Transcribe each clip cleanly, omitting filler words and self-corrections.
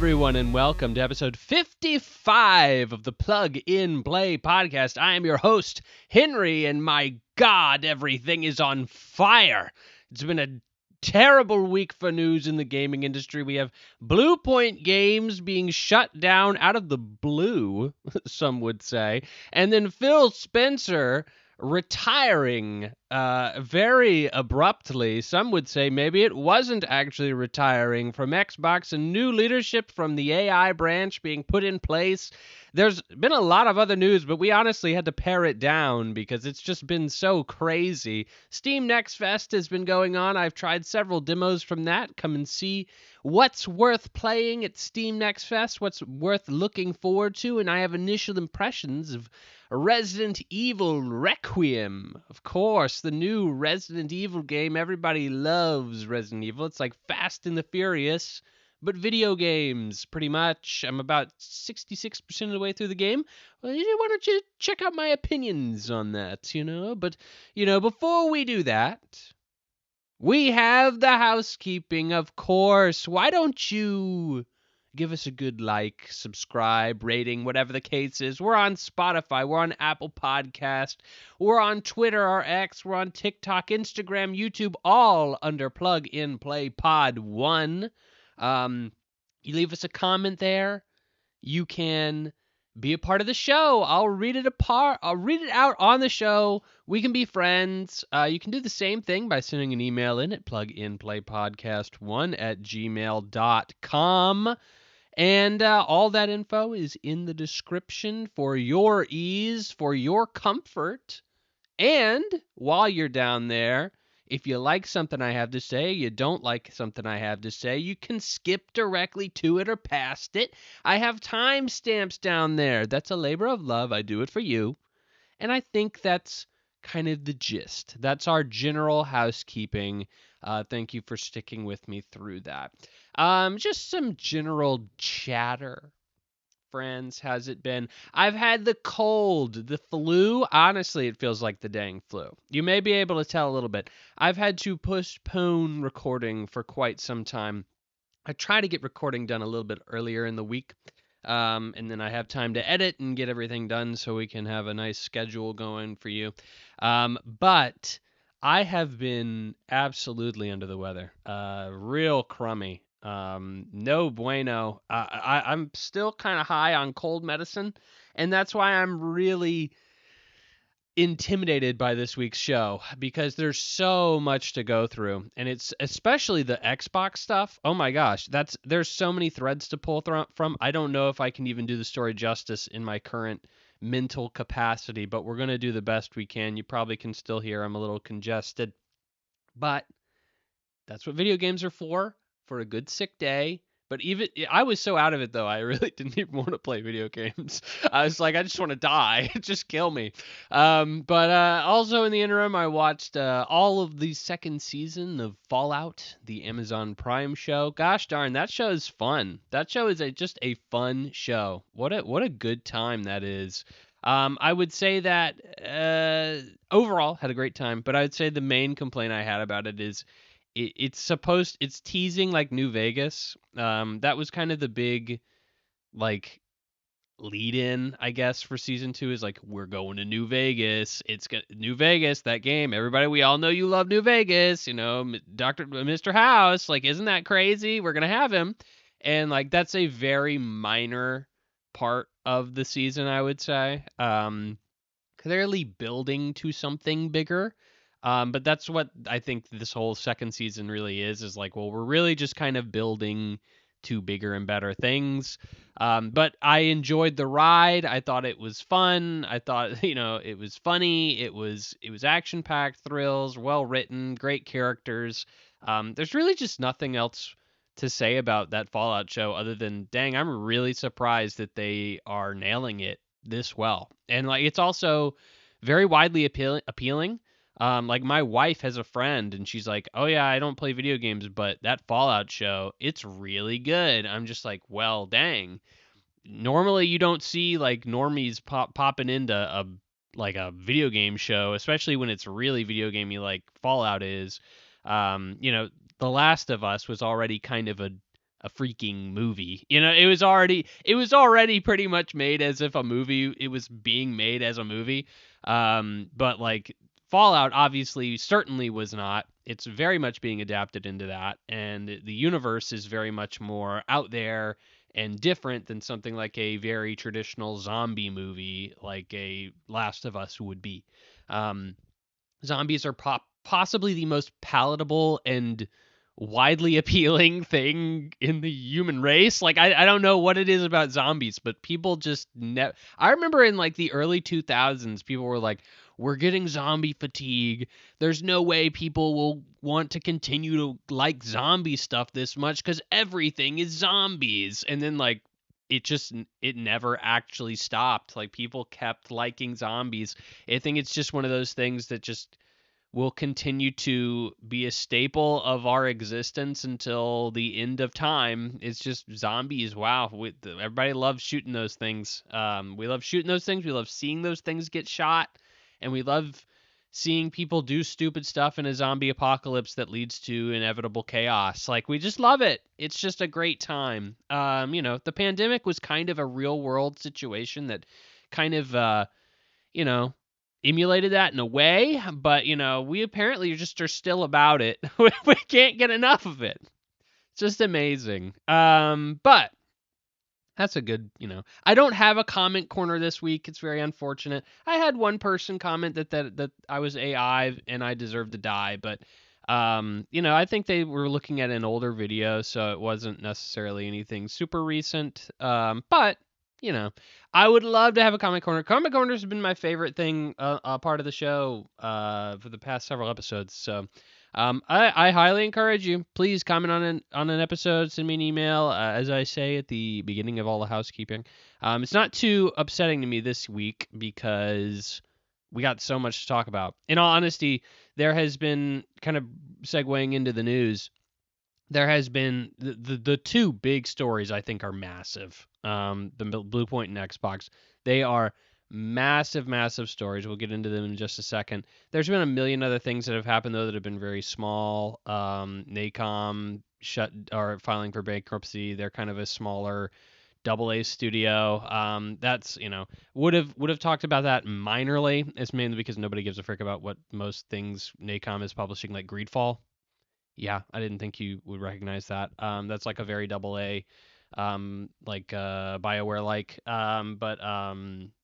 everyone, and welcome to episode 55 of the Plug In Play podcast. I am your host, Henry, and my God, everything is on fire. It's been a terrible week for news in the gaming industry. We have Bluepoint Games being shut down out of the blue, some would say, and then Phil Spencer retiring very abruptly. Some would say maybe it wasn't actually retiring from Xbox, and new leadership from the AI branch being put in place. There's been a lot of other news, but we honestly had to pare it down because it's just been so crazy. Steam Next Fest has been going on. I've tried several demos from that. Come and see what's worth playing at Steam Next Fest, what's worth looking forward to, and I have initial impressions of Resident Evil Requiem. Of course, the new Resident Evil game. Everybody loves Resident Evil. It's like Fast and the Furious, but video games, pretty much. I'm about 66% of the way through the game. Well, why don't you check out my opinions on that, But, before we do that, we have the housekeeping, of course. Why don't you give us a good like, subscribe, rating, whatever the case is. We're on Spotify. We're on Apple Podcast. We're on Twitter or X. We're on TikTok, Instagram, YouTube, all under Plug In Play Pod 1. You leave us a comment there. You can be a part of the show. I'll read it out on the show. We can be friends. You can do the same thing by sending an email in at pluginplaypodcast1@gmail.com. And all that info is in the description for your ease, for your comfort. And while you're down there, if you like something I have to say, you don't like something I have to say, you can skip directly to it or past it. I have timestamps down there. That's a labor of love. I do it for you. And I think that's kind of the gist. That's our general housekeeping. Thank you for sticking with me through that. Just some general chatter. Friends, how's it been? I've had the cold, the flu. Honestly, it feels like the dang flu. You may be able to tell a little bit. I've had to postpone recording for quite some time. I try to get recording done a little bit earlier in the week. And then I have time to edit and get everything done so we can have a nice schedule going for you. But I have been absolutely under the weather. Real crummy. No bueno. I'm still kind of high on cold medicine, and that's why I'm really intimidated by this week's show, because there's so much to go through, and it's especially the Xbox stuff. Oh my gosh, there's so many threads to pull from. I don't know if I can even do the story justice in my current mental capacity, but we're going to do the best we can. You probably can still hear I'm a little congested, but that's what video games are for a good sick day. But even I was so out of it, though, I really didn't even want to play video games. I was like, I just want to die. Just kill me. But also in the interim, I watched all of the second season of Fallout, the Amazon Prime show. Gosh darn, that show is fun. That show is just a fun show. What a good time that is. I would say that overall had a great time, but I would say the main complaint I had about it is it's teasing like New Vegas. That was kind of the big like lead in, I guess, for season 2 is like, we're going to New Vegas. It's New Vegas, that game. Everybody, we all know you love New Vegas, Mr. House, like, isn't that crazy? We're going to have him. And like, that's a very minor part of the season, I would say. Clearly building to something bigger. But that's what I think this whole second season really is like, well, we're really just kind of building to bigger and better things. But I enjoyed the ride. I thought it was fun. I thought, it was funny. It was action-packed, thrills, well-written, great characters. There's really just nothing else to say about that Fallout show other than, dang, I'm really surprised that they are nailing it this well. And like, it's also very widely appealing. Like my wife has a friend and she's like, oh yeah, I don't play video games, but that Fallout show, it's really good. I'm just like, well, dang. Normally you don't see like normies popping into a video game show, especially when it's really video gamey like Fallout is. The Last of Us was already kind of a freaking movie. It was already pretty much made as if a movie. It was being made as a movie. But like Fallout obviously certainly was not. It's very much being adapted into that, and the universe is very much more out there and different than something like a very traditional zombie movie like a Last of Us would be. Um, Zombies are possibly the most palatable and widely appealing thing in the human race. Like I don't know what it is about zombies, but people just I remember in like the early 2000s people were like, we're getting zombie fatigue. There's no way people will want to continue to like zombie stuff this much cuz everything is zombies. And then like it never actually stopped. Like people kept liking zombies. I think it's just one of those things that just will continue to be a staple of our existence until the end of time. It's just zombies. Wow. Everybody loves shooting those things. We love shooting those things. We love seeing those things get shot. And we love seeing people do stupid stuff in a zombie apocalypse that leads to inevitable chaos. Like, we just love it. It's just a great time. The pandemic was kind of a real world situation that kind of, you know, emulated that in a way, but we apparently just are still about it. We can't get enough of it. It's just amazing. But that's a good, I don't have a comment corner this week. It's very unfortunate. I had one person comment that I was AI and I deserved to die, but I think they were looking at an older video, so it wasn't necessarily anything super recent. But I would love to have a comment corner. Comment corners have been my favorite thing, part of the show, for the past several episodes. So, I highly encourage you. Please comment on an episode. Send me an email. As I say at the beginning of all the housekeeping, it's not too upsetting to me this week because we got so much to talk about. In all honesty, there has been, kind of segueing into the news, there has been the two big stories I think are massive. The Bluepoint and Xbox, they are massive, massive stories. We'll get into them in just a second. There's been a million other things that have happened though that have been very small. Nacom filing for bankruptcy. They're kind of a smaller AA studio. That's would have talked about that minorly. It's mainly because nobody gives a frick about what most things Nacom is publishing, like Greedfall. Yeah, I didn't think you would recognize that. That's like a very AA, like BioWare like. But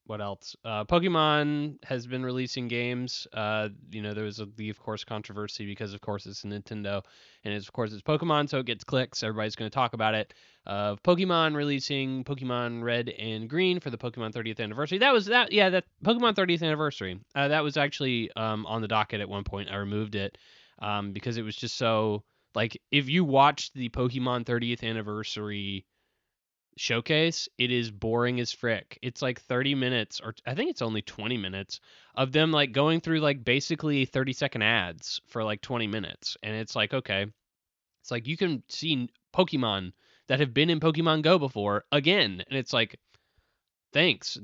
what else? Pokemon has been releasing games. There was of course controversy because of course it's a Nintendo and of course it's Pokemon, so it gets clicks. Everybody's going to talk about it. Pokemon releasing Pokemon Red and Green for the Pokemon 30th anniversary. That Pokemon 30th anniversary. That was actually on the docket at one point. I removed it. Because it was just so, like, if you watched the Pokemon 30th anniversary showcase, it is boring as frick. It's like 30 minutes, or I think it's only 20 minutes of them like going through like basically 30-second ads for like 20 minutes. And it's like, okay, it's like you can see Pokemon that have been in Pokemon Go before again. And it's like, thanks.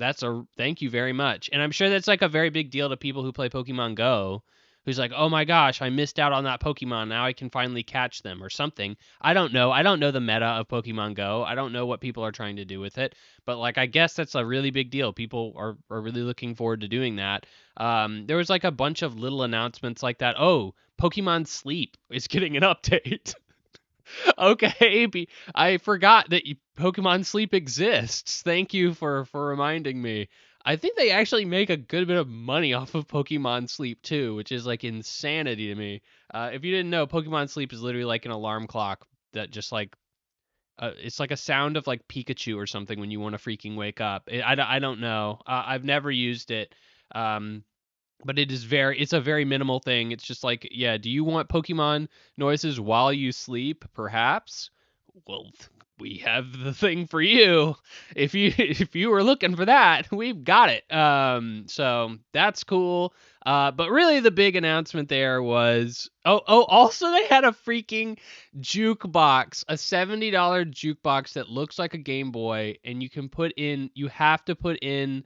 Thank you very much. And I'm sure that's like a very big deal to people who play Pokemon Go, who's like, oh my gosh, I missed out on that Pokemon. Now I can finally catch them or something. I don't know. I don't know the meta of Pokemon Go. I don't know what people are trying to do with it. But like, I guess that's a really big deal. People are really looking forward to doing that. There was like a bunch of little announcements like that. Oh, Pokemon Sleep is getting an update. Okay, I forgot that Pokemon Sleep exists. Thank you for reminding me. I think they actually make a good bit of money off of Pokemon Sleep too, which is like insanity to me. If you didn't know, Pokemon Sleep is literally like an alarm clock that just like it's like a sound of like Pikachu or something when you want to freaking wake up. I don't know. I've never used it. But it's a very minimal thing. It's just like, yeah, do you want Pokemon noises while you sleep? Perhaps. Well, we have the thing for you. If you were looking for that, we've got it. So that's cool. But really the big announcement there was also they had a freaking jukebox, a $70 jukebox that looks like a Game Boy, and you have to put in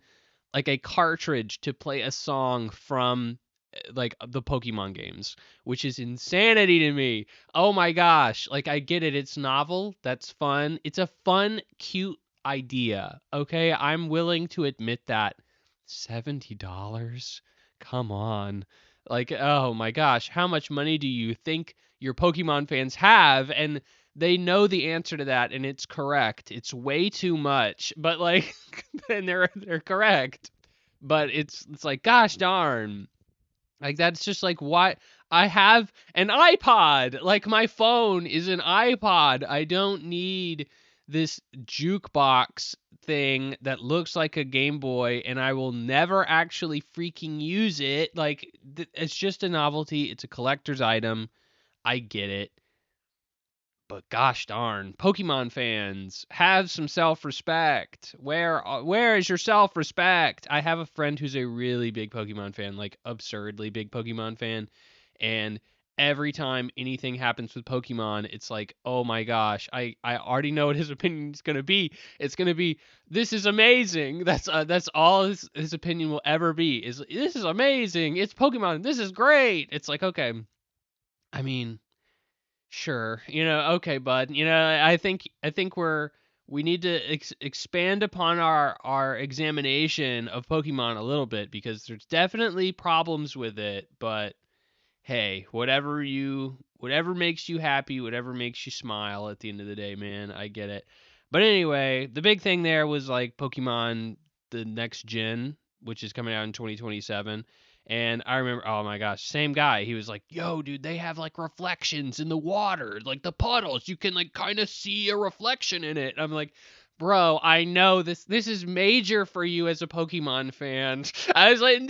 like a cartridge to play a song from like the Pokemon games, which is insanity to me. Oh my gosh. Like I get it. It's novel. That's fun. It's a fun, cute idea. Okay? I'm willing to admit that. $70? Come on. Like, oh my gosh, how much money do you think your Pokemon fans have? And they know the answer to that, and it's correct. It's way too much. But like and they're correct. But it's like, gosh darn. Like that's just like what I have an iPod. Like my phone is an iPod. I don't need this jukebox thing that looks like a Game Boy and I will never actually freaking use it. Like it's just a novelty. It's a collector's item. I get it. But gosh darn, Pokemon fans, have some self-respect. Where is your self-respect? I have a friend who's a really big Pokemon fan, like absurdly big Pokemon fan, and every time anything happens with Pokemon, it's like, oh my gosh, I already know what his opinion is gonna be. It's gonna be, this is amazing. That's all his opinion will ever be. Is this is amazing. It's Pokemon. This is great. It's like, okay, I mean. Sure. Okay, bud. I think we need to expand upon our examination of Pokemon a little bit because there's definitely problems with it, but hey, whatever makes you happy, whatever makes you smile at the end of the day, man, I get it. But anyway, the big thing there was like Pokemon the next gen, which is coming out in 2027. And I remember, oh my gosh, same guy. He was like, "Yo, dude, they have like reflections in the water, like the puddles. You can like kind of see a reflection in it." And I'm like, "Bro, I know this is major for you as a Pokemon fan." I was like,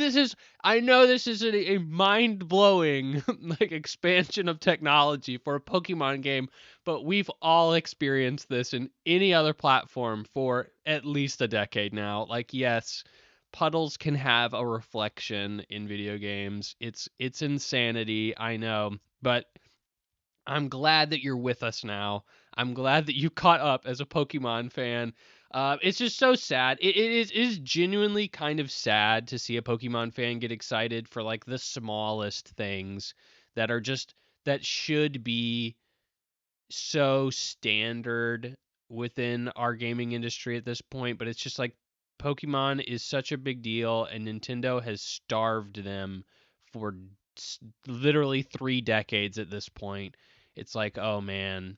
I know this is a mind-blowing like expansion of technology for a Pokemon game, but we've all experienced this in any other platform for at least a decade now. Like, yes, puddles can have a reflection in video games. It's insanity, I know, but I'm glad that you're with us now. I'm glad that you caught up as a Pokemon fan. It's just so sad. It is genuinely kind of sad to see a Pokemon fan get excited for like the smallest things that are just that should be so standard within our gaming industry at this point, but it's just like Pokemon is such a big deal and Nintendo has starved them for literally 3 decades at this point. It's like, oh man,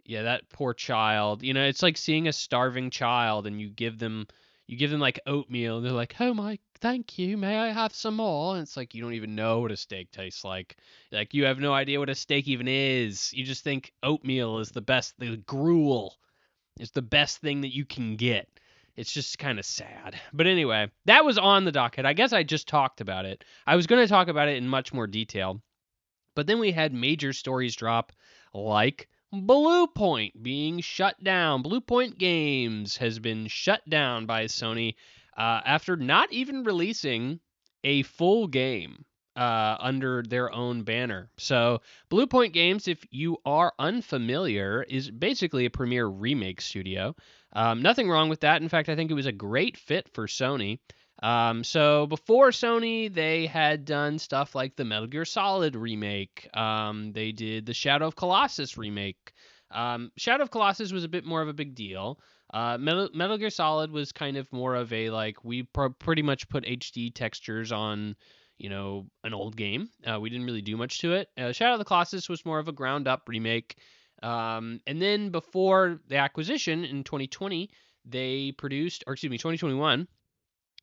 yeah, that poor child. It's like seeing a starving child and you give them like oatmeal and they're like, "Oh my, thank you. May I have some more?" And it's like you don't even know what a steak tastes like. Like you have no idea what a steak even is. You just think oatmeal is the best, the gruel is the best thing that you can get. It's just kind of sad. But anyway, that was on the docket. I guess I just talked about it. I was going to talk about it in much more detail. But then we had major stories drop like Bluepoint being shut down. Bluepoint Games has been shut down by Sony after not even releasing a full game under their own banner. So, Bluepoint Games, if you are unfamiliar, is basically a premier remake studio. Nothing wrong with that. In fact, I think it was a great fit for Sony. So before Sony, they had done stuff like the Metal Gear Solid remake. They did the Shadow of Colossus remake. Shadow of Colossus was a bit more of a big deal. Metal Gear Solid was kind of more of a like we pretty much put HD textures on, an old game. We didn't really do much to it. Shadow of the Colossus was more of a ground up remake. And then before the acquisition in 2020, they produced, or excuse me, 2021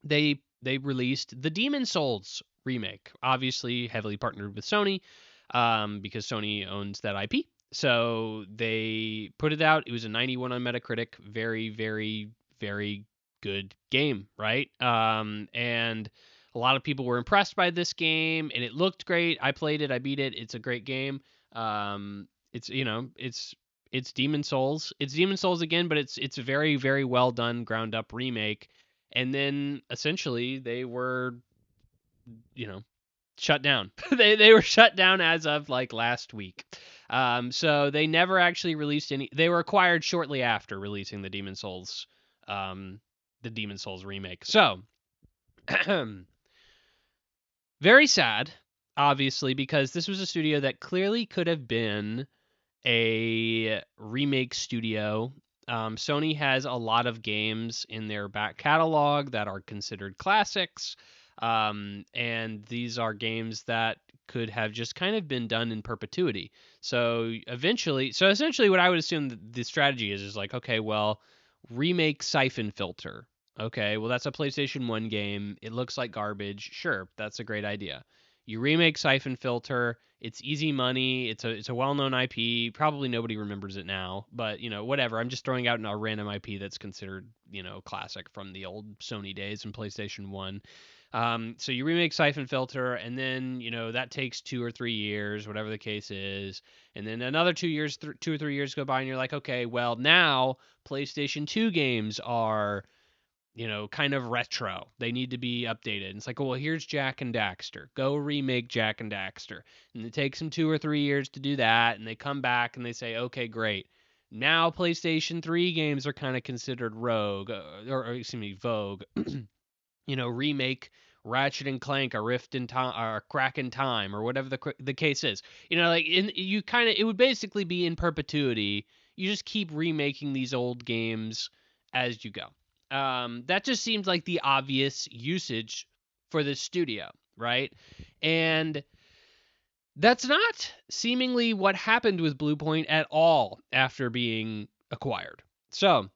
they released the Demon Souls remake, obviously heavily partnered with Sony, because Sony owns that IP. So they put it out. It was a 91 on Metacritic. Very, very, very good game, right? And a lot of people were impressed by this game, and it looked great. I played it. I beat it. It's a great game. It's Demon Souls. It's Demon Souls again, but it's a very, very well done ground up remake. And then essentially they were, shut down. they were shut down as of like last week. So they never actually released any. They were acquired shortly after releasing the Demon Souls remake. So Very sad, obviously, because this was a studio that clearly could have been a remake studio. Sony has a lot of games in their back catalog that are considered classics, and these are games that could have just kind of been done in perpetuity. So essentially, what I would assume the strategy is like, okay, well, remake Siphon Filter. Okay, well, that's a PlayStation 1 game. It looks like garbage. Sure, that's a great idea. You remake Siphon Filter. It's easy money. It's a well-known IP. Probably nobody remembers it now, but whatever. I'm just throwing out a random IP that's considered classic from the old Sony days and PlayStation 1. So you remake Siphon Filter, and then that takes 2 or 3 years, whatever the case is, and then another 2 years, 2 or 3 years go by, and you're like, okay, well, now PlayStation 2 games are kind of retro. They need to be updated. And it's like, well, here's Jak and Daxter. Go remake Jak and Daxter. And it takes them 2 or 3 years to do that. And they come back and they say, okay, great. Now PlayStation 3 games are kind of considered rogue, or excuse me, vogue. Remake Ratchet and Clank, A Rift in Time, or a Crack in Time, or whatever the case is. It would basically be in perpetuity. You just keep remaking these old games as you go. That just seems like the obvious usage for the studio, right? And that's not seemingly what happened with Bluepoint at all after being acquired. So,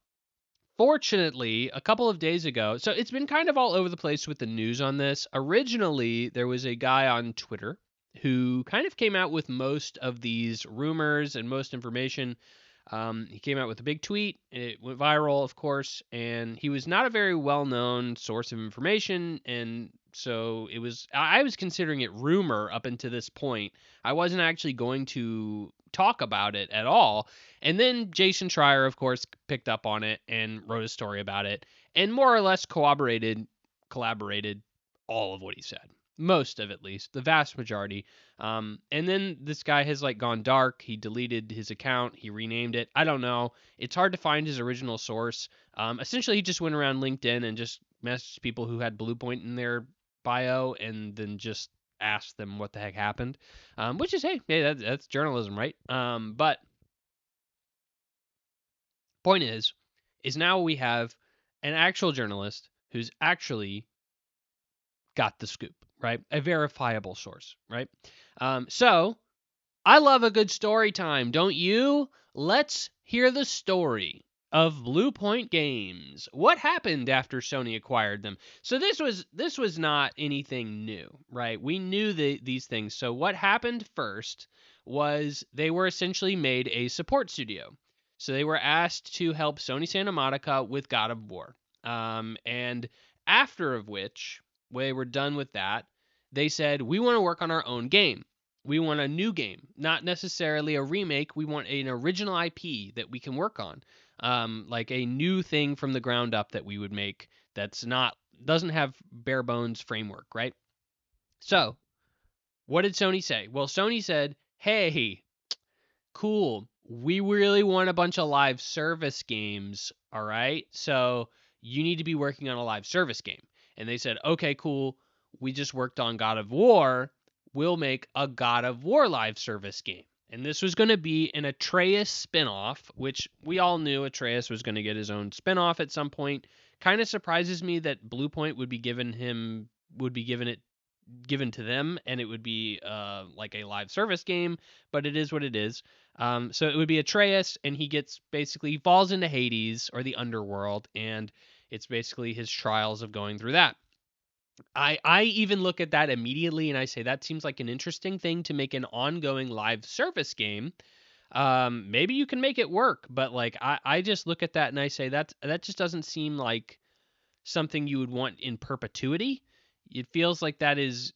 fortunately, a couple of days ago, so it's been kind of all over the place with the news on this. Originally, there was a guy on Twitter who kind of came out with most of these rumors and most information. He came out with a big tweet. It went viral, of course, and he was not a very well-known source of information, and so I was considering it rumor up until this point. I wasn't actually going to talk about it at all. And then Jason Schreier, of course, picked up on it and wrote a story about it and more or less collaborated all of what he said. Most of at least, the vast majority. And then this guy has gone dark. He deleted his account. He renamed it. I don't know. It's hard to find his original source. Essentially, he just went around LinkedIn and just messaged people who had Bluepoint in their bio and then just asked them what the heck happened. Which is, hey, that's journalism, right? But point is now we have an actual journalist who's actually got the scoop, right? A verifiable source, right? So I love a good story time, don't you? Let's hear the story of Bluepoint Games. What happened after Sony acquired them? So this was not anything new, right? We knew these things. So what happened first was they were essentially made a support studio. So they were asked to help Sony Santa Monica with God of War. And after of which, when they were done with that, they said, we want to work on our own game. We want a new game, not necessarily a remake. We want an original IP that we can work on, like a new thing from the ground up that we would make doesn't have bare bones framework, right? So, what did Sony say? Well, Sony said, "Hey, cool. We really want a bunch of live service games, all right? So, you need to be working on a live service game." And they said, "Okay, cool. We just worked on God of War. We'll make a God of War live service game." And this was going to be an Atreus spinoff, which we all knew Atreus was going to get his own spinoff at some point. Kind of surprises me that Bluepoint would be given to them, and it would be like a live service game, but it is what it is. So it would be Atreus, and he falls into Hades, or the underworld, and it's basically his trials of going through that. I even look at that immediately and I say that seems like an interesting thing to make an ongoing live service game. Maybe you can make it work, but I just look at that and I say that just doesn't seem like something you would want in perpetuity. It feels like that is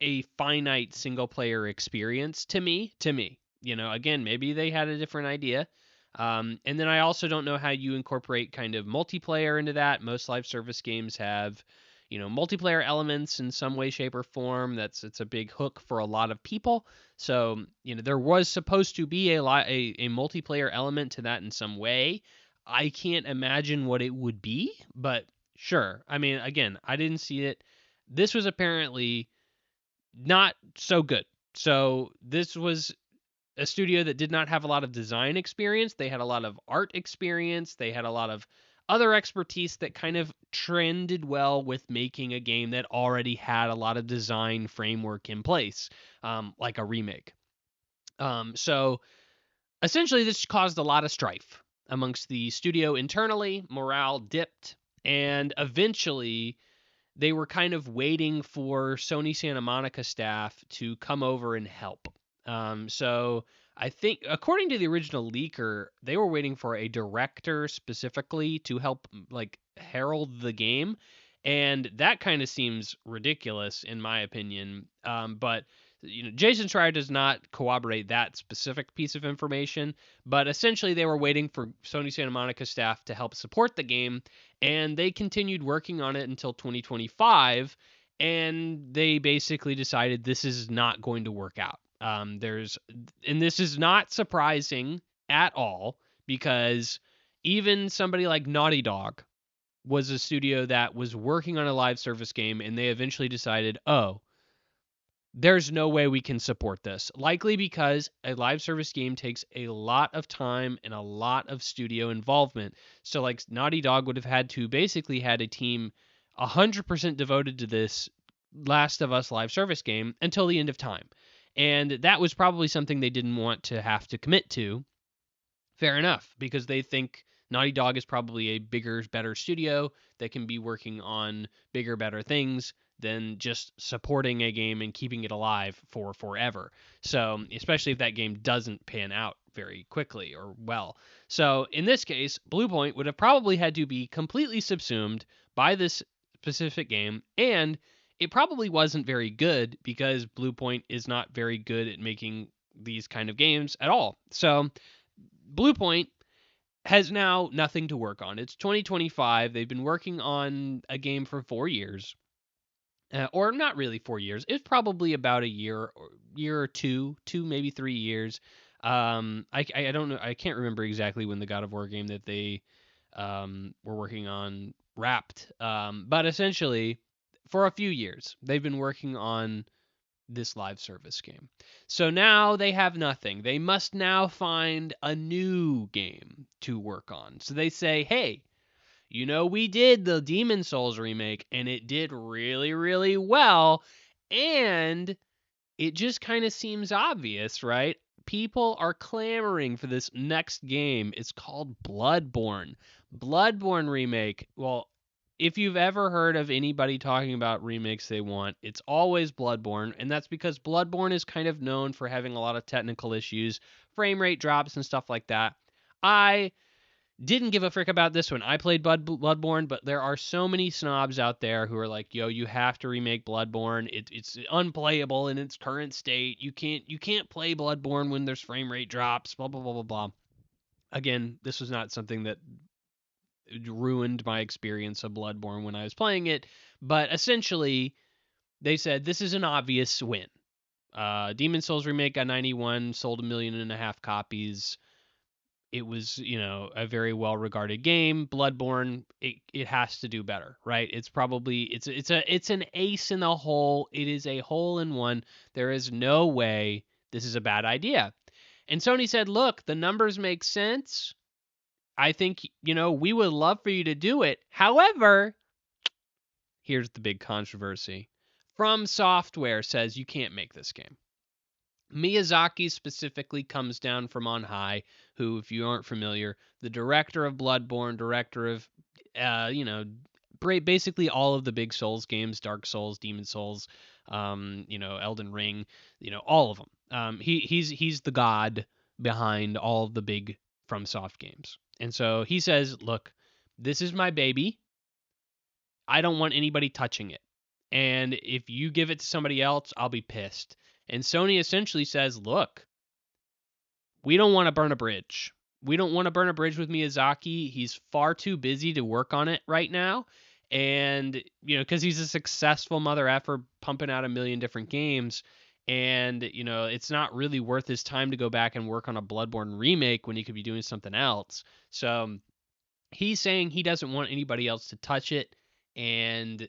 a finite single player experience to me. Again, maybe they had a different idea. And then I also don't know how you incorporate kind of multiplayer into that. Most live service games have multiplayer elements in some way, shape, or form. It's a big hook for a lot of people. So there was supposed to be a multiplayer element to that in some way. I can't imagine what it would be, but sure. I mean, again, I didn't see it. This was apparently not so good. So this was a studio that did not have a lot of design experience. They had a lot of art experience. They had a lot of other expertise that kind of trended well with making a game that already had a lot of design framework in place, like a remake. So essentially, this caused a lot of strife amongst the studio internally. Morale dipped, and eventually they were kind of waiting for Sony Santa Monica staff to come over and help. So I think, according to the original leaker, they were waiting for a director specifically to help like herald the game, and that kind of seems ridiculous in my opinion. But Jason Schreier does not corroborate that specific piece of information, but essentially they were waiting for Sony Santa Monica staff to help support the game, and they continued working on it until 2025, and they basically decided this is not going to work out. And this is not surprising at all, because even somebody like Naughty Dog was a studio that was working on a live service game, and they eventually decided, oh, there's no way we can support this. Likely because a live service game takes a lot of time and a lot of studio involvement. So like Naughty Dog would have had to basically had a team 100% devoted to this Last of Us live service game until the end of time. And that was probably something they didn't want to have to commit to. Fair enough, because they think Naughty Dog is probably a bigger, better studio that can be working on bigger, better things than just supporting a game and keeping it alive for forever. So, especially if that game doesn't pan out very quickly or well. So, in this case, Bluepoint would have probably had to be completely subsumed by this specific game, and it probably wasn't very good because Bluepoint is not very good at making these kind of games at all. So, Bluepoint has now nothing to work on. It's 2025. They've been working on a game for 4 years, or not really 4 years. It's probably about a year or two, maybe 3 years. I don't know. I can't remember exactly when the God of War game that they were working on wrapped. But essentially, for a few years, they've been working on this live service game. So now they have nothing. They must now find a new game to work on. So they say, hey, we did the Demon Souls remake and it did really, really well. And it just kind of seems obvious, right? People are clamoring for this next game. It's called Bloodborne. Bloodborne remake. Well, if you've ever heard of anybody talking about remakes they want, it's always Bloodborne, and that's because Bloodborne is kind of known for having a lot of technical issues, frame rate drops, and stuff like that. I didn't give a frick about this one. I played Bloodborne, but there are so many snobs out there who are like, "Yo, you have to remake Bloodborne. It's unplayable in its current state. You can't play Bloodborne when there's frame rate drops." Blah blah blah blah blah. Again, this was not something that ruined my experience of Bloodborne when I was playing it, but essentially they said this is an obvious win. Demon Souls remake got 91, sold 1.5 million copies. It was, a very well regarded game. Bloodborne, it has to do better, right? It's probably it's an ace in the hole. It is a hole in one. There is no way this is a bad idea. And Sony said, "Look, the numbers make sense. I think, we would love for you to do it. However, here's the big controversy. From Software says you can't make this game. Miyazaki specifically comes down from on high, who, if you aren't familiar, the director of Bloodborne, director of, basically all of the big Souls games, Dark Souls, Demon Souls, Elden Ring, all of them. He's the god behind all of the big FromSoft games. And so he says, look, this is my baby. I don't want anybody touching it. And if you give it to somebody else, I'll be pissed. And Sony essentially says, look, we don't want to burn a bridge. We don't want to burn a bridge with Miyazaki. He's far too busy to work on it right now. And, because he's a successful mother effer pumping out 1 million different games. And, it's not really worth his time to go back and work on a Bloodborne remake when he could be doing something else. So he's saying he doesn't want anybody else to touch it. And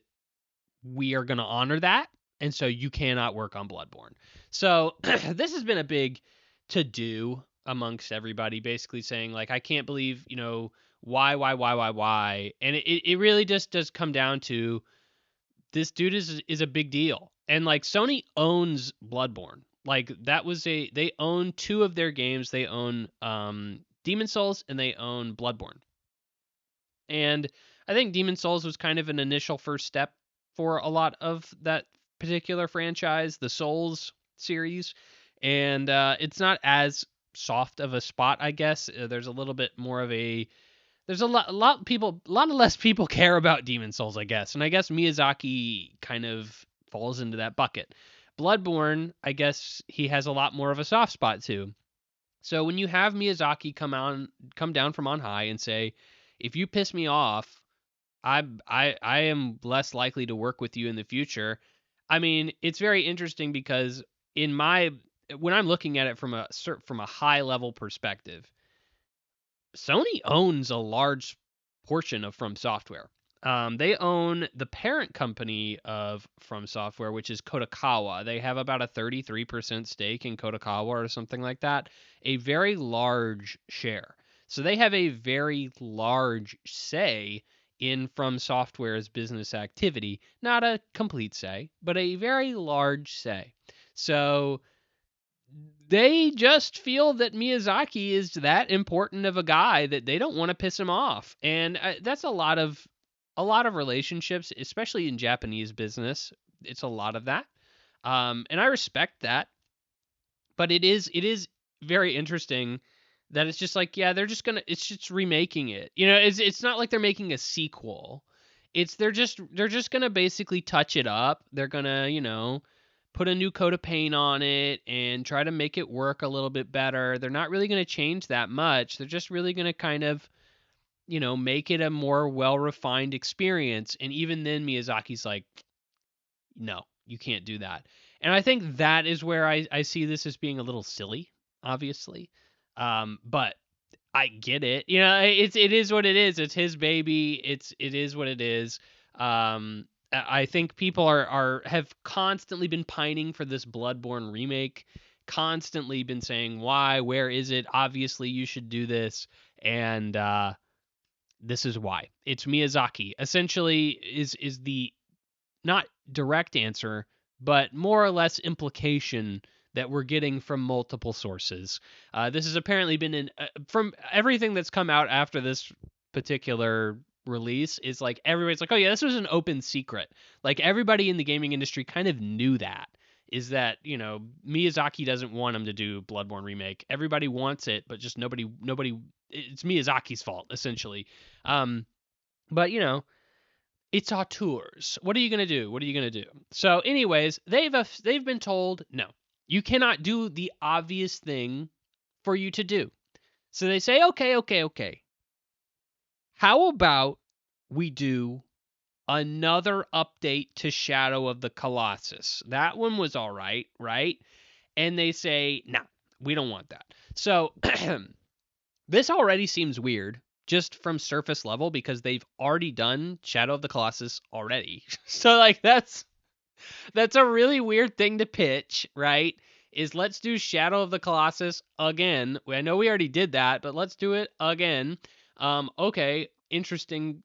we are going to honor that. And so you cannot work on Bloodborne. So this has been a big to-do amongst everybody, basically saying, like, I can't believe, why? And it really just does come down to this dude is a big deal. And, like, Sony owns Bloodborne. Like, they own 2 of their games. They own Demon Souls and they own Bloodborne. And I think Demon Souls was kind of an initial first step for a lot of that particular franchise, the Souls series. And it's not as soft of a spot, I guess. There's a little bit more of there's a lot of less people care about Demon Souls, I guess. And I guess Miyazaki kind of falls into that bucket. Bloodborne, I guess he has a lot more of a soft spot too. So when you have Miyazaki come down from on high and say, if you piss me off, I am less likely to work with you in the future. I mean, it's very interesting because when I'm looking at it from a high level perspective, Sony owns a large portion of From Software. They own the parent company of From Software, which is Kodakawa. They have about a 33% stake in Kodakawa or something like that, a very large share. So they have a very large say in From Software's business activity. Not a complete say, but a very large say. So they just feel that Miyazaki is that important of a guy that they don't want to piss him off. And that's a lot of relationships, especially in Japanese business. It's a lot of that. And I respect that. But it is very interesting that it's just like, yeah, it's just remaking it. It's not like they're making a sequel. They're just gonna basically touch it up. They're gonna, put a new coat of paint on it and try to make it work a little bit better. They're not really gonna change that much. They're just really gonna kind of, make it a more well-refined experience. And even then Miyazaki's like, no, you can't do that. And I think that is where I see this as being a little silly, obviously. But I get it. It is what it is. It's his baby. It is what it is. I think people have constantly been pining for this Bloodborne remake, constantly been saying, why, where is it? Obviously you should do this. And this is why. It's Miyazaki. Essentially is the not direct answer, but more or less implication that we're getting from multiple sources. This has apparently been from everything that's come out after this particular release is like everybody's like, oh yeah, this was an open secret. Like everybody in the gaming industry kind of knew that. Is that, Miyazaki doesn't want him to do Bloodborne remake. Everybody wants it, but just nobody it's Miyazaki's fault essentially. But it's auteurs. What are you going to do? So anyways, they've been told, no, you cannot do the obvious thing for you to do. So they say, okay. How about we do another update to Shadow of the Colossus? That one was all right? And they say, no, we don't want that. So this already seems weird just from surface level because they've already done Shadow of the Colossus already. So like that's a really weird thing to pitch, right? Is let's do Shadow of the Colossus again. I know we already did that, but let's do it again. Okay, interesting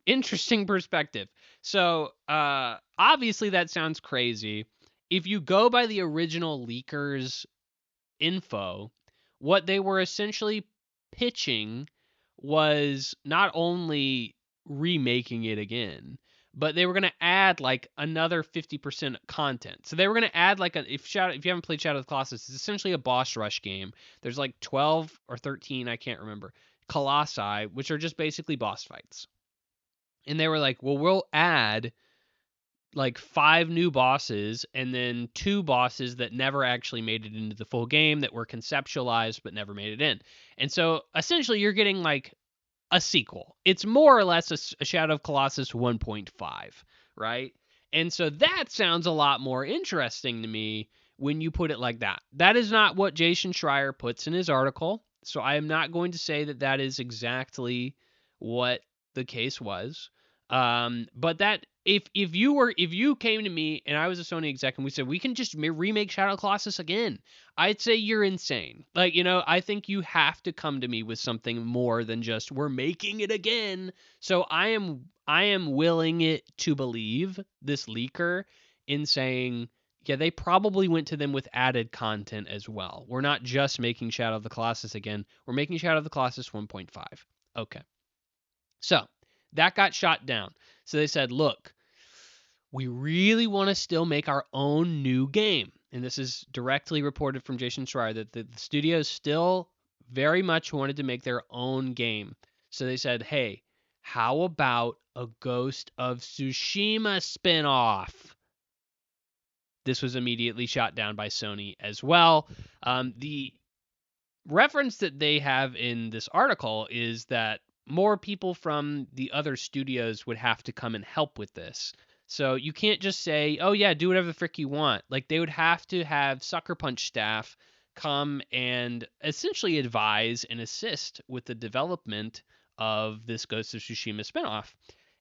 perspective. So obviously that sounds crazy. If you go by the original leakers info, what they were essentially pitching was not only remaking it again, but they were going to add like another 50% content. So they were going to add like if you haven't played Shadow of the Colossus, it's essentially a boss rush game. There's like 12 or 13, I can't remember, colossi, which are just basically boss fights. And they were like, well, we'll add like 5 new bosses and then 2 bosses that never actually made it into the full game that were conceptualized but never made it in. And so essentially you're getting like a sequel. It's more or less a Shadow of Colossus 1.5, right? And so that sounds a lot more interesting to me when you put it like that. That is not what Jason Schreier puts in his article, so I am not going to say that that is exactly what the case was. But that if you came to me and I was a Sony exec and we said we can just remake Shadow Colossus again, I'd say you're insane. Like, I think you have to come to me with something more than just we're making it again. So I am willing it to believe this leaker in saying, yeah, they probably went to them with added content as well. We're not just making Shadow of the Colossus again. We're making Shadow of the Colossus 1.5. Okay. So that got shot down. So they said, look, we really want to still make our own new game. And this is directly reported from Jason Schreier that the studios still very much wanted to make their own game. So they said, hey, how about a Ghost of Tsushima spinoff? This was immediately shot down by Sony as well. The reference that they have in this article is that more people from the other studios would have to come and help with this. So you can't just say, oh yeah, do whatever the frick you want. Like, they would have to have Sucker Punch staff come and essentially advise and assist with the development of this Ghost of Tsushima spinoff.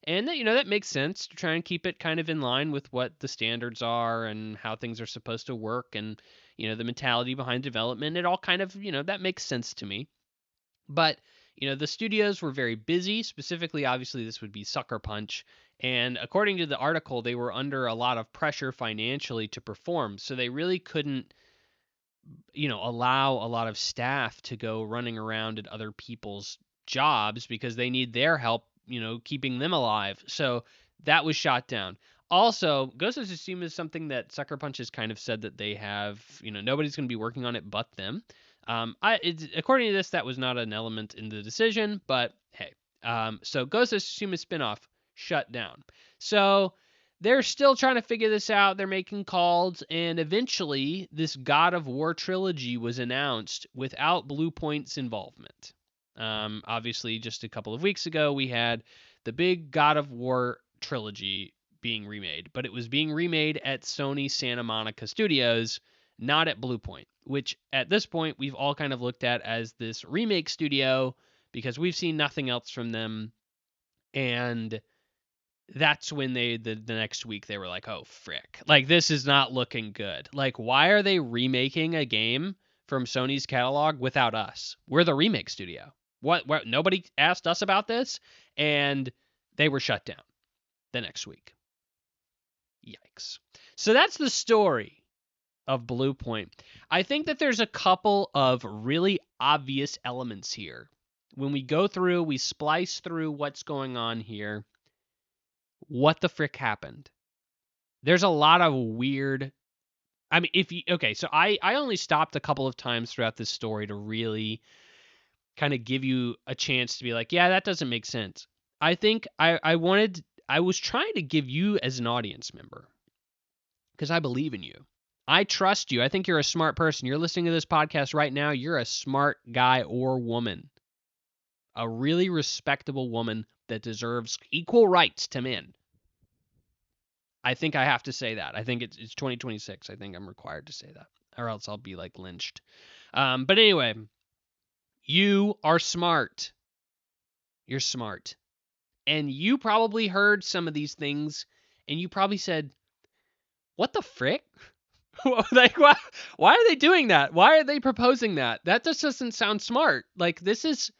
And that makes sense to try and keep it kind of in line with what the standards are and how things are supposed to work and, the mentality behind development. It all kind of, that makes sense to me. But, the studios were very busy. Specifically, obviously, this would be Sucker Punch. And according to the article, they were under a lot of pressure financially to perform. So they really couldn't, allow a lot of staff to go running around at other people's jobs because they need their help, keeping them alive. So that was shot down. Also, Ghost of Tsushima is something that Sucker Punch has kind of said that they have, nobody's going to be working on it but them. According to this, that was not an element in the decision, but hey. So Ghost of Tsushima spinoff shut down. So they're still trying to figure this out. They're making calls, and eventually this God of War trilogy was announced without Bluepoint's involvement. Obviously, just a couple of weeks ago, we had the big God of War trilogy being remade, but it was being remade at Sony Santa Monica Studios, not at Bluepoint, which at this point we've all kind of looked at as this remake studio because we've seen nothing else from them. And that's when the next week they were like, oh, frick. Like, this is not looking good. Like, why are they remaking a game from Sony's catalog without us? We're the remake studio. What? Nobody asked us about this? And they were shut down the next week. Yikes. So that's the story of Bluepoint. I think that there's a couple of really obvious elements here. When we go through, we splice through what's going on here. What the frick happened? There's a lot of weird... I mean, so I only stopped a couple of times throughout this story to really kind of give you a chance to be like, yeah, that doesn't make sense. I think I was trying to give you as an audience member, because I believe in you. I trust you. I think you're a smart person. You're listening to this podcast right now. You're a smart guy or woman. A really respectable woman that deserves equal rights to men. I think I have to say that. I think it's 2026. I think I'm required to say that, or else I'll be like lynched. But anyway, you are smart. You're smart. And you probably heard some of these things, and you probably said, what the frick? Like, why are they doing that? Why are they proposing that? That just doesn't sound smart. Like, isn't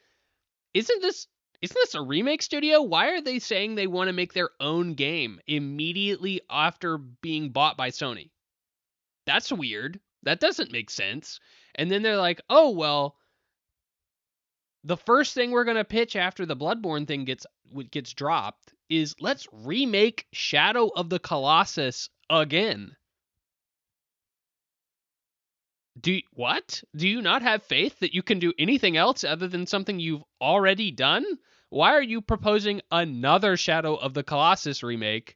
this a remake studio? Why are they saying they want to make their own game immediately after being bought by Sony? That's weird. That doesn't make sense. And then they're like, oh, well, the first thing we're going to pitch after the Bloodborne thing gets dropped is let's remake Shadow of the Colossus again. Do you not have faith that you can do anything else other than something you've already done? Why are you proposing another Shadow of the Colossus remake?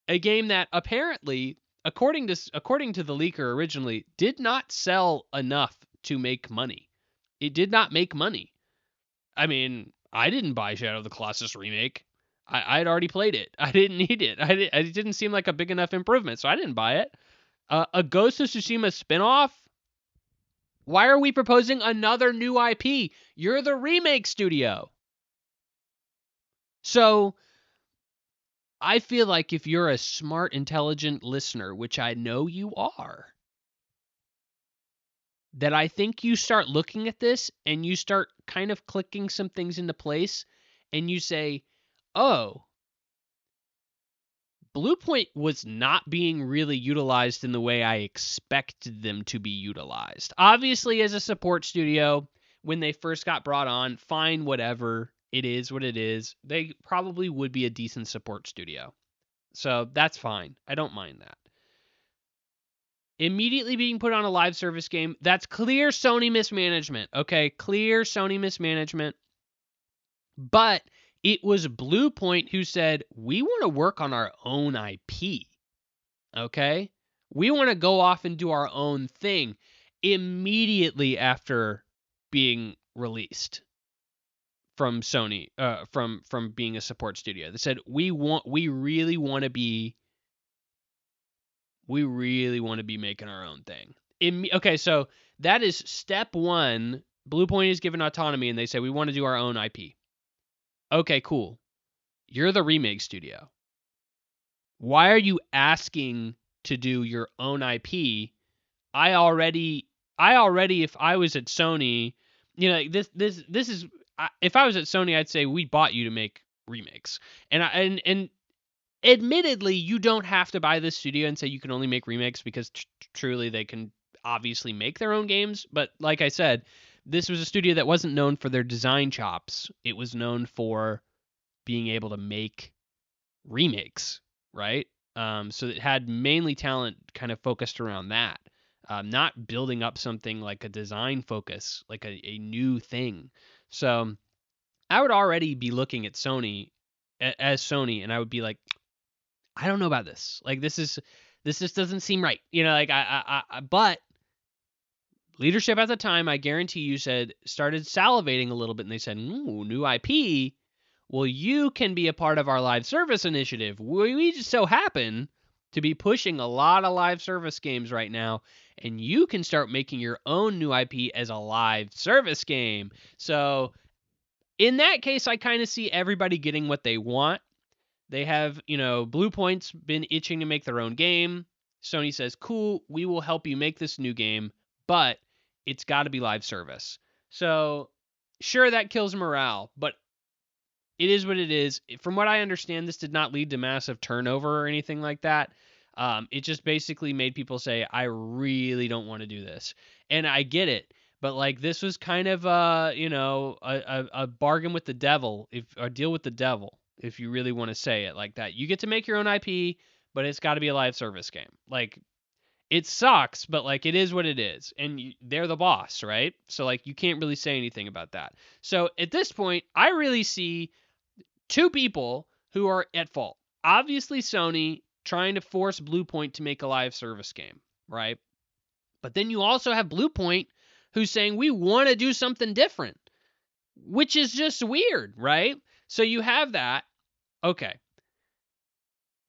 A game that apparently, according to the leaker originally, did not sell enough to make money. It did not make money. I mean, I didn't buy Shadow of the Colossus remake. I had already played it. I didn't need it. It didn't seem like a big enough improvement, so I didn't buy it. A Ghost of Tsushima spinoff? Why are we proposing another new IP? You're the remake studio. So I feel like if you're a smart, intelligent listener, which I know you are, that I think you start looking at this and you start kind of clicking some things into place and you say, oh, Bluepoint was not being really utilized in the way I expected them to be utilized. Obviously, as a support studio, when they first got brought on, fine, whatever. It is what it is. They probably would be a decent support studio. So that's fine. I don't mind that. Immediately being put on a live service game, that's clear Sony mismanagement. Okay, clear Sony mismanagement. But it was Bluepoint who said, we want to work on our own IP. Okay? We want to go off and do our own thing immediately after being released from Sony, from being a support studio. They said, we really want to be making our own thing. Okay, so that is step one. Bluepoint is given autonomy, and they say, we want to do our own IP. Okay, cool. You're the remake studio. Why are you asking to do your own IP? I already, if I was at Sony, this is, if I was at Sony, I'd say we bought you to make remakes, and admittedly, you don't have to buy this studio and say you can only make remakes because truly they can obviously make their own games. But like I said, this was a studio that wasn't known for their design chops. It was known for being able to make remakes, right? So it had mainly talent kind of focused around that, not building up something like a design focus, like a new thing. So I would already be looking at Sony as Sony, and I would be like, I don't know about this. Like this just doesn't seem right. But leadership at the time, I guarantee you started salivating a little bit, and they said, ooh, new IP. Well, you can be a part of our live service initiative. We just so happen to be pushing a lot of live service games right now, and you can start making your own new IP as a live service game. So in that case, I kind of see everybody getting what they want. They have, Bluepoint's been itching to make their own game. Sony says, cool, we will help you make this new game, but it's got to be live service. So sure, that kills morale, but it is what it is. From what I understand, this did not lead to massive turnover or anything like that. It just basically made people say, I really don't want to do this. And I get it. But like this was kind of a bargain with the devil, a deal with the devil, if you really want to say it like that. You get to make your own IP, but it's got to be a live service game. Like it sucks, but like it is what it is, and they're the boss, right? So like you can't really say anything about that. So at this point, I really see two people who are at fault. Obviously, Sony trying to force Bluepoint to make a live service game, right? But then you also have Bluepoint who's saying we want to do something different, which is just weird, right? So you have that. Okay.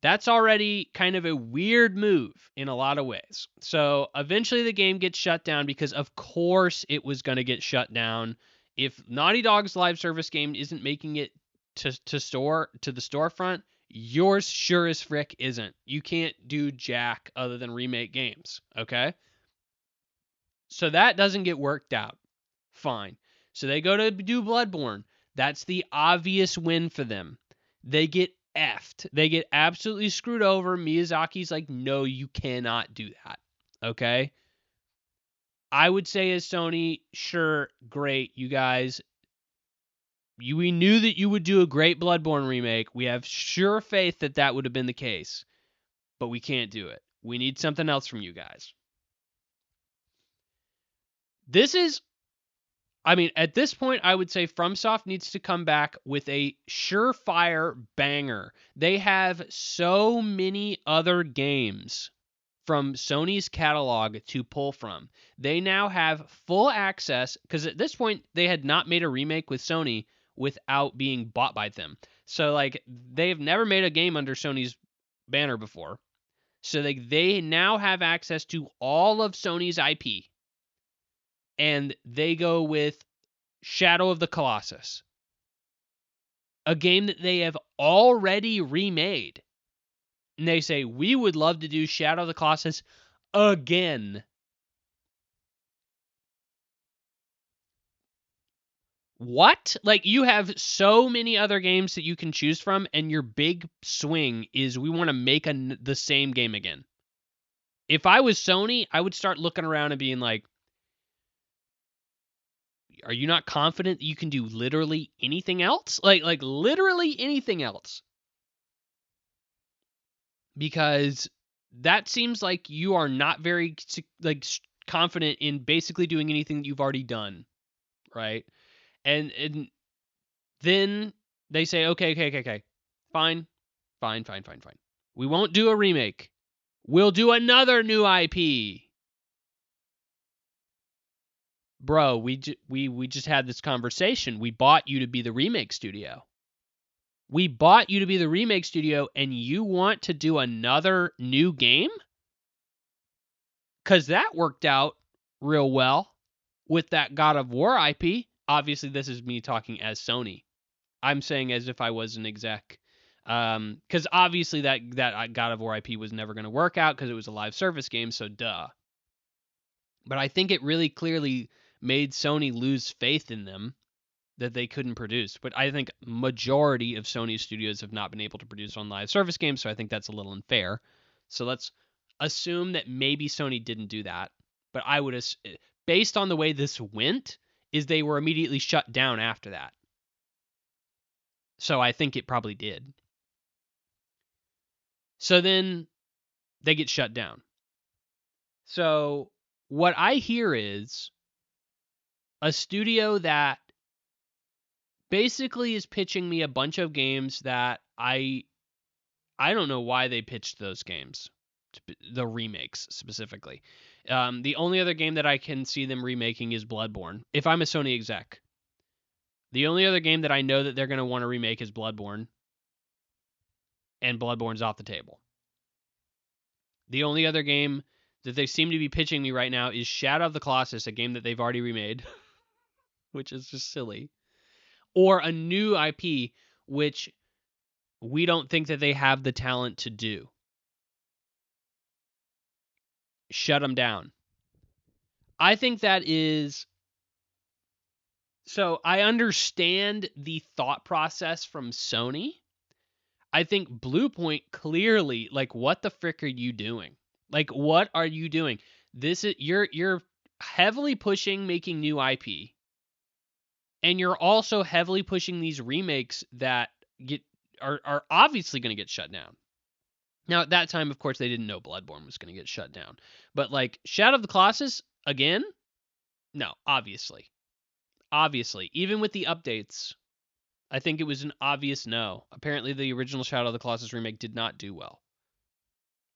That's already kind of a weird move in a lot of ways. So eventually the game gets shut down because of course it was going to get shut down. If Naughty Dog's live service game isn't making it to the storefront, yours sure as frick isn't. You can't do jack other than remake games, okay? So that doesn't get worked out. Fine. So they go to do Bloodborne. That's the obvious win for them. They get effed. They get absolutely screwed over. Miyazaki's like, no, you cannot do that. Okay? I would say as Sony, sure, great, you guys. We knew that you would do a great Bloodborne remake. We have sure faith that that would have been the case. But we can't do it. We need something else from you guys. At this point, I would say FromSoft needs to come back with a surefire banger. They have so many other games from Sony's catalog to pull from. They now have full access, because at this point, they had not made a remake with Sony without being bought by them. So, like, they've never made a game under Sony's banner before. So they now have access to all of Sony's IP. And they go with Shadow of the Colossus. a game that they have already remade. And they say, we would love to do Shadow of the Colossus again. What? Like, you have so many other games that you can choose from, and your big swing is we want to make the same game again. If I was Sony, I would start looking around and being like, are you not confident that you can do literally anything else? Like literally anything else? Because that seems like you are not very like confident in basically doing anything that you've already done, right? And then they say, okay, fine. We won't do a remake. We'll do another new IP. Bro, we just had this conversation. We bought you to be the remake studio. We bought you to be the remake studio, and you want to do another new game? Because that worked out real well with that God of War IP. Obviously, this is me talking as Sony. I'm saying as if I was an exec. Because obviously that God of War IP was never going to work out because it was a live service game, so duh. But I think it really clearly made Sony lose faith in them that they couldn't produce. But I think majority of Sony's studios have not been able to produce on live service games, so I think that's a little unfair. So let's assume that maybe Sony didn't do that. But I would, based on the way this went, is they were immediately shut down after that. So I think it probably did. So then they get shut down. So what I hear is a studio that basically is pitching me a bunch of games that I don't know why they pitched those games, the remakes specifically. The only other game that I can see them remaking is Bloodborne. If I'm a Sony exec, the only other game that I know that they're going to want to remake is Bloodborne, and Bloodborne's off the table. The only other game that they seem to be pitching me right now is Shadow of the Colossus, a game that they've already remade, which is just silly, or a new IP, which we don't think that they have the talent to do. Shut them down. I think that is... So I understand the thought process from Sony. I think Bluepoint clearly, like, what the frick are you doing? Like, what are you doing? This is you're heavily pushing making new IP, and you're also heavily pushing these remakes that are obviously going to get shut down. Now, at that time, of course, they didn't know Bloodborne was going to get shut down. But, like, Shadow of the Colossus, again? No, obviously. Obviously. Even with the updates, I think it was an obvious no. Apparently, the original Shadow of the Colossus remake did not do well.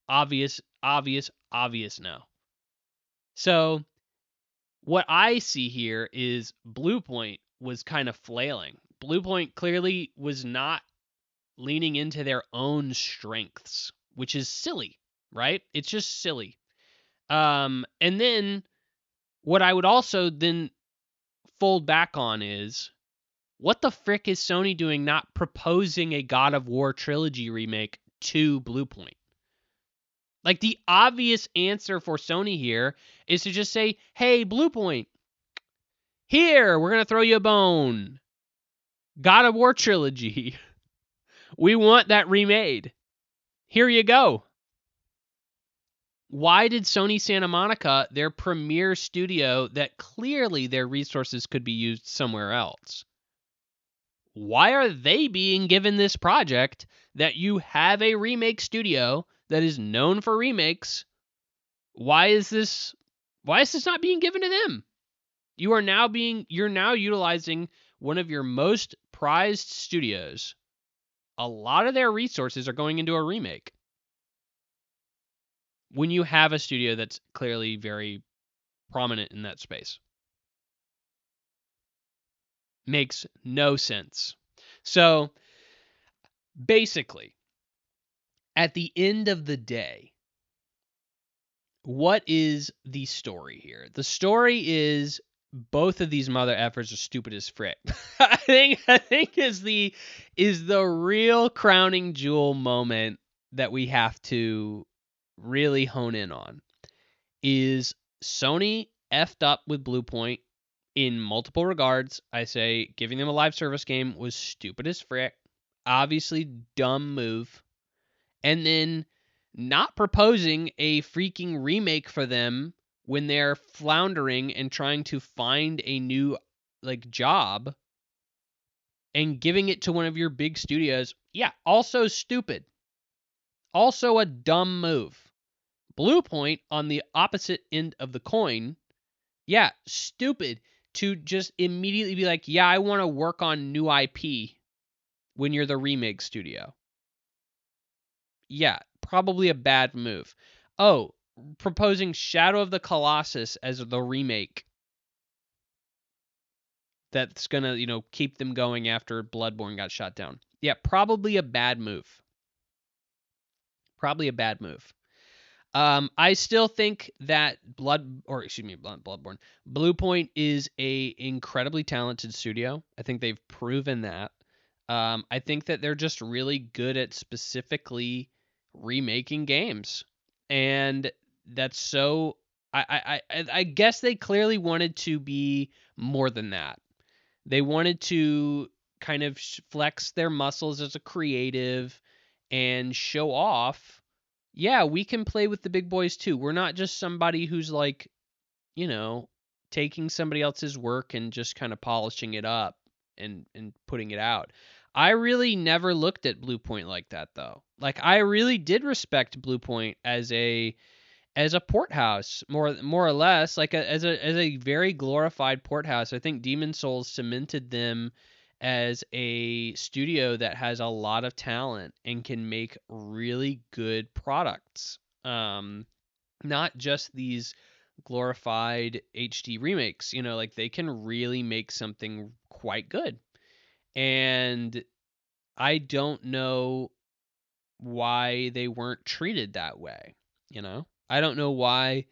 Obvious no. So, what I see here is Bluepoint was kind of flailing. Bluepoint clearly was not leaning into their own strengths, which is silly, right? It's just silly. And then what I would also then fold back on is, what the frick is Sony doing not proposing a God of War trilogy remake to Bluepoint? Like, the obvious answer for Sony here is to just say, hey, Bluepoint, here, we're going to throw you a bone. God of War trilogy. We want that remade. Here you go. Why did Sony Santa Monica, their premier studio that clearly their resources could be used somewhere else, why are they being given this project that you have a remake studio that is known for remakes? Why is this not being given to them? You're now utilizing one of your most prized studios. A lot of their resources are going into a remake, when you have a studio that's clearly very prominent in that space. Makes no sense. So, basically, at the end of the day, what is the story here? The story is both of these mother effers are stupid as frick. I think is the real crowning jewel moment that we have to really hone in on is Sony effed up with Bluepoint in multiple regards. I say giving them a live service game was stupid as frick. Obviously dumb move. And then not proposing a freaking remake for them when they're floundering and trying to find a new job and giving it to one of your big studios. Yeah, also stupid. Also a dumb move. Bluepoint on the opposite end of the coin. Yeah, stupid to just immediately be like, "Yeah, I want to work on new IP" when you're the remake studio. Yeah, probably a bad move. Oh, proposing Shadow of the Colossus as the remake that's going to, keep them going after Bloodborne got shot down. Yeah, probably a bad move. Probably a bad move. I still think that Bloodborne. Bluepoint is a incredibly talented studio. I think they've proven that. I think that they're just really good at specifically remaking games, and that's so. I guess they clearly wanted to be more than that. They wanted to kind of flex their muscles as a creative and show off. Yeah, we can play with the big boys too. We're not just somebody who's like, you know, taking somebody else's work and just kind of polishing it up and putting it out. I really never looked at Bluepoint like that though. Like I really did respect Bluepoint as a port house, more or less, like as a very glorified port house. I think Demon Souls cemented them as a studio that has a lot of talent and can make really good products. Not just these glorified HD remakes, like they can really make something quite good. And I don't know why they weren't treated that way. I don't know why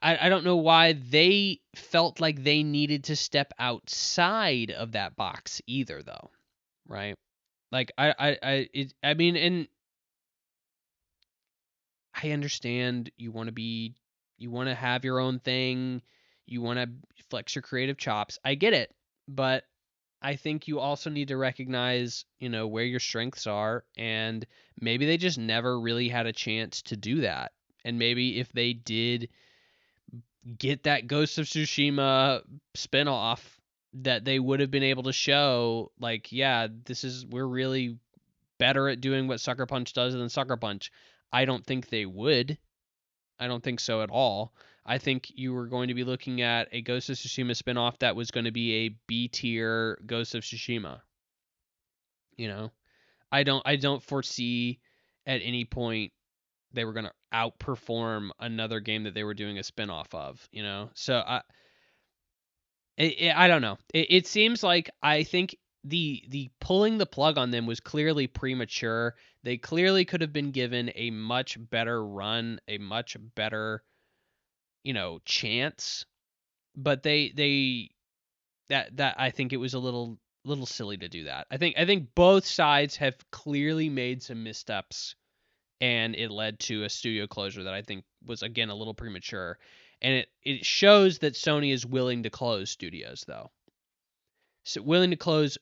I don't know why they felt like they needed to step outside of that box either though, right? Like I mean, and I understand you want to have your own thing, you want to flex your creative chops. I get it, but I think you also need to recognize, where your strengths are, and maybe they just never really had a chance to do that. And maybe if they did get that Ghost of Tsushima spinoff, that they would have been able to show, like, yeah, we're really better at doing what Sucker Punch does than Sucker Punch. I don't think they would. I don't think so at all. I think you were going to be looking at a Ghost of Tsushima spinoff that was going to be a B tier Ghost of Tsushima. I don't foresee at any point they were going to outperform another game that they were doing a spinoff of. So I don't know. It seems like I think the pulling the plug on them was clearly premature. They clearly could have been given a much better run, a much better chance. But that I think it was a little silly to do that. I think both sides have clearly made some missteps, and it led to a studio closure that I think was again a little premature. And it shows that Sony is willing to close studios though. So willing to close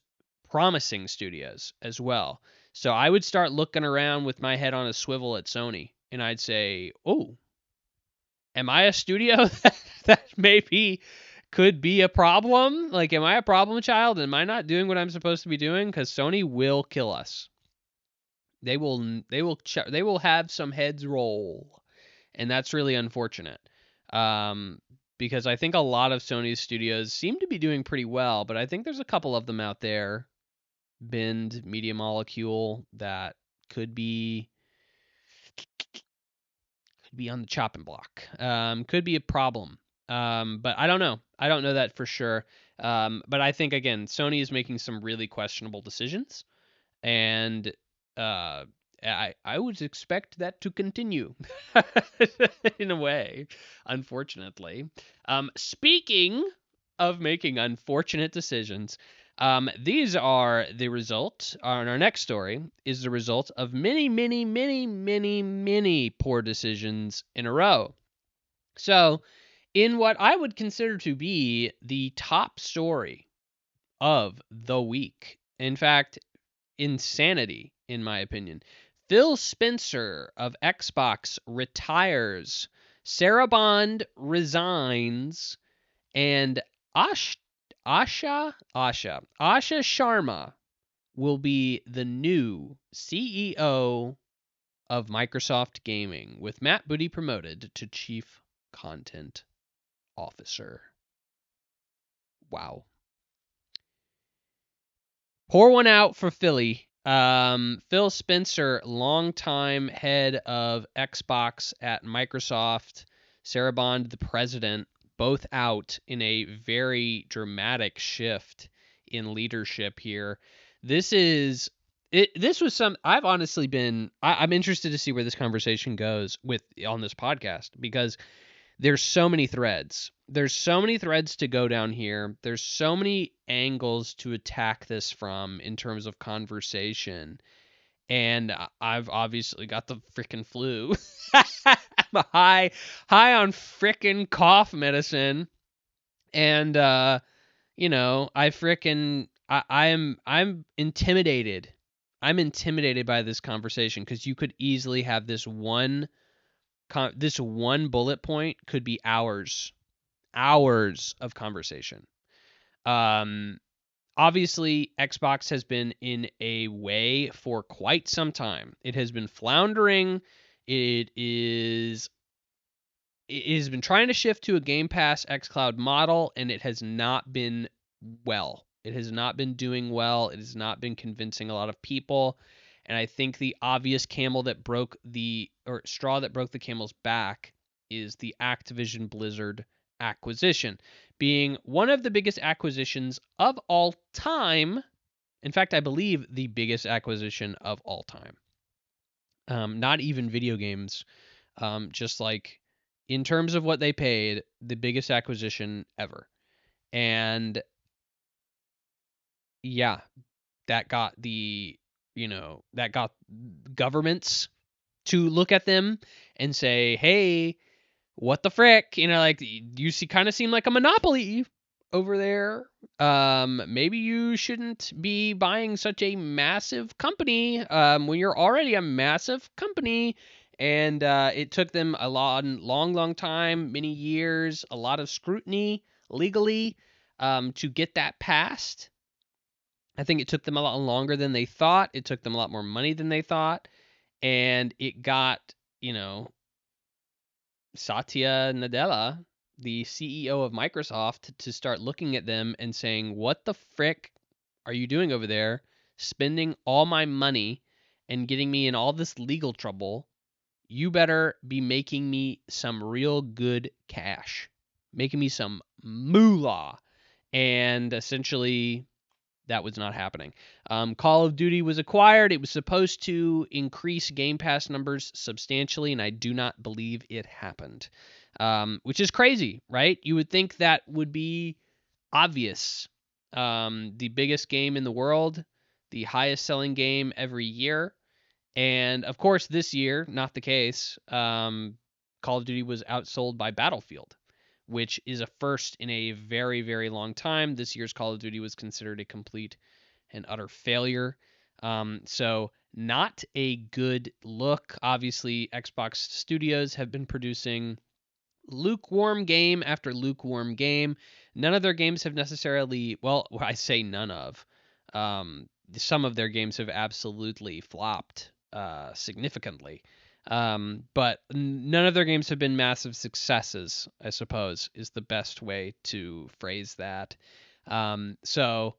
promising studios as well. So I would start looking around with my head on a swivel at Sony, and I'd say, "Oh, am I a studio that maybe could be a problem? Like, am I a problem child? Am I not doing what I'm supposed to be doing? Because Sony will kill us. They will have some heads roll, and that's really unfortunate. Because I think a lot of Sony's studios seem to be doing pretty well, but I think there's a couple of them out there, Bend, Media Molecule, that could be on the chopping block. Could be a problem. But I don't know. I don't know that for sure. But I think again, Sony is making some really questionable decisions, and I would expect that to continue in a way, unfortunately. Speaking of making unfortunate decisions, these are the result, and our next story is the result of many, many, many, many, many poor decisions in a row. So, in what I would consider to be the top story of the week, in fact, insanity, in my opinion. Phil Spencer of Xbox retires, Sarah Bond resigns, and Asha Sharma will be the new CEO of Microsoft Gaming, with Matt Booty promoted to Chief Content Officer. Wow. Pour one out for Philly. Phil Spencer, longtime head of Xbox at Microsoft, Sarah Bond, the president, both out in a very dramatic shift in leadership here. This is it. This was some. I've honestly been. I'm interested to see where this conversation goes with on this podcast, because there's so many threads. There's so many threads to go down here. There's so many angles to attack this from in terms of conversation. And I've obviously got the freaking flu. I'm high on freaking cough medicine. And I'm intimidated. I'm intimidated by this conversation, because you could easily have this one bullet point could be hours of conversation. Obviously, Xbox has been in a way for quite some time. It has been floundering. It has been trying to shift to a Game Pass xCloud model, and it has not been well. It has not been doing well. It has not been convincing a lot of people. And I think the obvious straw that broke the camel's back is the Activision Blizzard acquisition, being one of the biggest acquisitions of all time. In fact, I believe the biggest acquisition of all time. Not even video games, just like in terms of what they paid, the biggest acquisition ever. And yeah, that got that got governments to look at them and say, hey, what the frick? Like, you kind of seem like a monopoly over there. Maybe you shouldn't be buying such a massive company when you're already a massive company. And it took them a long time, many years, a lot of scrutiny legally to get that passed. I think it took them a lot longer than they thought. It took them a lot more money than they thought. And it got, Satya Nadella, the CEO of Microsoft, to start looking at them and saying, what the frick are you doing over there, spending all my money and getting me in all this legal trouble? You better be making me some real good cash, making me some moolah. And essentially, that was not happening. Call of Duty was acquired. It was supposed to increase Game Pass numbers substantially, and I do not believe it happened, which is crazy, right? You would think that would be obvious. The biggest game in the world, the highest selling game every year. And of course, this year, not the case. Call of Duty was outsold by Battlefield, which is a first in a very, very long time. This year's Call of Duty was considered a complete and utter failure. So not a good look. Obviously, Xbox Studios have been producing lukewarm game after lukewarm game. None of their games have necessarily, well, I say none of. Some of their games have absolutely flopped significantly. But none of their games have been massive successes, I suppose, is the best way to phrase that. So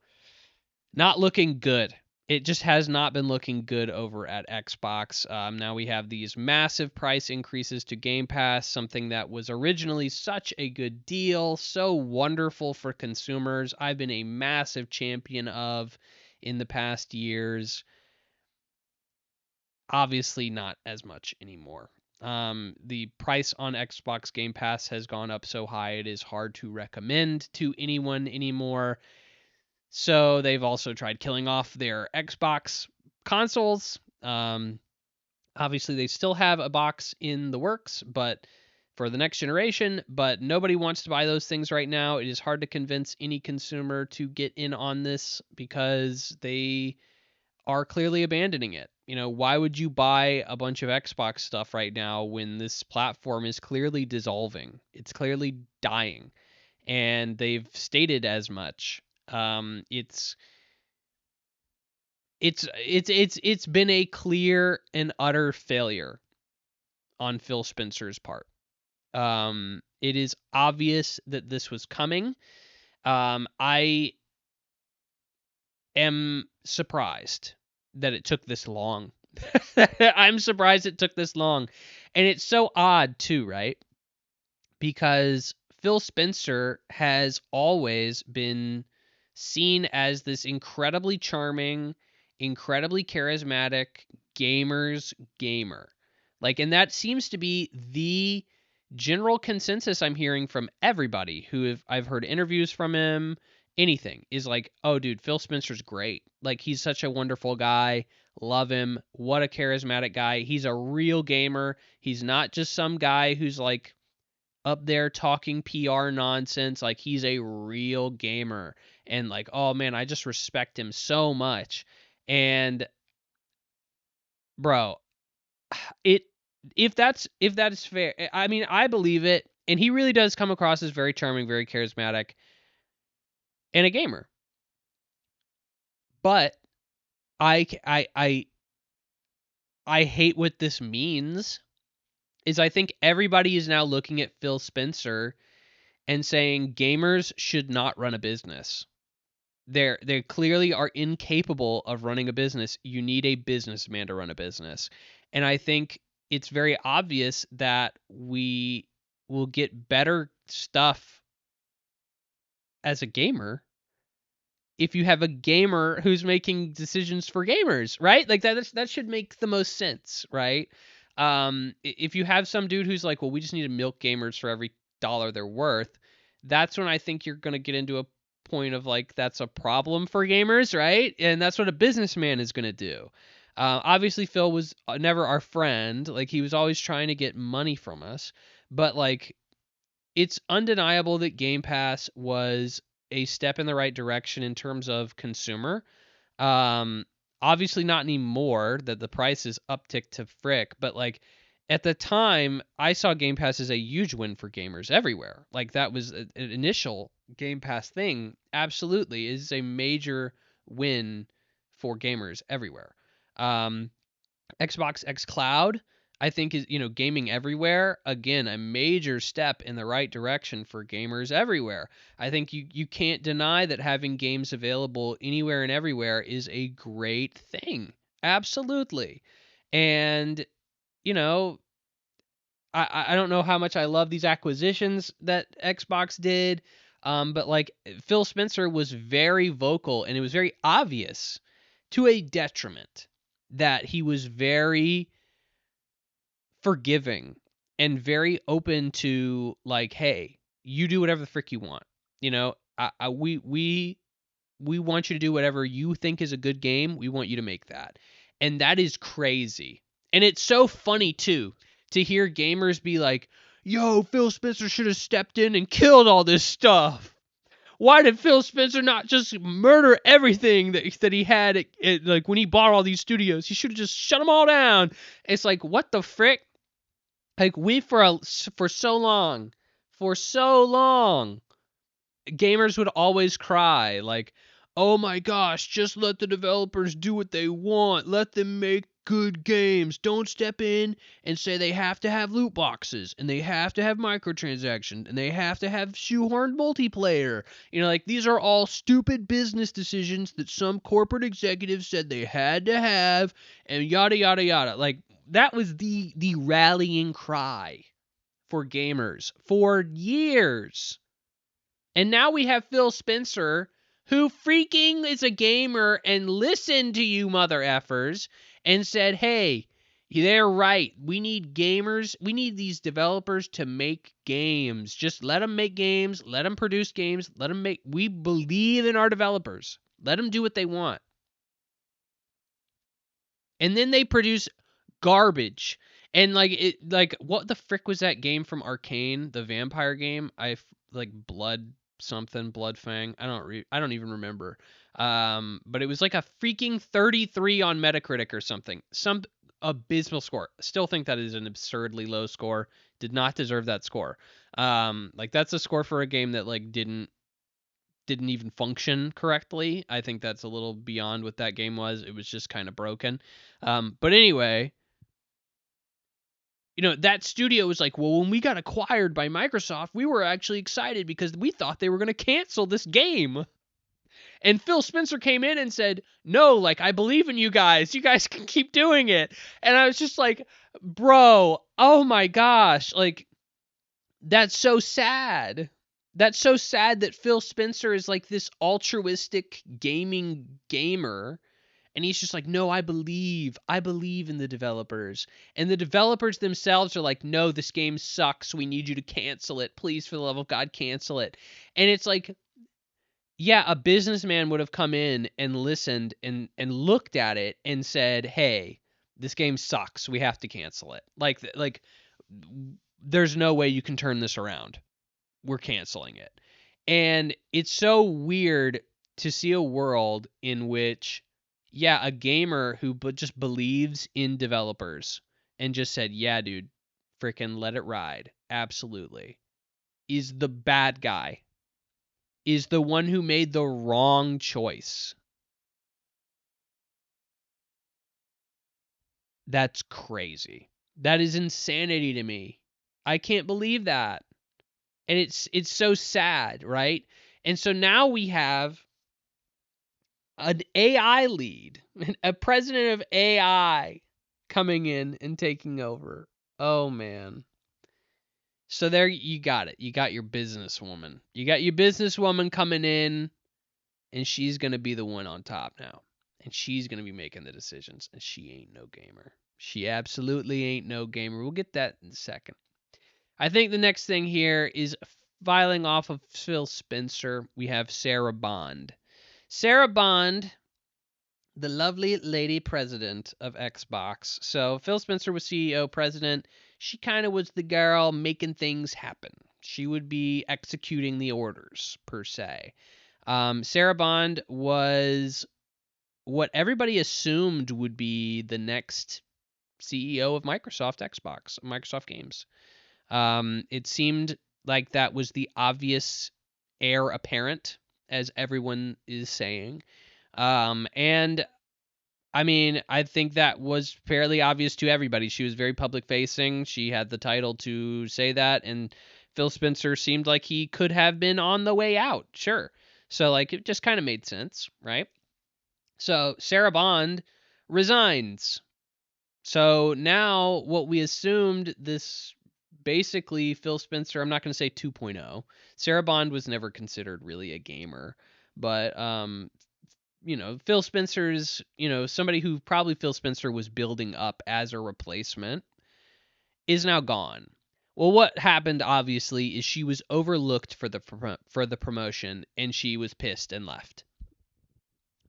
not looking good. It just has not been looking good over at Xbox. Now we have these massive price increases to Game Pass, something that was originally such a good deal, so wonderful for consumers. I've been a massive champion of in the past years. obviously not as much anymore. The price on Xbox Game Pass has gone up so high it is hard to recommend to anyone anymore. So they've also tried killing off their Xbox consoles. Obviously, they still have a box in the works, but for the next generation, but nobody wants to buy those things right now. It is hard to convince any consumer to get in on this because they are clearly abandoning it. Why would you buy a bunch of Xbox stuff right now when this platform is clearly dissolving? It's clearly dying, and they've stated as much. It's been a clear and utter failure on Phil Spencer's part. It is obvious that this was coming. I am surprised that it took this long. I'm surprised it took this long. And it's so odd too, right? Because Phil Spencer has always been seen as this incredibly charming, incredibly charismatic gamer's gamer. And that seems to be the general consensus I'm hearing from everybody who I've heard interviews from him, anything, is like, oh, dude, Phil Spencer's great. He's such a wonderful guy. Love him. What a charismatic guy. He's a real gamer. He's not just some guy who's up there talking PR nonsense. He's a real gamer. And oh man, I just respect him so much. And bro, if that is fair, I mean, I believe it. And he really does come across as very charming, very charismatic, and a gamer. But I hate what this means. Is I think everybody is now looking at Phil Spencer and saying gamers should not run a business. They clearly are incapable of running a business. You need a businessman to run a business. And I think it's very obvious that we will get better stuff as a gamer if you have a gamer who's making decisions for gamers, right? That should make the most sense, right? If you have some dude who's like, well, we just need to milk gamers for every dollar they're worth, that's when I think you're going to get into a point of that's a problem for gamers, right? And that's what a businessman is going to do. Obviously, Phil was never our friend. He was always trying to get money from us. But it's undeniable that Game Pass was a step in the right direction in terms of consumer. Obviously not anymore that the price is uptick to frick, but at the time I saw Game Pass as a huge win for gamers everywhere. That was an initial Game Pass thing. Absolutely is a major win for gamers everywhere. Xbox X Cloud, I think, is, gaming everywhere. Again, a major step in the right direction for gamers everywhere. I think you can't deny that having games available anywhere and everywhere is a great thing. Absolutely. And, I don't know how much I love these acquisitions that Xbox did. But Phil Spencer was very vocal, and it was very obvious to a detriment that he was very forgiving and very open to hey, you do whatever the frick you want. We want you to do whatever you think is a good game. We want you to make that. And that is crazy. And it's so funny too to hear gamers be like, yo, Phil Spencer should have stepped in and killed all this stuff. Why did Phil Spencer not just murder everything that he had when he bought all these studios? He should have just shut them all down. It's what the frick? We for so long, gamers would always cry oh my gosh, just let the developers do what they want. Let them make good games. Don't step in and say they have to have loot boxes and they have to have microtransactions and they have to have shoehorned multiplayer. These are all stupid business decisions that some corporate executives said they had to have, and yada yada yada. That was the rallying cry for gamers for years. And now we have Phil Spencer, who freaking is a gamer and listened to you mother effers and said, hey, They're right. We need gamers. We need these developers to make games. Just let them make games. Let them produce games. Let them make. We believe in our developers. Let them do what they want. And then they produce garbage. And like what the frick was that game from Arcane, the vampire game? Like Blood something, Blood Fang. I don't even remember. But it was like a freaking 33 on Metacritic or something. Some abysmal score. Still think that is an absurdly low score. Did not deserve that score. Like that's a score for a game that like didn't even function correctly. I think that's a little beyond what that game was. It was just kind of broken. But anyway, that studio was like, well, when we got acquired by Microsoft, we were actually excited because we thought they were going to cancel this game. And Phil Spencer came in and said, no, like, I believe in you guys. You guys can keep doing it. And I was just like, bro, oh my gosh. Like, that's so sad. That's so sad that Phil Spencer is like this altruistic gamer. And he's just like, no, I believe in the developers. And the developers themselves are like, no, this game sucks. We need you to cancel it. Please, for the love of God, cancel it. And it's like, yeah, a businessman would have come in and listened and looked at it and said, hey, this game sucks. We have to cancel it. Like there's no way you can turn this around. We're canceling it. And it's so weird to see a world in which, yeah, a gamer who just believes in developers and just said, yeah, dude, freaking let it ride. Absolutely. Is the bad guy. Is the one who made the wrong choice. That's crazy. That is insanity to me. I can't believe that. And it's so sad, right? And so now we have an AI lead, a president of AI coming in and taking over. Oh man. So there you got it. You got your businesswoman. You got your businesswoman coming in, and she's going to be the one on top now. And she's going to be making the decisions, and she ain't no gamer. She absolutely ain't no gamer. We'll get that in a second. I think the next thing here is filing off of Phil Spencer. We have Sarah Bond. Sarah Bond, the lovely lady president of Xbox. So Phil Spencer was CEO, president. She kind of was the girl making things happen. She would be executing the orders, per se. Sarah Bond was what everybody assumed would be the next CEO of Microsoft Games. It seemed like that was the obvious heir apparent, as everyone is saying. And I mean, I think that was fairly obvious to everybody. She was very public facing. She had the title to say that. And Phil Spencer seemed like he could have been on the way out. Sure. So, like, it just kind of made sense, right? So, Sarah Bond resigns. So now what we assumed this basically Phil Spencer, I'm not going to say 2.0. Sarah Bond was never considered really a gamer, but Phil Spencer's, somebody who probably Phil Spencer was building up as a replacement is now gone. Well, what happened obviously is she was overlooked for the promotion and she was pissed and left.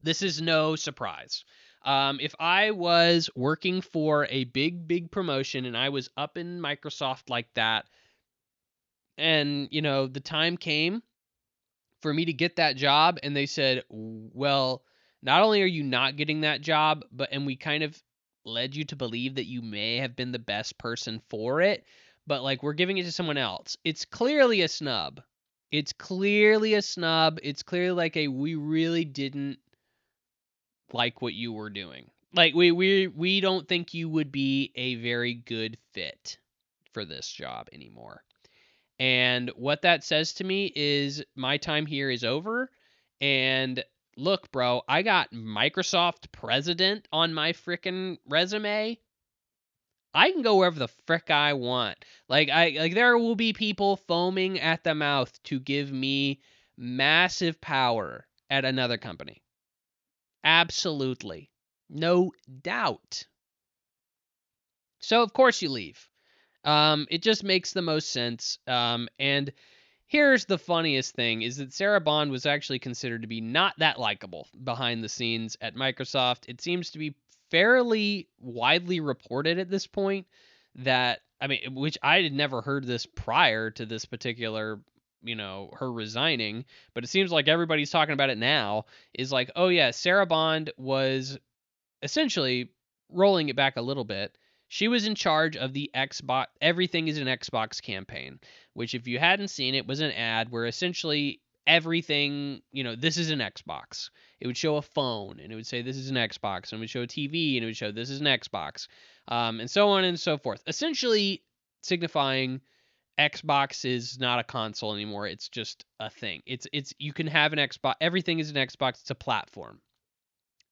This is no surprise. If I was working for a big promotion and I was up in Microsoft like that, and the time came for me to get that job, and they said, well, not only are you not getting that job, and we kind of led you to believe that you may have been the best person for it, but like we're giving it to someone else. It's clearly a snub. It's clearly a snub. It's clearly like we really didn't like what you were doing. Like we don't think you would be a very good fit for this job anymore. And what that says to me is my time here is over. And look, bro, I got Microsoft president on my freaking resume. I can go wherever the frick I want. Like there will be people foaming at the mouth to give me massive power at another company. Absolutely. No doubt. So of course you leave. It just makes the most sense. And here's the funniest thing is that Sarah Bond was actually considered to be not that likable behind the scenes at Microsoft. It seems to be fairly widely reported at this point that, I mean, which I had never heard this prior to this particular, her resigning, but it seems like everybody's talking about it now, is like, oh yeah, Sarah Bond was essentially, rolling it back a little bit, she was in charge of the Xbox Everything is an Xbox campaign, which if you hadn't seen it was an ad where essentially everything, this is an Xbox. It would show a phone and it would say this is an Xbox, and it would show a TV and it would show this is an Xbox, and so on and so forth. Essentially signifying Xbox is not a console anymore. It's just a thing. It's you can have an Xbox. Everything is an Xbox. It's a platform.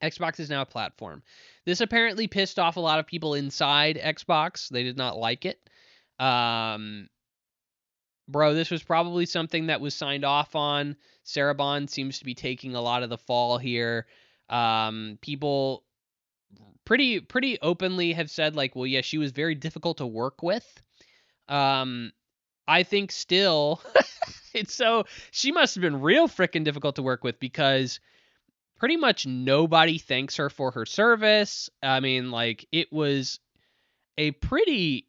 Xbox is now a platform. This apparently pissed off a lot of people inside Xbox. They did not like it. Bro, this was probably something that was signed off on. Sarah Bond seems to be taking a lot of the fall here. People pretty openly have said like, well, yeah, she was very difficult to work with. I think still, she must have been real freaking difficult to work with, because pretty much nobody thanks her for her service. I mean, like, it was a pretty,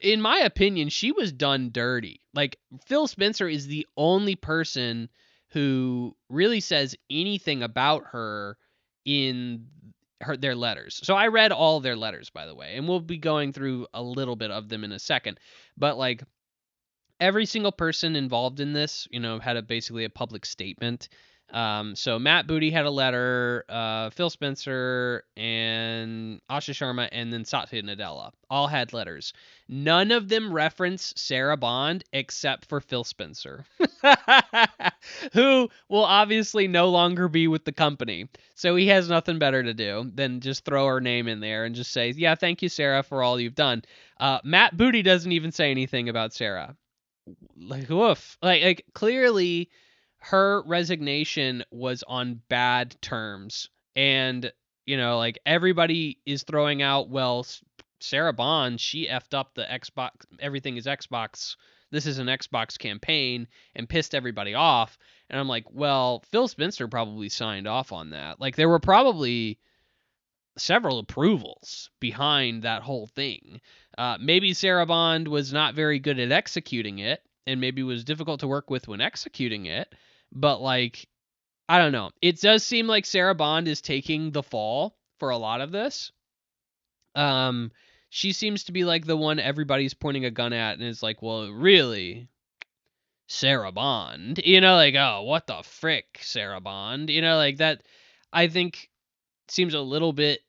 in my opinion, she was done dirty. Like, Phil Spencer is the only person who really says anything about her in their letters. So I read all their letters, by the way, and we'll be going through a little bit of them in a second. But like, every single person involved in this, had basically a public statement. So Matt Booty had a letter, Phil Spencer and Asha Sharma, and then Satya Nadella all had letters. None of them reference Sarah Bond except for Phil Spencer, who will obviously no longer be with the company. So he has nothing better to do than just throw her name in there and just say, yeah, thank you, Sarah, for all you've done. Matt Booty doesn't even say anything about Sarah. Like, woof. Like clearly her resignation was on bad terms, and like, everybody is throwing out, well, Sarah Bond, she effed up the Xbox Everything is Xbox, this is an Xbox campaign, and pissed everybody off. And I'm like, well, Phil Spencer probably signed off on that. Like, there were probably several approvals behind that whole thing. Maybe Sarah Bond was not very good at executing it, and maybe was difficult to work with when executing it. But like, I don't know. It does seem like Sarah Bond is taking the fall for a lot of this. She seems to be like the one everybody's pointing a gun at and is like, well, really, Sarah Bond, like, oh, what the frick, Sarah Bond, like that. I think seems a little bit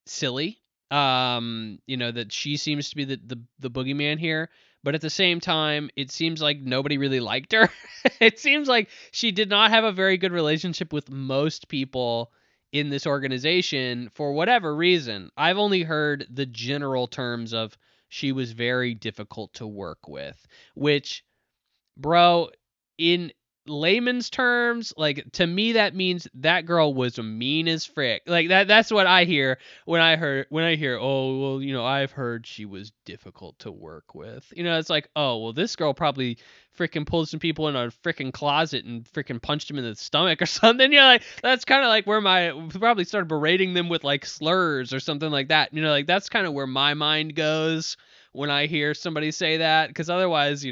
silly. That she seems to be the boogeyman here, but at the same time, it seems like nobody really liked her. It seems like she did not have a very good relationship with most people in this organization for whatever reason. I've only heard the general terms of she was very difficult to work with, which, bro, in layman's terms, like, to me that means that girl was mean as frick. Like, that's what I hear when I hear, oh, well, I've heard she was difficult to work with. It's like, oh, well, this girl probably freaking pulled some people in a freaking closet and freaking punched them in the stomach or something. Like, that's kind of like where probably started berating them with like slurs or something like that. Like, that's kind of where my mind goes when I hear somebody say that, because otherwise,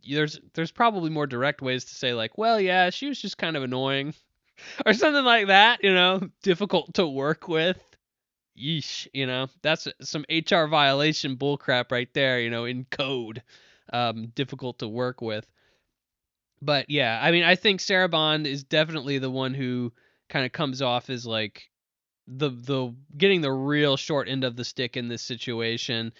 there's probably more direct ways to say, like, well, yeah, she was just kind of annoying or something like that, difficult to work with. Yeesh, that's some HR violation bullcrap right there, in code. Difficult to work with. But yeah, I mean, I think Sarah Bond is definitely the one who kind of comes off as like the getting the real short end of the stick in this situation.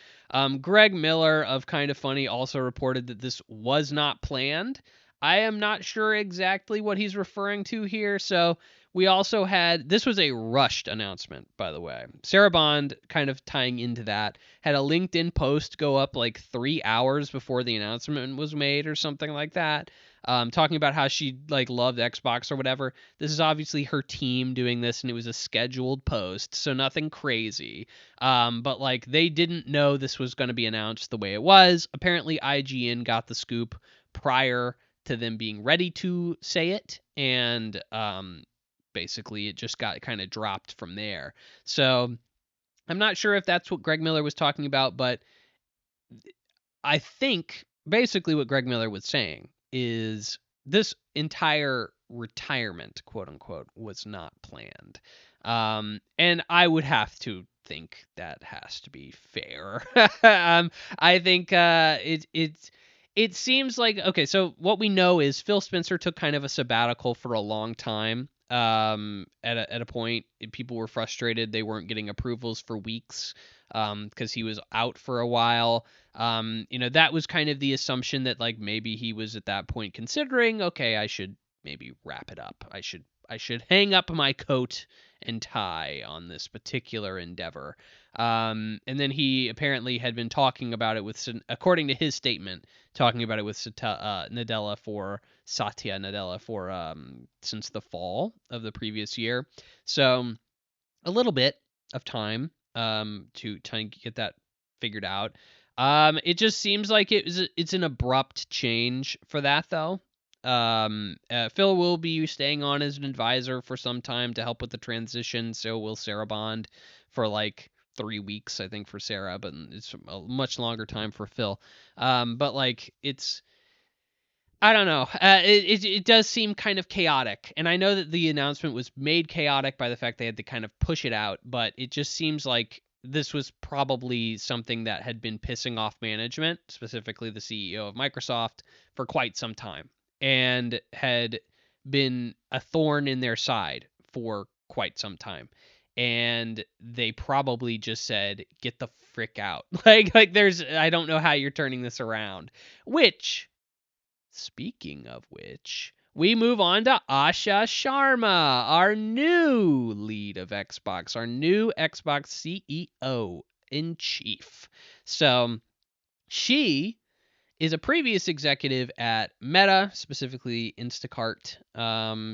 Greg Miller of Kind of Funny also reported that this was not planned. I am not sure exactly what he's referring to here, so we also had, this was a rushed announcement, by the way. Sarah Bond, kind of tying into that, had a LinkedIn post go up like 3 hours before the announcement was made or something like that, talking about how she like loved Xbox or whatever. This is obviously her team doing this, and it was a scheduled post, so nothing crazy. But like they didn't know this was going to be announced the way it was. Apparently, IGN got the scoop prior to them being ready to say it, and basically it just got kind of dropped from there. So I'm not sure if that's what Greg Miller was talking about, but I think basically what Greg Miller was saying is this entire retirement, quote unquote, was not planned. And I would have to think that has to be fair. I think it seems like, okay, so what we know is Phil Spencer took kind of a sabbatical for a long time. At a point, people were frustrated. They weren't getting approvals for weeks because he was out for a while. That was kind of the assumption that like maybe he was at that point considering, okay, I should maybe wrap it up. I should hang up my coat and tie on this particular endeavor. And then he apparently had been talking about it with, according to his statement, talking about it with Satya Nadella for since the fall of the previous year. So a little bit of time to try and get that figured out. It just seems like it's an abrupt change for that though. Phil will be staying on as an advisor for some time to help with the transition. So will Sarah Bond for like 3 weeks, I think, for Sarah, but it's a much longer time for Phil. But like I don't know. It does seem kind of chaotic, and I know that the announcement was made chaotic by the fact they had to kind of push it out, but it just seems like this was probably something that had been pissing off management, specifically the CEO of Microsoft, for quite some time, and had been a thorn in their side for quite some time. And they probably just said, "Get the frick out!" like I don't know how you're turning this around. Which, speaking of which, we move on to Asha Sharma, our new lead of Xbox, our new Xbox CEO in chief. So she is a previous executive at Meta, specifically Instacart.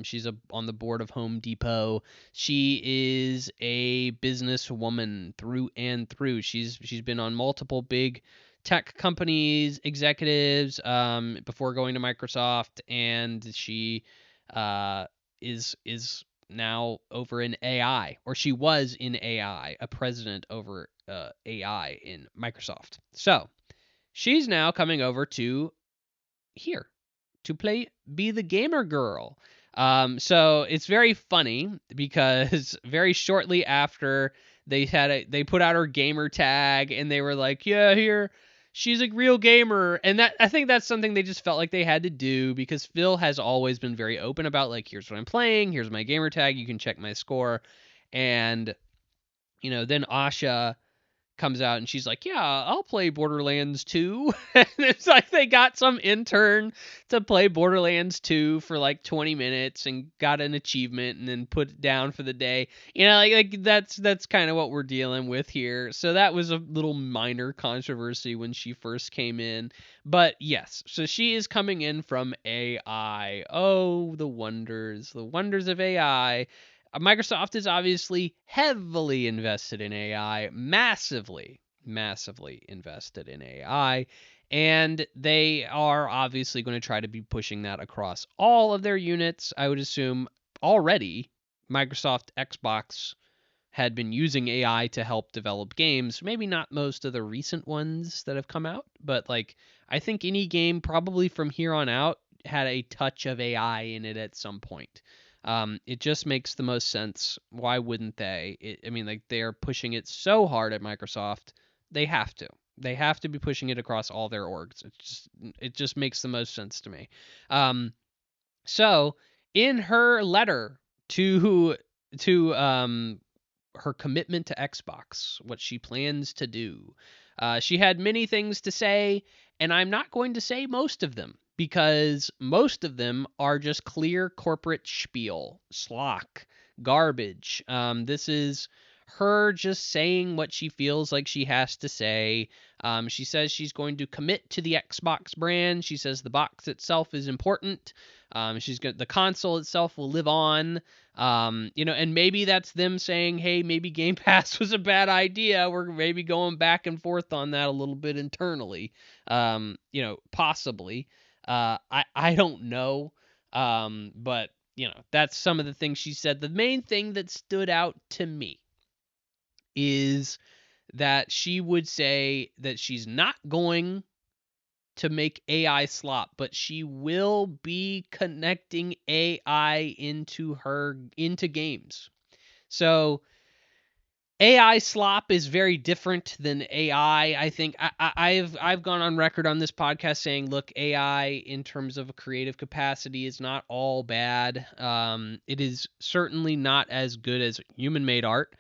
She's on the board of Home Depot. She is a businesswoman through and through. She's been on multiple big tech companies, executives, before going to Microsoft, and she is now over in AI, or she was in AI, a president over AI in Microsoft. So she's now coming over to here to be the gamer girl. So it's very funny because very shortly after they put out her gamer tag, and they were like, yeah, here, she's a real gamer. And that, I think that's something they just felt like they had to do, because Phil has always been very open about like, here's what I'm playing, here's my gamer tag, you can check my score. And then Asha comes out and she's like, yeah, I'll play Borderlands 2. And it's like they got some intern to play Borderlands 2 for like 20 minutes and got an achievement and then put it down for the day. Like that's kind of what we're dealing with here. So that was a little minor controversy when she first came in. But yes, so she is coming in from AI. Oh, the wonders of AI. Microsoft is obviously heavily invested in AI, massively invested in AI, and they are obviously going to try to be pushing that across all of their units. I would assume already Microsoft Xbox had been using AI to help develop games. Maybe not most of the recent ones that have come out, but like I think any game probably from here on out had a touch of AI in it at some point. It just makes the most sense. Why wouldn't they? Like they're pushing it so hard at Microsoft. They have to. They have to be pushing it across all their orgs. It just makes the most sense to me. So in her letter to her commitment to Xbox, what she plans to do, she had many things to say, and I'm not going to say most of them, because most of them are just clear corporate spiel, schlock, garbage. This is her just saying what she feels like she has to say. She says she's going to commit to the Xbox brand. She says the box itself is important. The console itself will live on. And maybe that's them saying, hey, maybe Game Pass was a bad idea. We're maybe going back and forth on that a little bit internally. Possibly. I don't know. But that's some of the things she said. The main thing that stood out to me is that she would say that she's not going to make AI slop, but she will be connecting AI into games. So AI slop is very different than AI. I think I've gone on record on this podcast saying, look, AI in terms of a creative capacity is not all bad. It is certainly not as good as human-made art,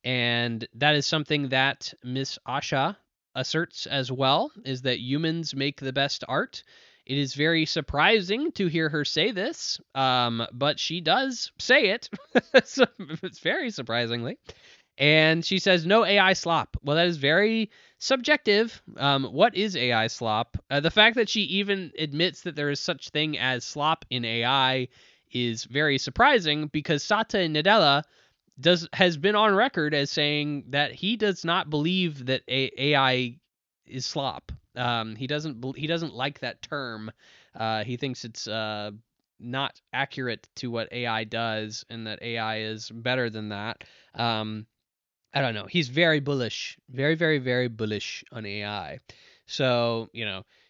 and that is something that Miss Asha asserts as well, is that humans make the best art. It is very surprising to hear her say this, but she does say it. So it's very surprisingly. And she says, no AI slop. Well, that is very subjective. What is AI slop? The fact that she even admits that there is such thing as slop in AI is very surprising, because Satya Nadella has been on record as saying that he does not believe that AI is slop. He doesn't like that term. He thinks it's not accurate to what AI does, and that AI is better than that. I don't know. He's very bullish, very, very, very bullish on AI. So,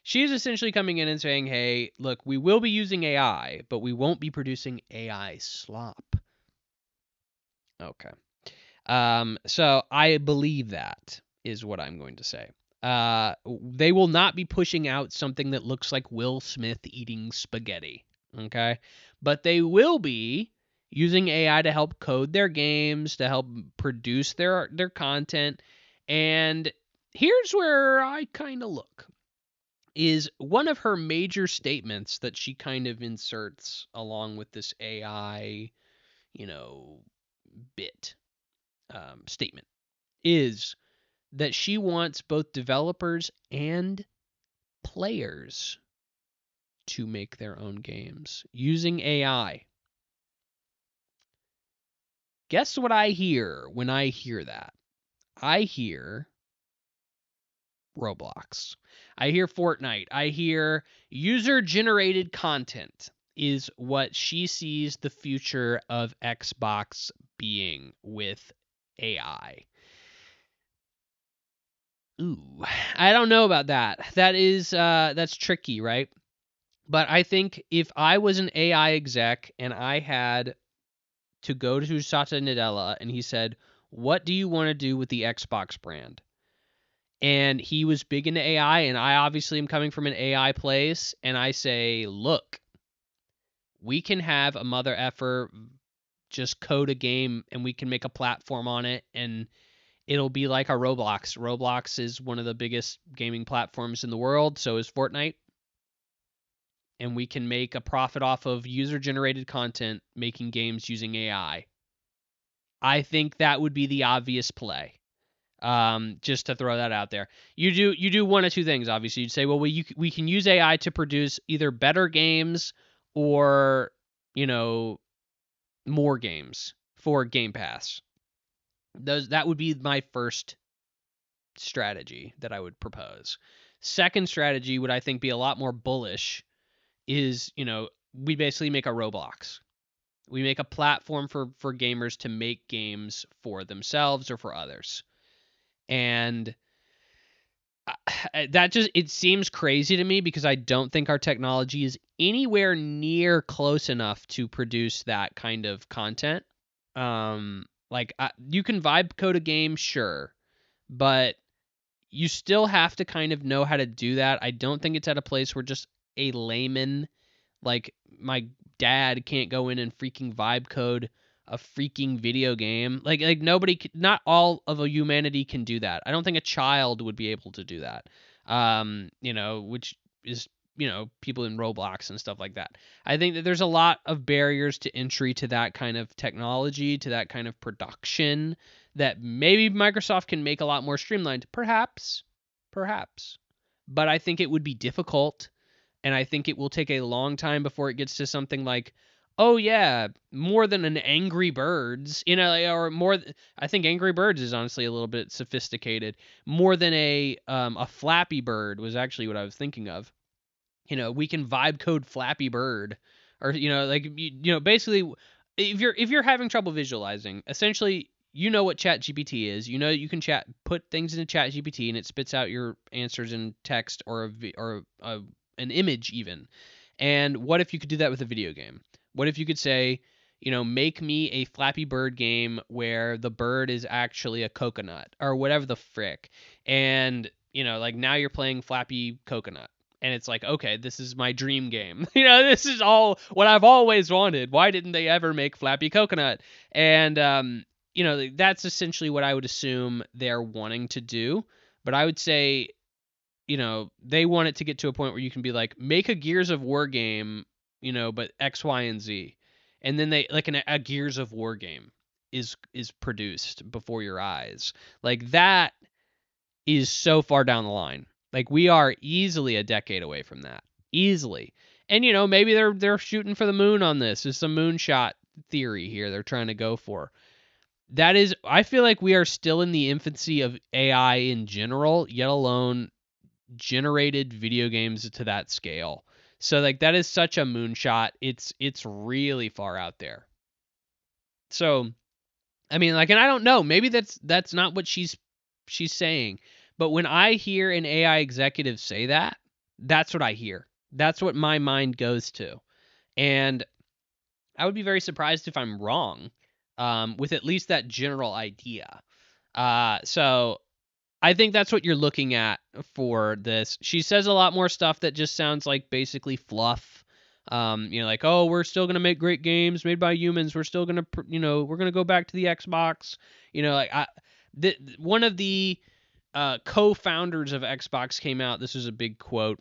she's essentially coming in and saying, hey, look, we will be using AI, but we won't be producing AI slop. Okay. So I believe that is what I'm going to say. They will not be pushing out something that looks like Will Smith eating spaghetti. Okay. But they will be using AI to help code their games, to help produce their content. And here's where I kind of look. Is one of her major statements that she kind of inserts along with this AI, bit statement, is that she wants both developers and players to make their own games using AI. Guess what I hear when I hear that? I hear Roblox. I hear Fortnite. I hear user-generated content is what she sees the future of Xbox being with AI. Ooh, I don't know about that. That's tricky, right? But I think if I was an AI exec and I had to go to Satya Nadella and he said, what do you want to do with the Xbox brand? And he was big into AI, and I obviously am coming from an AI place, and I say, look, we can have a mother effer just code a game and we can make a platform on it, and it'll be like our Roblox. Roblox is one of the biggest gaming platforms in the world, so is Fortnite. And we can make a profit off of user-generated content making games using AI. I think that would be the obvious play. Just to throw that out there. You do one of two things, obviously. You'd say, well, we can use AI to produce either better games or, more games for Game Pass. That would be my first strategy that I would propose. Second strategy would, I think, be a lot more bullish, is, we basically make a Roblox. We make a platform for gamers to make games for themselves or for others. And that it seems crazy to me, because I don't think our technology is anywhere near close enough to produce that kind of content. You can vibe code a game, sure, but you still have to kind of know how to do that. I don't think it's at a place where just a layman, like my dad, can't go in and freaking vibe code a freaking video game. Like not all of a humanity can do that. I don't think a child would be able to do that. Which is people in Roblox and stuff like that. I think that there's a lot of barriers to entry to that kind of technology, to that kind of production that maybe Microsoft can make a lot more streamlined. Perhaps. But I think it would be difficult, and I think it will take a long time before it gets to something like, oh yeah, more than an Angry Birds, or more. I think Angry Birds is honestly a little bit sophisticated. More than a Flappy Bird was actually what I was thinking of. We can vibe code Flappy Bird, or basically, if you're having trouble visualizing, essentially, what ChatGPT is. You can put things into ChatGPT and it spits out your answers in text or an image even. And what if you could do that with a video game? What if you could say, make me a Flappy Bird game where the bird is actually a coconut or whatever the frick, and now you're playing Flappy Coconut. And it's like, okay, this is my dream game. This is all what I've always wanted. Why didn't they ever make Flappy Coconut? And, that's essentially what I would assume they're wanting to do. But I would say, they want it to get to a point where you can be like, make a Gears of War game, but X, Y, and Z. And then a Gears of War game is produced before your eyes. Like, that is so far down the line. Like, we are easily a decade away from that. Easily. And, maybe they're shooting for the moon on this. There's some moonshot theory here they're trying to go for. I feel like we are still in the infancy of AI in general, yet alone generated video games to that scale. So, that is such a moonshot. It's really far out there. So, I mean, and I don't know. Maybe that's not what she's saying. But when I hear an AI executive say that, that's what I hear. That's what my mind goes to. And I would be very surprised if I'm wrong with at least that general idea. So I think that's what you're looking at for this. She says a lot more stuff that just sounds like basically fluff. Oh, we're still going to make great games made by humans. We're still going to, we're going to go back to the Xbox. One of the co-founders of Xbox came out. This was a big quote.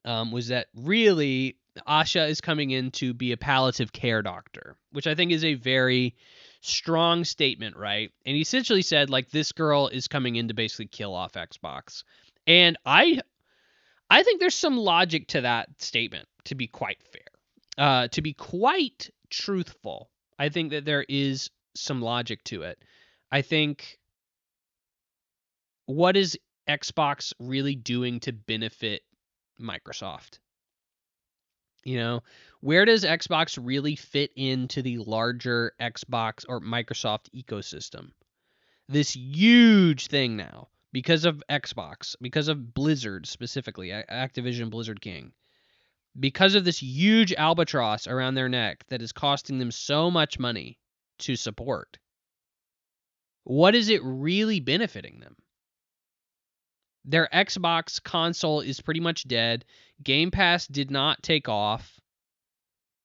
Was that really Asha is coming in to be a palliative care doctor, which I think is a very strong statement, right? And he essentially said, this girl is coming in to basically kill off Xbox. And I think there's some logic to that statement, to be quite fair. To be quite truthful, I think that there is some logic to it. I think, what is Xbox really doing to benefit Microsoft? Where does Xbox really fit into the larger Xbox or Microsoft ecosystem? This huge thing now, because of Xbox, because of Blizzard specifically, Activision Blizzard King, because of this huge albatross around their neck that is costing them so much money to support. What is it really benefiting them? Their Xbox console is pretty much dead. Game Pass did not take off.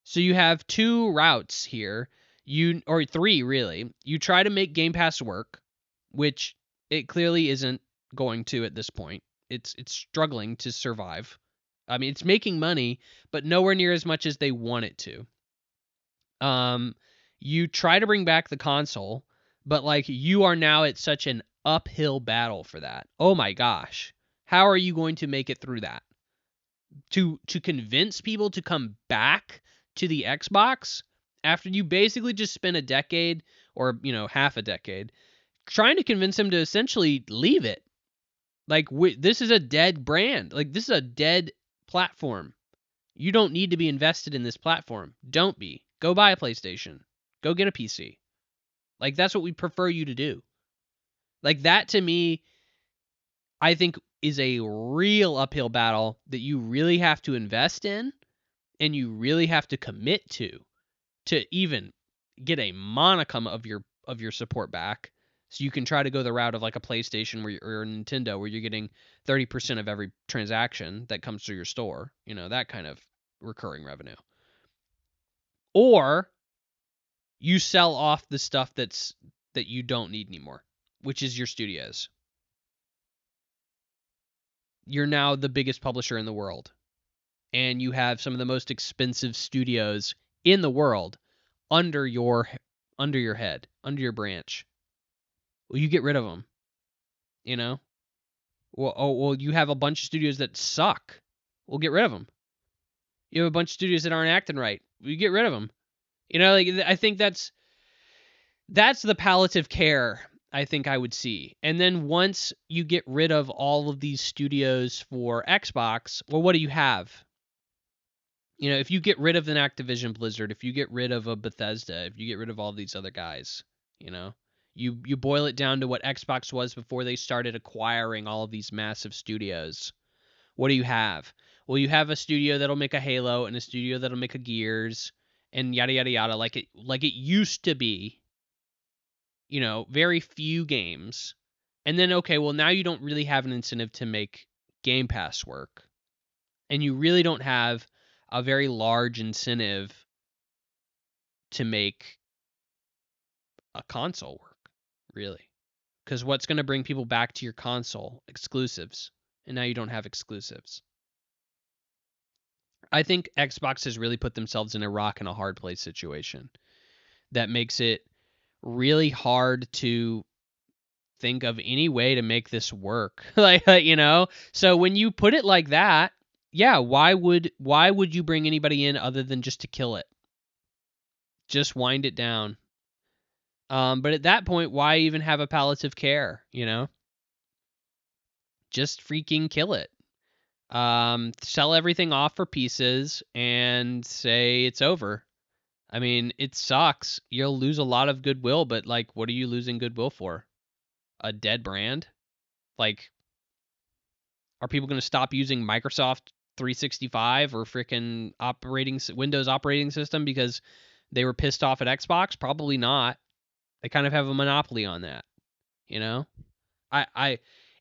So you have two routes here, or three really. You try to make Game Pass work, which it clearly isn't going to at this point. It's struggling to survive. I mean, it's making money, but nowhere near as much as they want it to. You try to bring back the console, but you are now at such an uphill battle for that. Oh my gosh. How are you going to make it through that? To convince people to come back to the Xbox after you basically just spent a decade or, half a decade trying to convince them to essentially leave it. This is a dead brand. This is a dead platform. You don't need to be invested in this platform. Don't be. Go buy a PlayStation. Go get a PC. That's what we prefer you to do. That to me, I think is a real uphill battle that you really have to invest in and you really have to commit to even get a monicum of your support back, so you can try to go the route of a PlayStation or a Nintendo where you're getting 30% of every transaction that comes through your store, that kind of recurring revenue. Or you sell off the stuff that you don't need anymore, which is your studios. You're now the biggest publisher in the world. and you have some of the most expensive studios in the world under your head, under your branch. Well, you get rid of them, you know? Well, you have a bunch of studios that suck. We'll get rid of them. You have a bunch of studios that aren't acting right. We get rid of them. You know, like, I think that's the palliative care I think I would see. And then once you get rid of all of these studios for Xbox, well, what do you have? You know, if you get rid of an Activision Blizzard, if you get rid of a Bethesda, if you get rid of all these other guys, you know, you boil it down to what Xbox was before they started acquiring all of these massive studios. What do you have? Well, you have a studio that'll make a Halo and a studio that'll make a Gears and yada yada yada, like it used to be. You know, very few games. And then, okay, well, now you don't really have an incentive to make Game Pass work. And you really don't have a very large incentive to make a console work, really. Because what's going to bring people back to your console? Exclusives. And now you don't have exclusives. I think Xbox has really put themselves in a rock and a hard place situation that makes it really hard to think of any way to make this work. Like, you know, so when you put it like that, yeah, why would you bring anybody in other than just to kill it? Just wind it down. But at that point, why even have a palliative care, you know? Just freaking kill it. Sell everything off for pieces and say it's over. I mean, it sucks. You'll lose a lot of goodwill, but like, what are you losing goodwill for? A dead brand? Like, are people going to stop using Microsoft 365 or freaking Windows operating system because they were pissed off at Xbox? Probably not. They kind of have a monopoly on that, you know?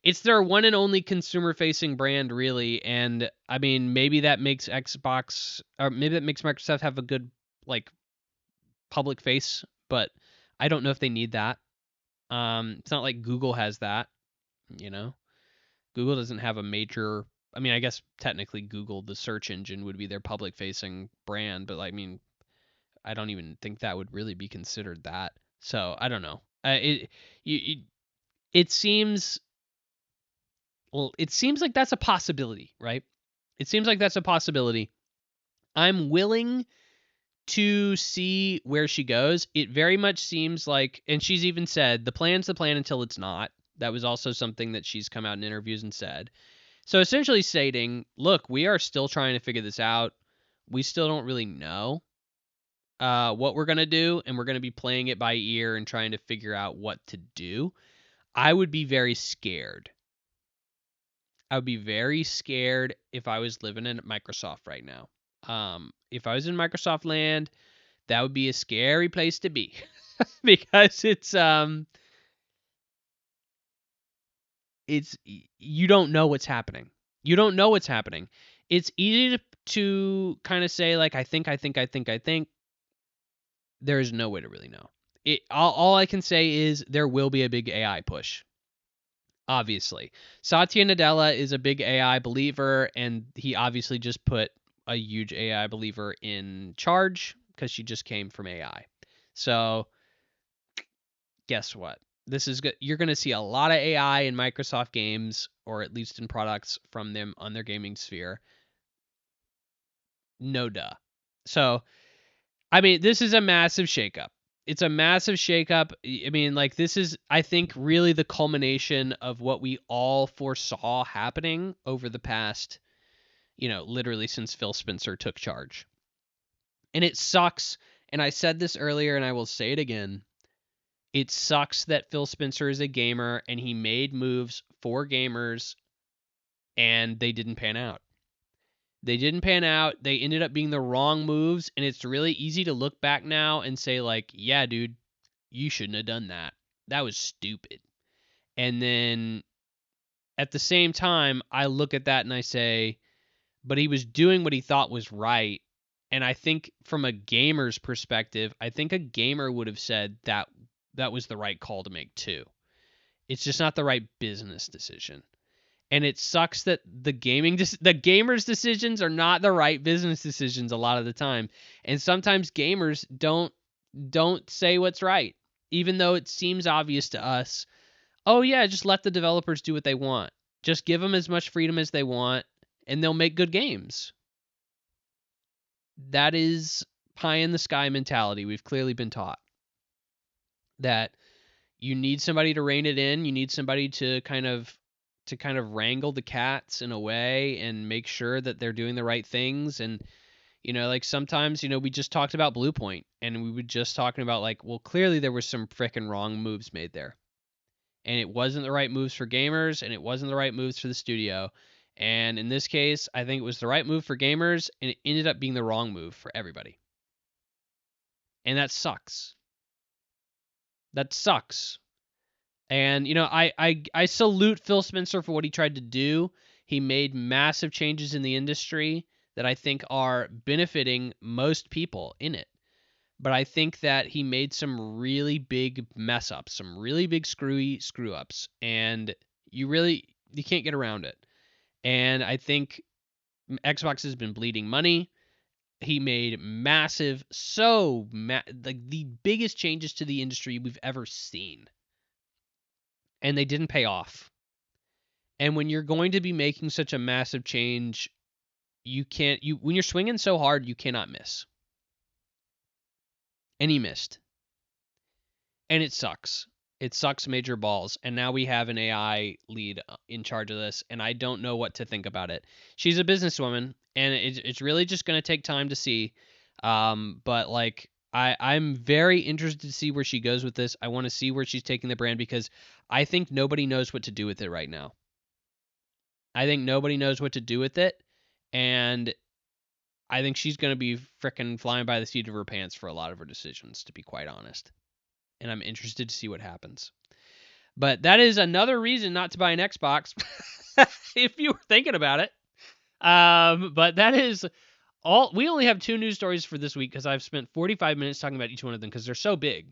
It's their one and only consumer-facing brand, really, and I mean, maybe that makes Xbox, or maybe that makes Microsoft have a good, like, public face, but I don't know if they need that. It's not like Google has that, you know? Google doesn't have a major, I mean, I guess technically Google, the search engine, would be their public-facing brand, but, like, I mean, I don't even think that would really be considered that. So, I don't know. It seems like that's a possibility, right? It seems like that's a possibility. I'm willing to see where she goes. It very much seems like, and she's even said, the plan's the plan until it's not. That was also something that she's come out in interviews and said. So essentially stating, look, we are still trying to figure this out. We still don't really know what we're going to do, and we're going to be playing it by ear and trying to figure out what to do. I would be very scared. I would be very scared if I was living in Microsoft right now. If I was in Microsoft land, that would be a scary place to be because it's you don't know what's happening. You don't know what's happening. It's easy to kind of say like I think. There is no way to really know. All I can say is there will be a big AI push. Obviously, Satya Nadella is a big AI believer, and he obviously just put a huge AI believer in charge because she just came from AI. So, guess what? This is good. You're going to see a lot of AI in Microsoft games, or at least in products from them on their gaming sphere. No duh. So, I mean, this is a massive shakeup. It's a massive shakeup. I mean, like, this is, I think, really the culmination of what we all foresaw happening over the past, literally since Phil Spencer took charge. And it sucks. And I said this earlier, and I will say it again. It sucks that Phil Spencer is a gamer, and he made moves for gamers, and they didn't pan out. They didn't pan out. They ended up being the wrong moves, and it's really easy to look back now and say, like, yeah, dude, you shouldn't have done that. That was stupid. And then at the same time, I look at that and I say, but he was doing what he thought was right. And I think from a gamer's perspective, I think a gamer would have said that was the right call to make too. It's just not the right business decision. And it sucks that the gamers' decisions are not the right business decisions a lot of the time. And sometimes gamers don't say what's right, even though it seems obvious to us. Oh yeah, just let the developers do what they want. Just give them as much freedom as they want, and they'll make good games. That is pie in the sky mentality. We've clearly been taught that you need somebody to rein it in. You need somebody to kind of wrangle the cats in a way and make sure that they're doing the right things. And like sometimes we just talked about Bluepoint, and we were just talking about like, well, clearly there were some freaking wrong moves made there, and it wasn't the right moves for gamers, and it wasn't the right moves for the studio. And in this case, I think it was the right move for gamers, and it ended up being the wrong move for everybody. And that sucks. That sucks. And I salute Phil Spencer for what he tried to do. He made massive changes in the industry that I think are benefiting most people in it. But I think that he made some really big mess ups, some really big screw ups, and you can't get around it. And I think Xbox has been bleeding money. He made massive, like the biggest changes to the industry we've ever seen. And they didn't pay off. And when you're going to be making such a massive change, when you're swinging so hard, you cannot miss. And he missed. And it sucks. It sucks major balls. And now we have an AI lead in charge of this, and I don't know what to think about it. She's a businesswoman, and it's really just going to take time to see. But like, I'm very interested to see where she goes with this. I want to see where she's taking the brand, because I think nobody knows what to do with it right now. I think nobody knows what to do with it, and I think she's going to be frickin' flying by the seat of her pants for a lot of her decisions, to be quite honest. And I'm interested to see what happens. But that is another reason not to buy an Xbox, if you were thinking about it. But that is all. We only have 2 news stories for this week, because I've spent 45 minutes talking about each one of them, because they're so big.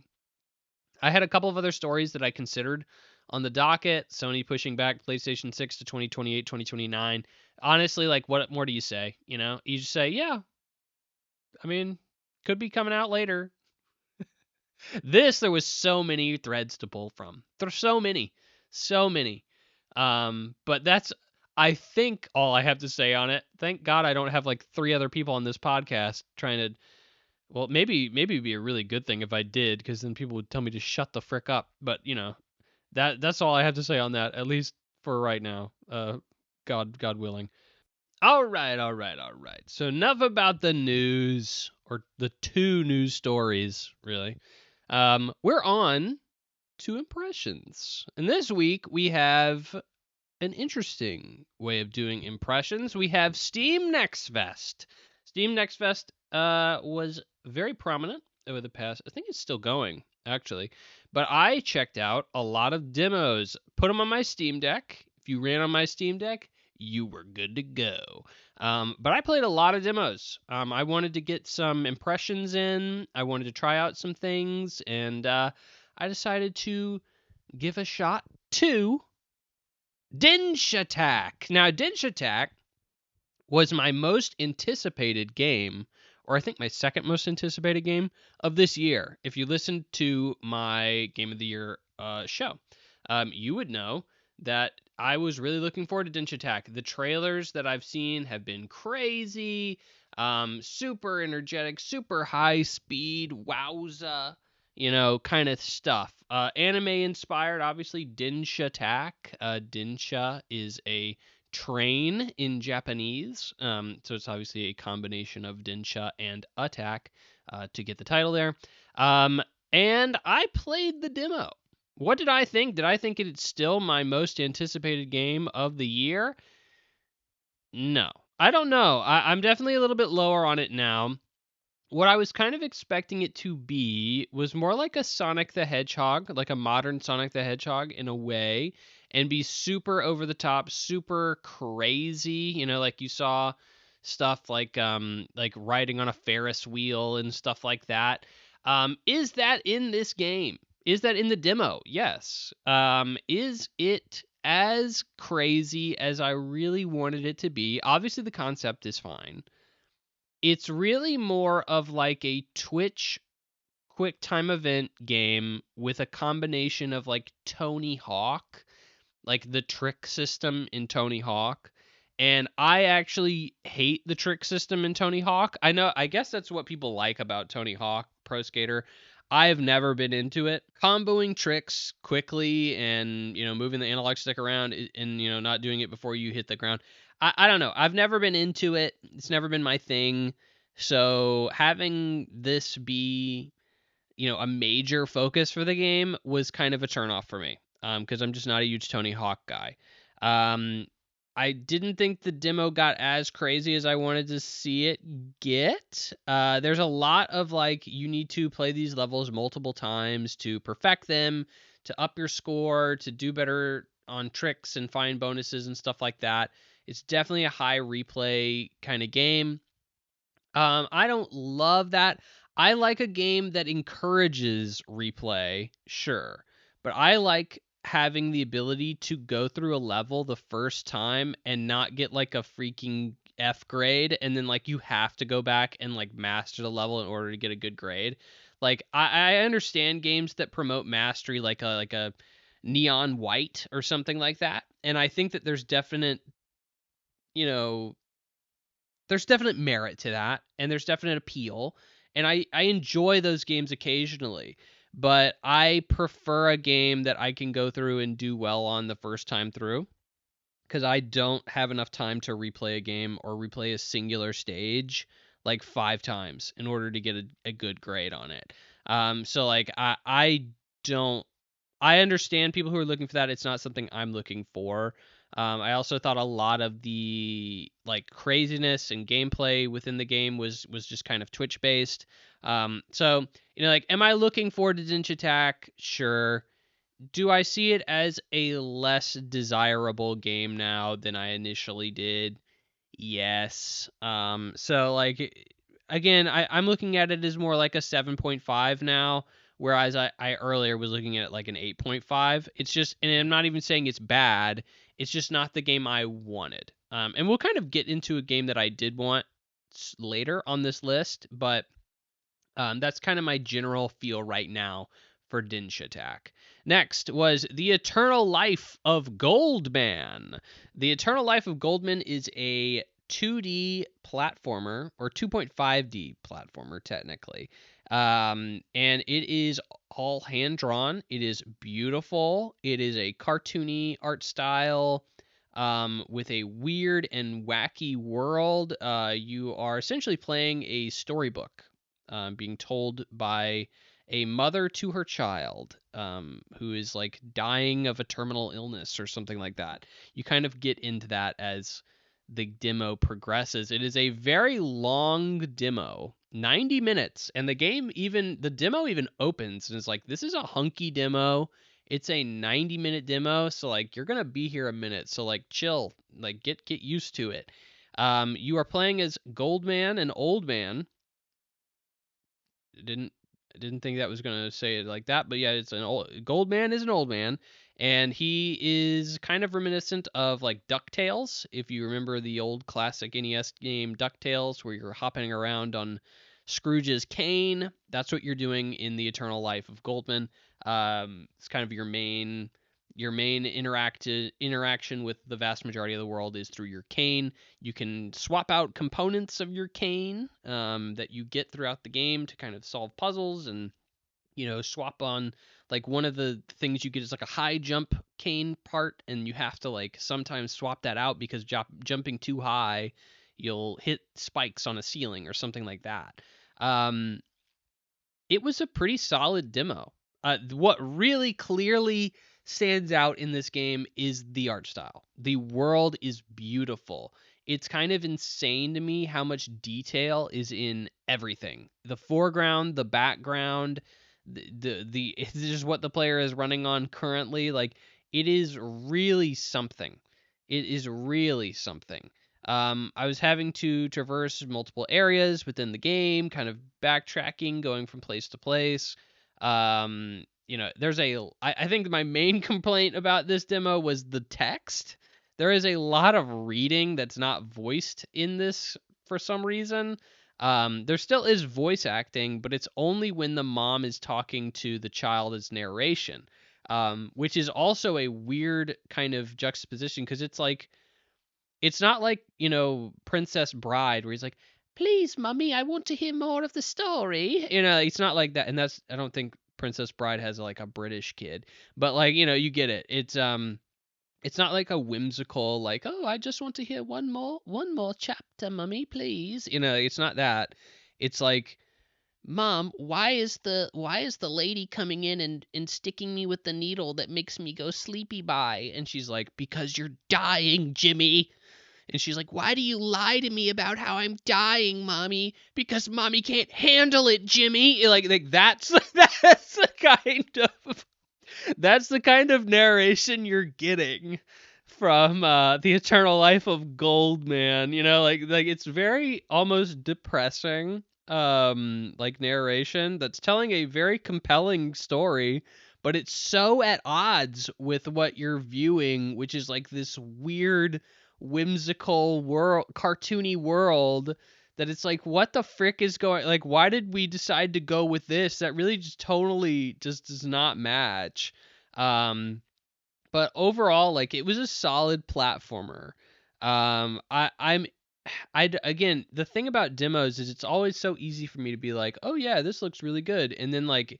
I had a couple of other stories that I considered on the docket. Sony pushing back PlayStation 6 to 2028, 2029. Honestly, like, what more do you say? You just say, yeah, I mean, could be coming out later. There was so many threads to pull from. There's so many. But that's, I think, all I have to say on it. Thank God I don't have like 3 other people on this podcast trying to, well, maybe it'd be a really good thing if I did, because then people would tell me to shut the frick up. But that's all I have to say on that, at least for right now. God willing. All right. So enough about the news, or the 2 news stories, really. We're on to impressions. And this week we have an interesting way of doing impressions. We have Steam Next Fest. Steam Next Fest was very prominent over the past, I think it's still going, actually. But I checked out a lot of demos, put them on my Steam Deck. If you ran on my Steam Deck, you were good to go. But I played a lot of demos. I wanted to get some impressions in. I wanted to try out some things, and I decided to give a shot to Denshattack. Now, Denshattack was my most anticipated game, or I think my second most anticipated game of this year. If you listened to my Game of the Year show, you would know that I was really looking forward to Denshattack. The trailers that I've seen have been crazy, super energetic, super high speed, wowza, kind of stuff. Anime inspired, obviously. Denshattack. Densha is a train in Japanese, so it's obviously a combination of Densha and attack to get the title there. And I played the demo. What did I think? Did I think it's still my most anticipated game of the year? No. I don't know. I'm definitely a little bit lower on it now. What I was kind of expecting it to be was more like a Sonic the Hedgehog, like a modern Sonic the Hedgehog in a way, and be super over the top, super crazy, like you saw stuff like riding on a Ferris wheel and stuff like that. Is that in this game? Is that in the demo? Yes. Is it as crazy as I really wanted it to be. Obviously, the concept is fine. It's really more of like a Twitch quick time event game with a combination of like Tony Hawk, like the trick system in Tony Hawk. And I actually hate the trick system in Tony Hawk. I guess that's what people like about Tony Hawk Pro Skater. I've never been into it. Comboing tricks quickly and, moving the analog stick around and, not doing it before you hit the ground. I don't know. I've never been into it. It's never been my thing. So having this be a major focus for the game was kind of a turnoff for me, because I'm just not a huge Tony Hawk guy. I didn't think the demo got as crazy as I wanted to see it get. There's a lot of like, you need to play these levels multiple times to perfect them, to up your score, to do better on tricks and find bonuses and stuff like that. It's definitely a high replay kind of game. I don't love that. I like a game that encourages replay, sure, but I like having the ability to go through a level the first time and not get like a freaking F grade, and then like you have to go back and like master the level in order to get a good grade. Like I understand games that promote mastery, like a Neon White or something like that, and I think that you know there's definite merit to that, and there's definite appeal, and I enjoy those games occasionally, but I prefer a game that I can go through and do well on the first time through, because I don't have enough time to replay a game or replay a singular stage like 5 times in order to get a good grade on it. So like I don't I understand people who are looking for that. It's not something I'm looking for. I also thought a lot of the like craziness and gameplay within the game was just kind of Twitch based. So like, am I looking forward to Denshattack? Sure. Do I see it as a less desirable game now than I initially did? Yes. So like, again, I'm looking at it as more like a 7.5 now, whereas I earlier was looking at it like an 8.5. It's just, and I'm not even saying it's bad. It's just not the game I wanted. And we'll kind of get into a game that I did want later on this list, but that's kind of my general feel right now for Denshattack. Next was The Eternal Life of Goldman. The Eternal Life of Goldman is a 2D platformer, or 2.5D platformer technically. And it is all hand drawn. It is beautiful. It is a cartoony art style, with a weird and wacky world. You are essentially playing a storybook, being told by a mother to her child, who is like dying of a terminal illness or something like that. You kind of get into that as the demo progresses. It is a very long demo, 90 minutes, and the demo even opens and is like, this is a hunky demo. It's a 90-minute demo, so like you're gonna be here a minute, so like chill, like get used to it. You are playing as Goldman, an old man. Didn't didn't think that was gonna say it like that, but yeah, it's an old Goldman is an old man, and he is kind of reminiscent of like DuckTales, if you remember the old classic NES game DuckTales, where you're hopping around on Scrooge's cane. That's what you're doing in The Eternal Life of Goldman. It's kind of your main interaction with the vast majority of the world is through your cane. You can swap out components of your cane, that you get throughout the game to kind of solve puzzles, and swap on, like, one of the things you get is like a high jump cane part, and you have to like sometimes swap that out because jumping too high, you'll hit spikes on a ceiling or something like that. Um, it was a pretty solid demo. What really clearly stands out in this game is the art style. The world is beautiful. It's kind of insane to me how much detail is in everything. The foreground, the background, the it's just what the player is running on currently. Like, it is really something. It is really something. I was having to traverse multiple areas within the game, kind of backtracking, going from place to place. I think my main complaint about this demo was the text. There is a lot of reading that's not voiced in this for some reason. There still is voice acting, but it's only when the mom is talking to the child as narration, which is also a weird kind of juxtaposition because it's not like, Princess Bride where he's like, "Please, mummy, I want to hear more of the story." It's not like that. And I don't think Princess Bride has like a British kid, but like, you get it. It's not like a whimsical, like, "Oh, I just want to hear one more chapter, mummy, please." It's not that. It's like, "Mom, why is the lady coming in and sticking me with the needle that makes me go sleepy by?" And she's like, "Because you're dying, Jimmy." And she's like, "Why do you lie to me about how I'm dying, mommy? Because mommy can't handle it, Jimmy." Like that's that's the kind of narration you're getting from the Eternal Life of Goldman. Like it's very almost depressing, like narration that's telling a very compelling story, but it's so at odds with what you're viewing, which is like this weird, whimsical world, cartoony world. That it's like, what the frick is going? Like, why did we decide to go with this? That really just totally just does not match. Um, but overall, like, it was a solid platformer. Again, the thing about demos is it's always so easy for me to be like, "Oh yeah, this looks really good," and then like,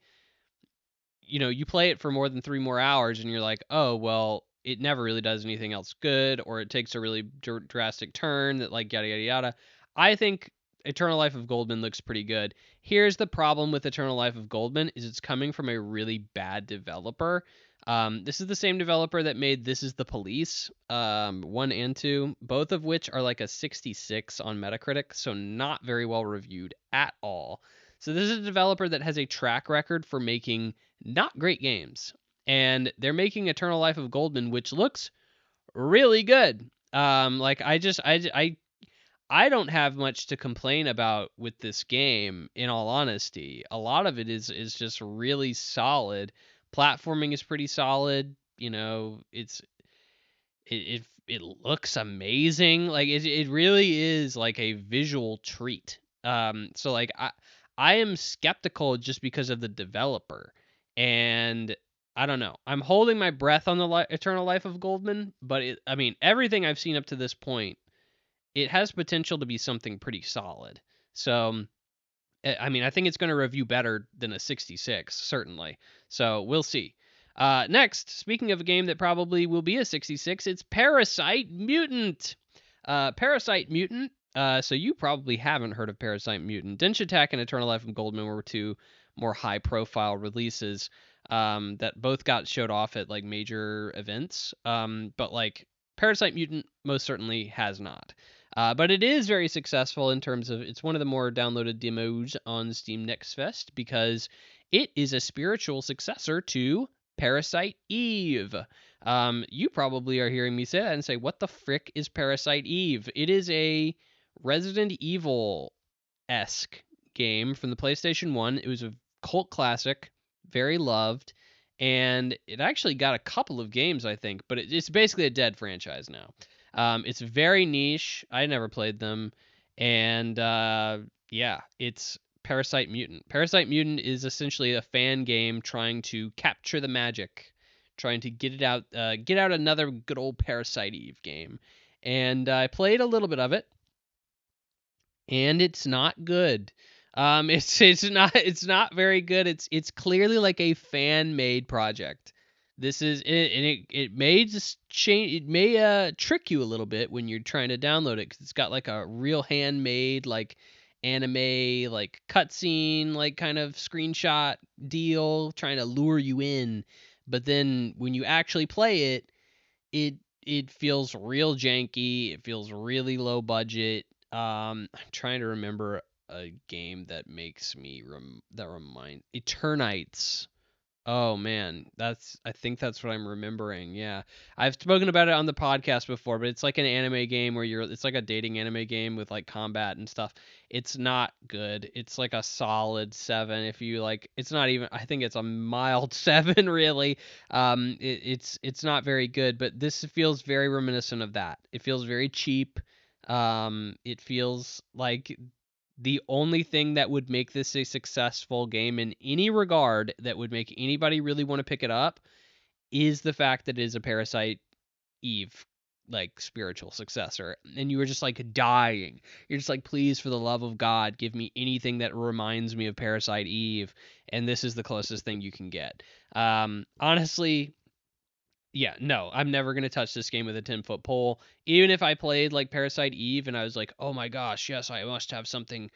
you play it for more than 3 more hours, and you're like, "Oh well, it never really does anything else good, or it takes a really drastic turn that like yada yada yada." I think Eternal Life of Goldman looks pretty good. Here's the problem with Eternal Life of Goldman is it's coming from a really bad developer. This is the same developer that made This Is the Police, 1 and 2, both of which are like a 66 on Metacritic, so not very well reviewed at all. So this is a developer that has a track record for making not great games. And they're making Eternal Life of Goldman, which looks really good. Like I don't have much to complain about with this game, in all honesty. A lot of it is just really solid. Platforming is pretty solid. It looks amazing. Like it really is like a visual treat. So like I am skeptical just because of the developer, and I don't know. I'm holding my breath on the Eternal Life of Goldman, but I mean, everything I've seen up to this point, it has potential to be something pretty solid. So I mean, I think it's going to review better than a 66, certainly. So we'll see. Next, speaking of a game that probably will be a 66, it's Parasite Mutant. Parasite Mutant. So you probably haven't heard of Parasite Mutant. Denshattack and Eternal Life of Goldman were two more high-profile releases that both got showed off at like major events. But like Parasite Mutant most certainly has not. But it is very successful in terms of it's one of the more downloaded demos on Steam Next Fest because it is a spiritual successor to Parasite Eve. You probably are hearing me say that and say, "What the frick is Parasite Eve?" It is a Resident Evil esque game from the PlayStation 1. It was a cult classic, very loved, and it actually got a couple of games, I think, but it's basically a dead franchise now. It's very niche. I never played them, and yeah, it's Parasite Mutant. Parasite Mutant is essentially a fan game trying to capture the magic, trying to get out another good old Parasite Eve game. And I played a little bit of it, and it's not good. It's not very good. It's clearly like a fan made project. This is it, and it may just change. It may trick you a little bit when you're trying to download it because it's got like a real handmade like anime like cutscene like kind of screenshot deal trying to lure you in. But then when you actually play it, it it feels real janky. It feels really low budget. I'm trying to remember a game that makes me that remind Eternites Oh man, I think that's what I'm remembering. Yeah. I've spoken about it on the podcast before, but it's like an anime game where it's like a dating anime game with like combat and stuff. It's not good. It's like a solid 7 if you like. It's not even, I think it's a mild 7 really. It's not very good, but this feels very reminiscent of that. It feels very cheap. It feels like the only thing that would make this a successful game in any regard that would make anybody really want to pick it up is the fact that it is a Parasite Eve like spiritual successor, and you were just like dying. You're just like, please, for the love of God, give me anything that reminds me of Parasite Eve, and this is the closest thing you can get. Honestly, yeah, no, I'm never gonna touch this game with a 10-foot pole. Even if I played like Parasite Eve and I was like, oh my gosh, yes, I must have something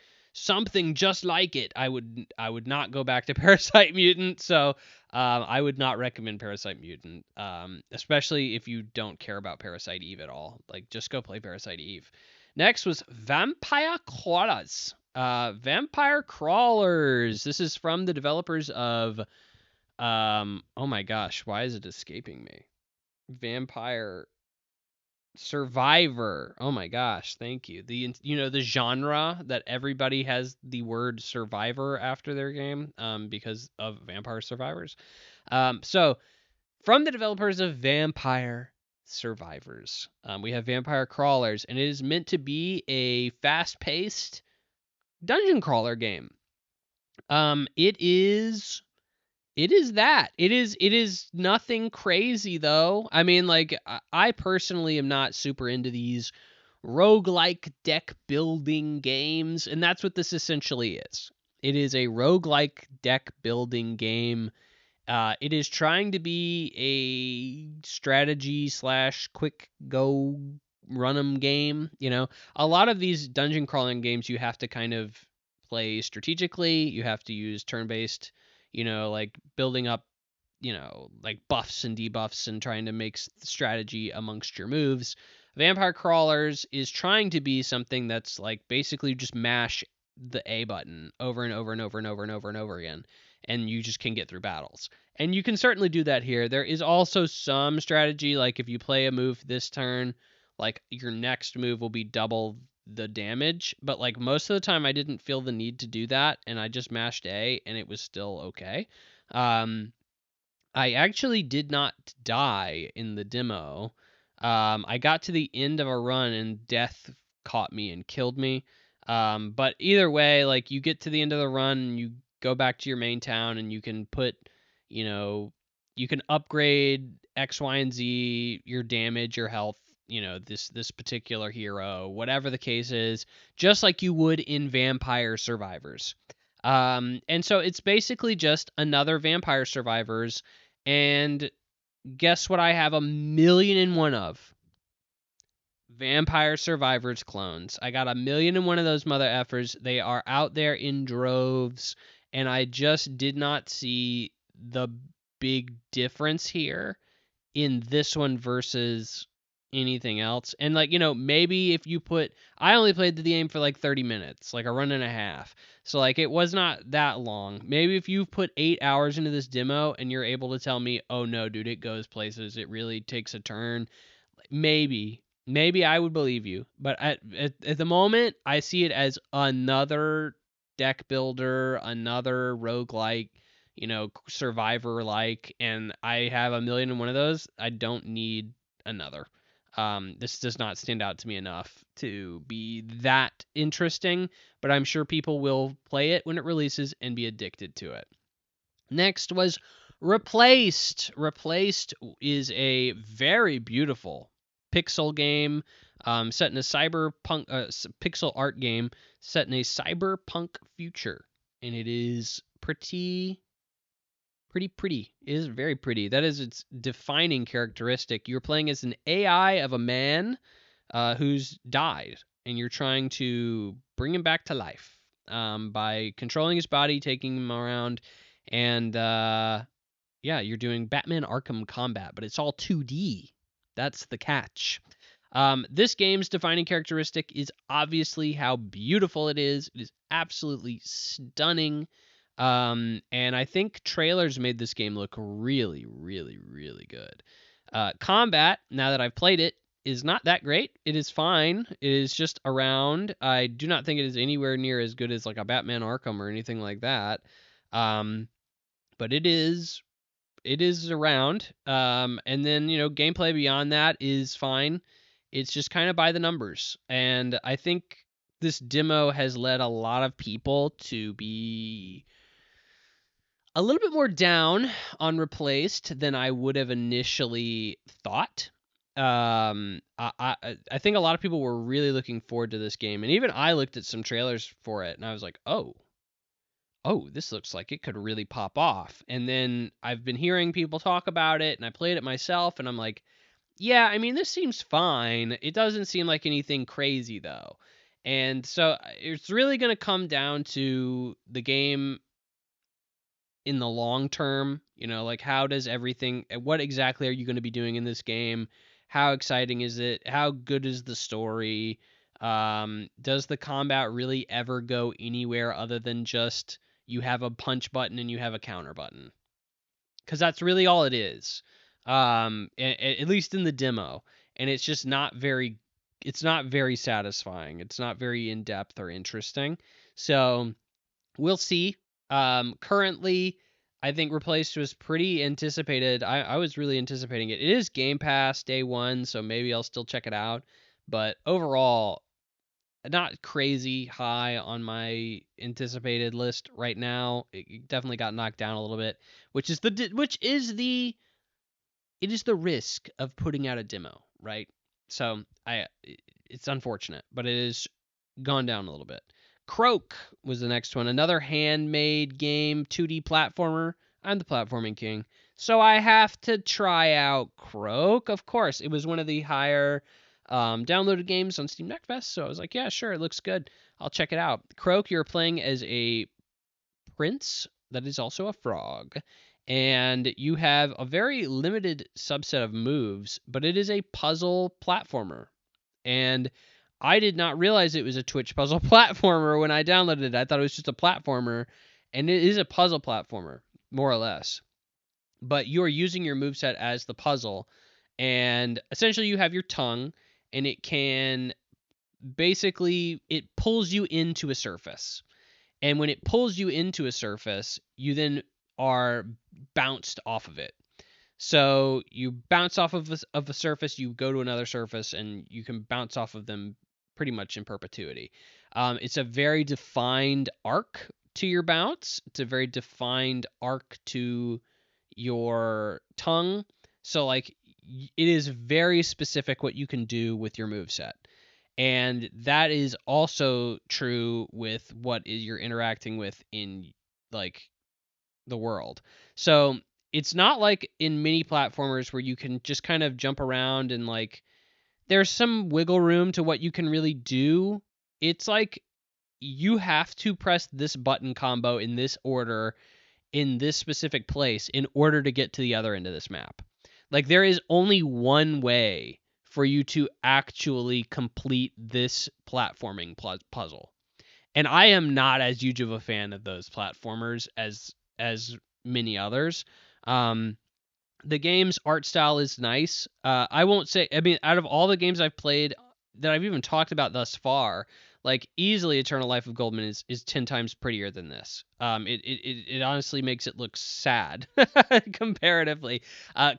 just like it. I would not go back to Parasite Mutant. So I would not recommend Parasite Mutant, especially if you don't care about Parasite Eve at all. Like, just go play Parasite Eve. Next was Vampire Crawlers. Vampire Crawlers. This is from the developers of oh my gosh, why is it escaping me? Vampire Survivor. Oh my gosh, thank you. The genre that everybody has the word survivor after their game because of Vampire Survivors. So from the developers of Vampire Survivors, we have Vampire Crawlers, and it is meant to be a fast-paced dungeon crawler game. It is nothing crazy though. I mean, like I personally am not super into these roguelike deck building games, and that's what this essentially is. It is a roguelike deck building game. It is trying to be a strategy slash quick go run 'em game. A lot of these dungeon crawling games you have to kind of play strategically. You have to use turn based, like building up, like buffs and debuffs and trying to make strategy amongst your moves. Vampire Crawlers is trying to be something that's like basically just mash the A button over and over and over and over and over and over again, and you just can get through battles. And you can certainly do that here. There is also some strategy, like if you play a move this turn, like your next move will be double the damage. But like most of the time, I didn't feel the need to do that, and I just mashed A, and it was still okay. I actually did not die in the demo. I got to the end of a run and death caught me and killed me. But either way, like you get to the end of the run and you go back to your main town and you can put, you can upgrade X, Y, and Z, your damage, your health, this particular hero, whatever the case is, just like you would in Vampire Survivors. And so it's basically just another Vampire Survivors, and guess what I have 1,000,001 of? Vampire Survivors clones. I got 1,000,001 of those mother effers. They are out there in droves, and I just did not see the big difference here in this one versus anything else. And like, maybe if you I only played the game for like 30 minutes, like a run and a half. So like it was not that long. Maybe if you put 8 hours into this demo and you're able to tell me, "Oh no, dude, it goes places. It really takes a turn." Maybe I would believe you. But at the moment, I see it as another deck builder, another roguelike, survivor like, and I have 1,000,001 of those. I don't need another. This does not stand out to me enough to be that interesting, but I'm sure people will play it when it releases and be addicted to it. Next was Replaced. Replaced is a very beautiful pixel game set in a cyberpunk pixel art game set in a cyberpunk future, and it is pretty. It is very pretty. That is its defining characteristic. You're playing as an AI of a man who's died, and you're trying to bring him back to life by controlling his body, taking him around, and yeah, you're doing Batman Arkham combat, but it's all 2D. That's the catch. This game's defining characteristic is obviously how beautiful it is. It is absolutely stunning. And I think trailers made this game look really, really, really good. Combat, now that I've played it, is not that great. It is fine. It is just around. I do not think it is anywhere near as good as like a Batman Arkham or anything like that. Um, but it is around. And then gameplay beyond that is fine. It's just kind of by the numbers, and I think this demo has led a lot of people to be a little bit more down on Replaced than I would have initially thought. I think a lot of people were really looking forward to this game, and even I looked at some trailers for it, and I was like, oh, this looks like it could really pop off. And then I've been hearing people talk about it, and I played it myself, and I'm like, yeah, I mean, this seems fine. It doesn't seem like anything crazy though. And so it's really going to come down to the game in the long term, like how does everything, what exactly are you going to be doing in this game? How exciting is it? How good is the story? Does the combat really ever go anywhere other than just you have a punch button and you have a counter button? Because that's really all it is, at least in the demo. And it's just not very satisfying. It's not very in depth or interesting. So we'll see. Currently, I think Replaced was pretty anticipated. I was really anticipating it. It is Game Pass day one, so maybe I'll still check it out. But overall, not crazy high on my anticipated list right now. It definitely got knocked down a little bit, which is the risk of putting out a demo, right? So it's unfortunate, but it is gone down a little bit. Croak was the next one, another handmade game, 2D platformer. I'm the platforming king, so I have to try out Croak. Of course, it was one of the higher downloaded games on Steam Next Fest, so I was like, yeah, sure, it looks good. I'll check it out. Croak, you're playing as a prince that is also a frog, and you have a very limited subset of moves, but it is a puzzle platformer. And I did not realize it was a Twitch puzzle platformer when I downloaded it. I thought it was just a platformer, and it is a puzzle platformer, more or less. But you are using your moveset as the puzzle, and essentially you have your tongue, and it pulls you into a surface. And when it pulls you into a surface, you then are bounced off of it. So you bounce off of a surface, you go to another surface, and you can bounce off of them pretty much in perpetuity. It's a very defined arc to your bounce. It's a very defined arc to your tongue. So like it is very specific what you can do with your moveset. And that is also true with what you're interacting with in like the world. So it's not like in mini platformers where you can just kind of jump around and like there's some wiggle room to what you can really do. It's like you have to press this button combo in this order in this specific place in order to get to the other end of this map. Like there is only one way for you to actually complete this platforming puzzle. And I am not as huge of a fan of those platformers as many others. The game's art style is nice. I won't say, I mean, out of all the games I've played that I've even talked about thus far, like easily Eternal Life of Goldman is 10 times prettier than this. It honestly makes it look sad comparatively.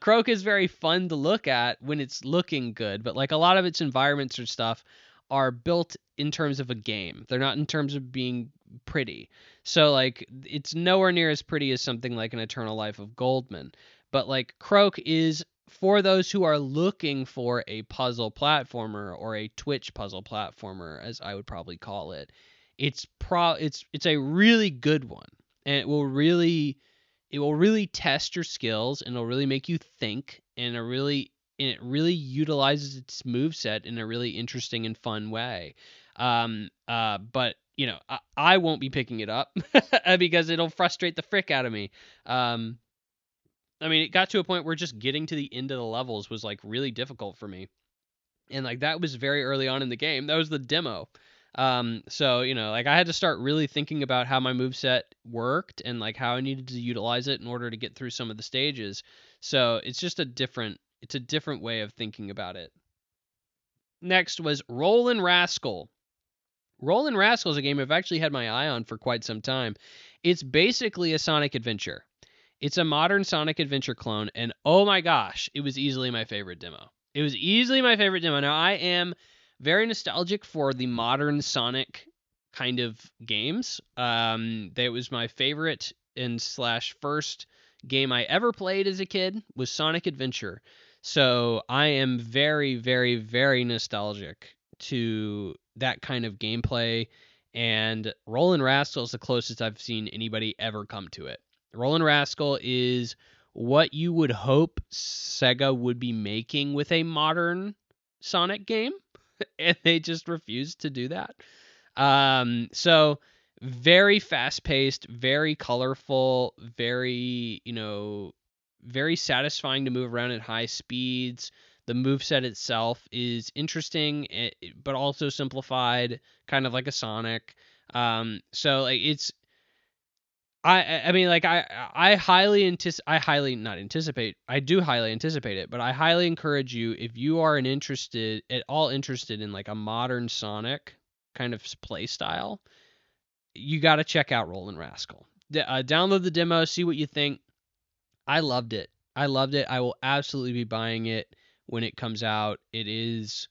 Croak is very fun to look at when it's looking good, but like a lot of its environments or stuff are built in terms of a game. They're not in terms of being pretty. So like it's nowhere near as pretty as something like an Eternal Life of Goldman. But like Croak is for those who are looking for a puzzle platformer or a Twitch puzzle platformer, as I would probably call it. It's a really good one, and it will really test your skills, and it'll really make you think, and it really utilizes its moveset in a really interesting and fun way. But I won't be picking it up because it'll frustrate the frick out of me. I mean, it got to a point where just getting to the end of the levels was like really difficult for me. And like that was very early on in the game. That was the demo. So, like I had to start really thinking about how my moveset worked and like how I needed to utilize it in order to get through some of the stages. So it's just it's a different way of thinking about it. Next was Rollin Rascal. Rollin Rascal is a game I've actually had my eye on for quite some time. It's basically a Sonic adventure. It's a modern Sonic adventure clone, and oh my gosh, it was easily my favorite demo. It was easily my favorite demo. Now, I am very nostalgic for the modern Sonic kind of games. That was my favorite and slash first game I ever played as a kid was Sonic Adventure. So I am very, very, very nostalgic to that kind of gameplay, and Rollin Rascal is the closest I've seen anybody ever come to it. Rollin Rascal is what you would hope Sega would be making with a modern Sonic game, and they just refused to do that. So very fast paced, very colorful, very, very satisfying to move around at high speeds. The moveset itself is interesting, but also simplified, kind of like a Sonic. So like it's I mean like I highly not anticipate. I do highly anticipate it, but I highly encourage you if you are at all interested in like a modern Sonic kind of play style, you got to check out Rollin Rascal. Download the demo, see what you think. I loved it. I loved it. I will absolutely be buying it when it comes out. It is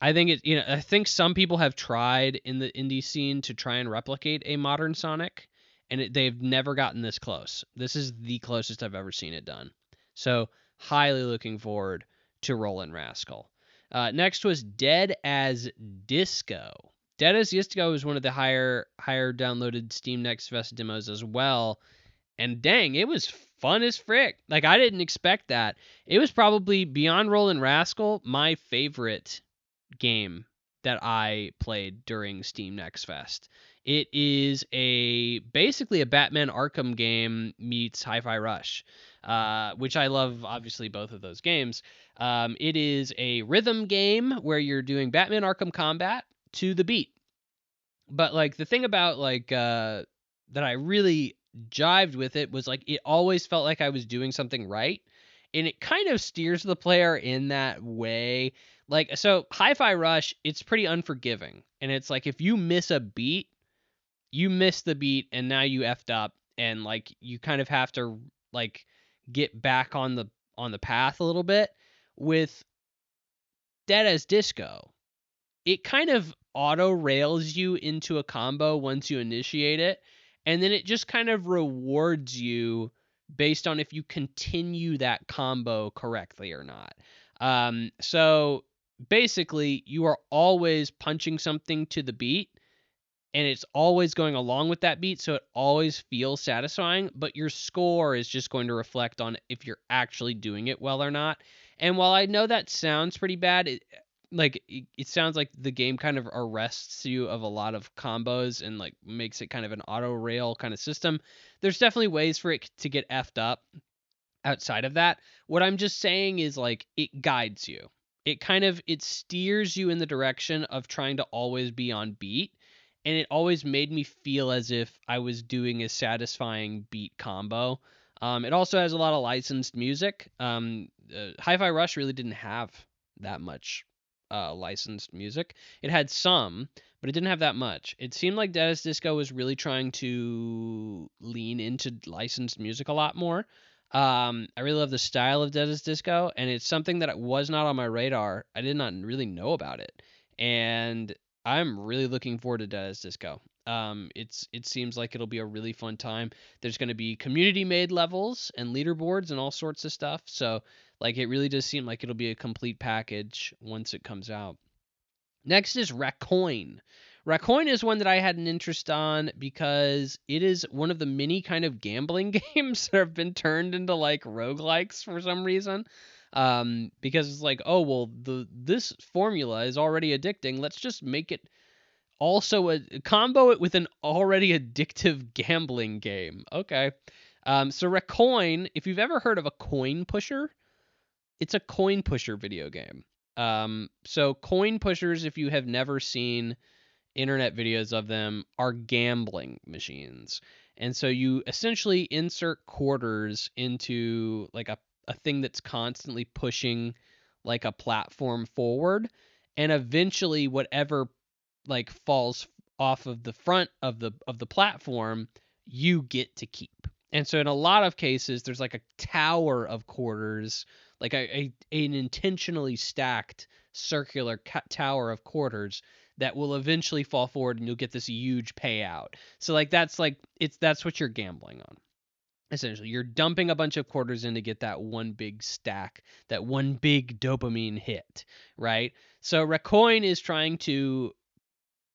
I think some people have tried in the indie scene to try and replicate a modern Sonic, and they've never gotten this close. This is the closest I've ever seen it done. So, highly looking forward to Rollin' Rascal. Next was Dead as Disco. Dead as Disco is one of the higher downloaded Steam Next Fest demos as well. And dang, it was fun as frick. Like, I didn't expect that. It was probably, beyond Rollin' Rascal, my favorite game that I played during Steam Next Fest. It is basically a Batman Arkham game meets Hi-Fi Rush, which I love, obviously, both of those games. It is a rhythm game where you're doing Batman Arkham combat to the beat. But like the thing about like that I really jived with it was like it always felt like I was doing something right, and it kind of steers the player in that way. Like, so Hi-Fi Rush, it's pretty unforgiving, and it's like if you miss a beat, you miss the beat, and now you effed up, and like you kind of have to like get back on the path a little bit. With Dead as Disco, it kind of auto rails you into a combo once you initiate it, and then it just kind of rewards you based on if you continue that combo correctly or not. So basically, you are always punching something to the beat, and it's always going along with that beat, so it always feels satisfying, but your score is just going to reflect on if you're actually doing it well or not. And while I know that sounds pretty bad, it sounds like the game kind of arrests you of a lot of combos and like makes it kind of an auto rail kind of system. There's definitely ways for it to get effed up outside of that. What I'm just saying is like it guides you. It steers you in the direction of trying to always be on beat, and it always made me feel as if I was doing a satisfying beat combo. It also has a lot of licensed music. Hi-Fi Rush really didn't have that much licensed music. It had some, but it didn't have that much. It seemed like Dead as Disco was really trying to lean into licensed music a lot more. I really love the style of Dead as Disco, and it's something that was not on my radar. I did not really know about it, and I'm really looking forward to Dead as Disco. It seems like it'll be a really fun time. There's going to be community made levels and leaderboards and all sorts of stuff. So like it really does seem like it'll be a complete package once it comes out. Next is Raccoin. Raccoin is one that I had an interest on because it is one of the many kind of gambling games that have been turned into like roguelikes for some reason. Because it's like, oh well, this formula is already addicting. Let's just make it also combo it with an already addictive gambling game. Okay. So Raccoin, if you've ever heard of a coin pusher, it's a coin pusher video game. So coin pushers, if you have never seen internet videos of them, are gambling machines. And so you essentially insert quarters into like a thing that's constantly pushing like a platform forward, and eventually whatever like falls off of the front of the platform, you get to keep. And so in a lot of cases, there's like a tower of quarters, like an intentionally stacked circular tower of quarters that will eventually fall forward, and you'll get this huge payout. So that's what you're gambling on. Essentially, you're dumping a bunch of quarters in to get that one big stack, that one big dopamine hit, right? So Raccoin is trying to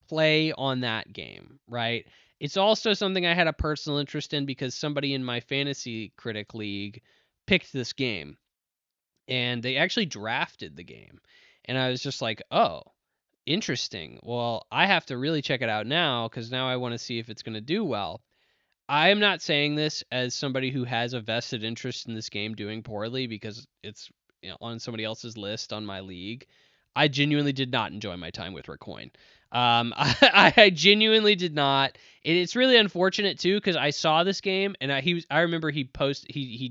play on that game, right? It's also something I had a personal interest in because somebody in my fantasy critic league picked this game, and they actually drafted the game. And I was just like, "Oh, interesting. Well, I have to really check it out now because now I want to see if it's going to do well." I am not saying this as somebody who has a vested interest in this game doing poorly because it's, on somebody else's list on my league. I genuinely did not enjoy my time with Raccoin. I genuinely did not. It's really unfortunate too because I saw this game and I remember he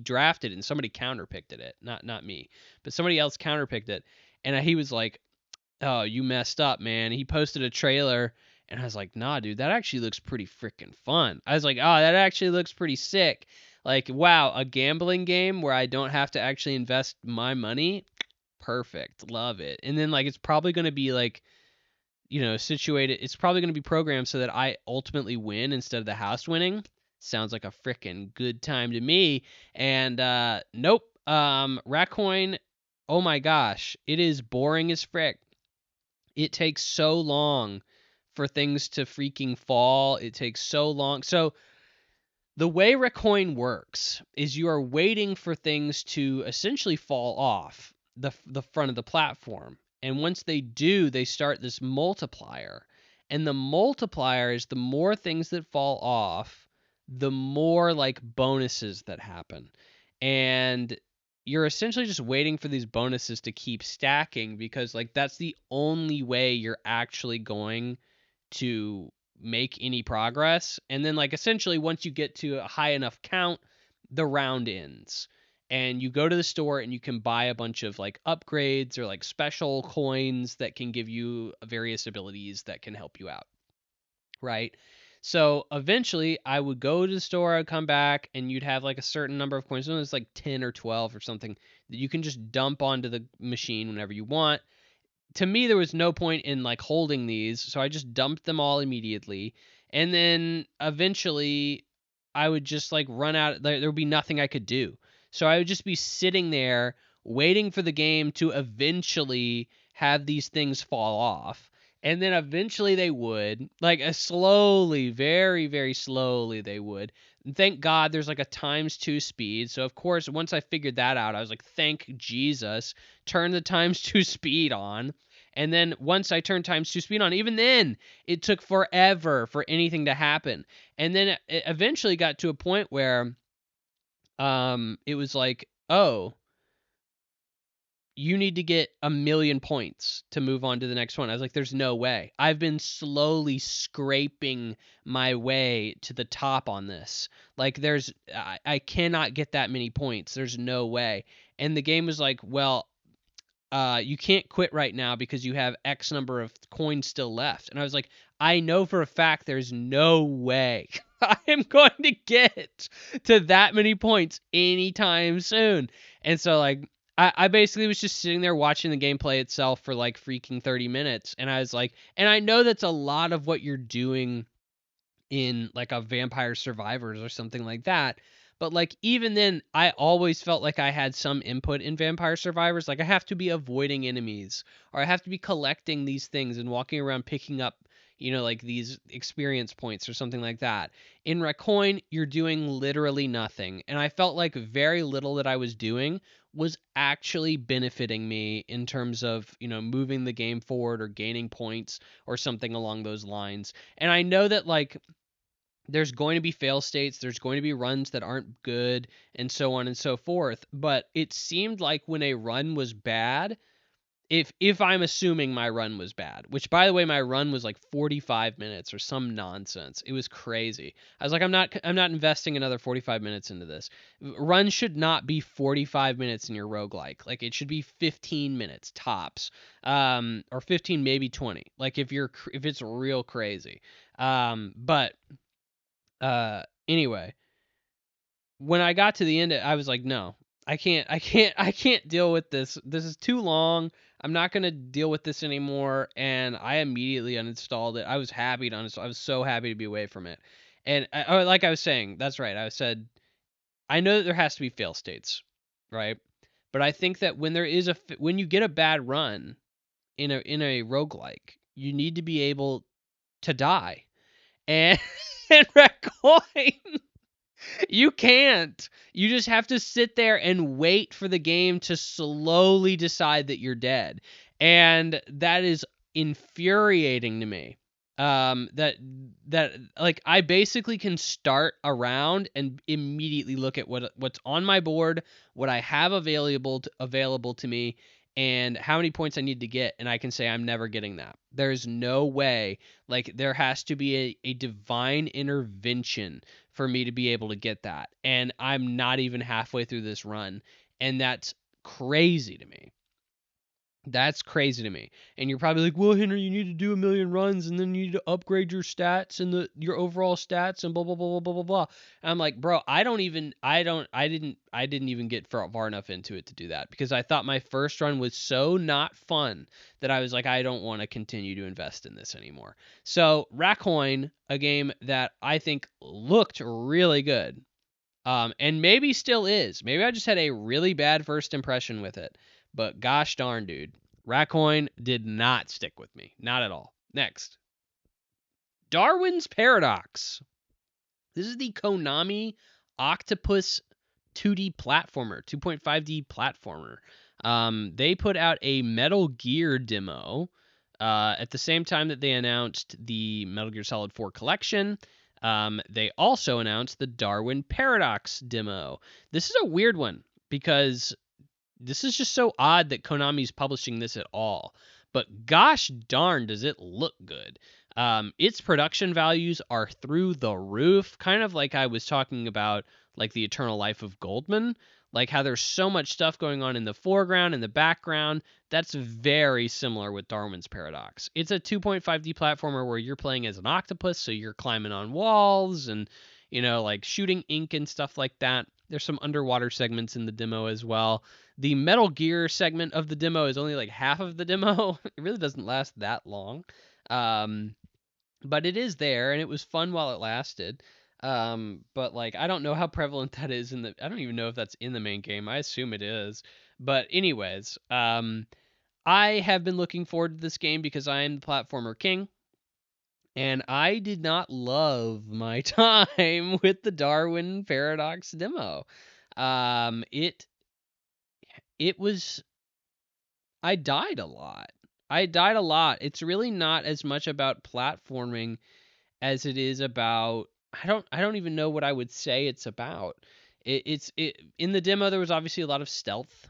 drafted it and somebody counterpicked it, not me, but somebody else counterpicked it, and he was like, "Oh, you messed up, man." He posted a trailer, and I was like, "Nah, dude, that actually looks pretty freaking fun." I was like, "Oh, that actually looks pretty sick." Like, wow, a gambling game where I don't have to actually invest my money. Perfect. Love it. And then like it's probably going to be like, situated, it's probably going to be programmed so that I ultimately win instead of the house winning. Sounds like a freaking good time to me. And nope. Raccoin, oh my gosh, it is boring as frick. It takes so long for things to freaking fall. It takes so long. So the way Raccoin works is you are waiting for things to essentially fall off the front of the platform. And once they do, they start this multiplier. And the multiplier is the more things that fall off, the more like bonuses that happen. And you're essentially just waiting for these bonuses to keep stacking because like that's the only way you're actually going to make any progress. And then like essentially once you get to a high enough count, the round ends. And you go to the store and you can buy a bunch of like upgrades or like special coins that can give you various abilities that can help you out. Right? So eventually I would go to the store, I'd come back, and you'd have like a certain number of coins. It's like 10 or 12 or something that you can just dump onto the machine whenever you want. To me, there was no point in like holding these, so I just dumped them all immediately. And then eventually I would just like run out. There would be nothing I could do. So I would just be sitting there waiting for the game to eventually have these things fall off. And then eventually they would, like slowly, very, very slowly they would. And thank God there's like a times 2 speed. So of course, once I figured that out, I was like, thank Jesus, turn the times 2 speed on. And then once I turned times 2 speed on, even then it took forever for anything to happen. And then it eventually got to a point where it was like, oh, you need to get 1,000,000 points to move on to the next one. I was like, there's no way. I've been slowly scraping my way to the top on this. Like I cannot get that many points. There's no way. And the game was like, well, you can't quit right now because you have X number of coins still left. And I was like, I know for a fact there's no way I am going to get to that many points anytime soon. And so like I basically was just sitting there watching the gameplay itself for like freaking 30 minutes. And I was like, and I know that's a lot of what you're doing in like a Vampire Survivors or something like that. But like even then, I always felt like I had some input in Vampire Survivors. Like I have to be avoiding enemies, or I have to be collecting these things and walking around picking up, like these experience points or something like that. In Raccoin, you're doing literally nothing. And I felt like very little that I was doing was actually benefiting me in terms of, moving the game forward or gaining points or something along those lines. And I know that like there's going to be fail states, there's going to be runs that aren't good, and so on and so forth. But it seemed like when a run was bad, if I'm assuming my run was bad, which by the way, my run was like 45 minutes or some nonsense. It was crazy. I was like, I'm not investing another 45 minutes into this. Run should not be 45 minutes in your roguelike. Like it should be 15 minutes tops. Or 15, maybe 20. Like if it's real crazy. But anyway, when I got to the end, I was like, no, I can't deal with this. This is too long. I'm not gonna deal with this anymore. And I immediately uninstalled it. I was happy to uninstall. I was so happy to be away from it. And like I was saying, that's right. I said I know that there has to be fail states, right? But I think that when you get a bad run in a roguelike, you need to be able to die. And and Raccoin, you can't. You just have to sit there and wait for the game to slowly decide that you're dead. And that is infuriating to me. That like I basically can start a round and immediately look at what's on my board, what I have available to me, and how many points I need to get, and I can say I'm never getting that. There's no way. Like there has to be a divine intervention for me to be able to get that. And I'm not even halfway through this run. And that's crazy to me. That's crazy to me. And you're probably like, well, Henry, you need to do a million runs and then you need to upgrade your stats and your overall stats and blah blah blah blah blah blah blah. And I'm like, bro, I didn't even get far enough into it to do that because I thought my first run was so not fun that I was like, I don't want to continue to invest in this anymore. So Raccoin, a game that I think looked really good. And maybe still is. Maybe I just had a really bad first impression with it. But gosh darn, dude, Raccoin did not stick with me. Not at all. Next. Darwin's Paradox. This is the Konami Octopus 2D platformer, 2.5D platformer. They put out a Metal Gear demo at the same time that they announced the Metal Gear Solid 4 collection. They also announced the Darwin Paradox demo. This is a weird one because this is just so odd that Konami's publishing this at all. But gosh darn, does it look good. Its production values are through the roof, kind of like I was talking about, like the Eternal Life of Goldman, like how there's so much stuff going on in the foreground and the background. That's very similar with Darwin's Paradox. It's a 2.5D platformer where you're playing as an octopus, so you're climbing on walls and, like shooting ink and stuff like that. There's some underwater segments in the demo as well. The Metal Gear segment of the demo is only like half of the demo. It really doesn't last that long. But it is there, and it was fun while it lasted. But like, I don't know how prevalent that is I don't even know if that's in the main game. I assume it is. But anyways, I have been looking forward to this game because I am the platformer king. And I did not love my time with the Darwin Paradox demo. It was, I died a lot. It's really not as much about platforming as it is about, I don't even know what I would say it's about. It's in the demo there was obviously a lot of stealth.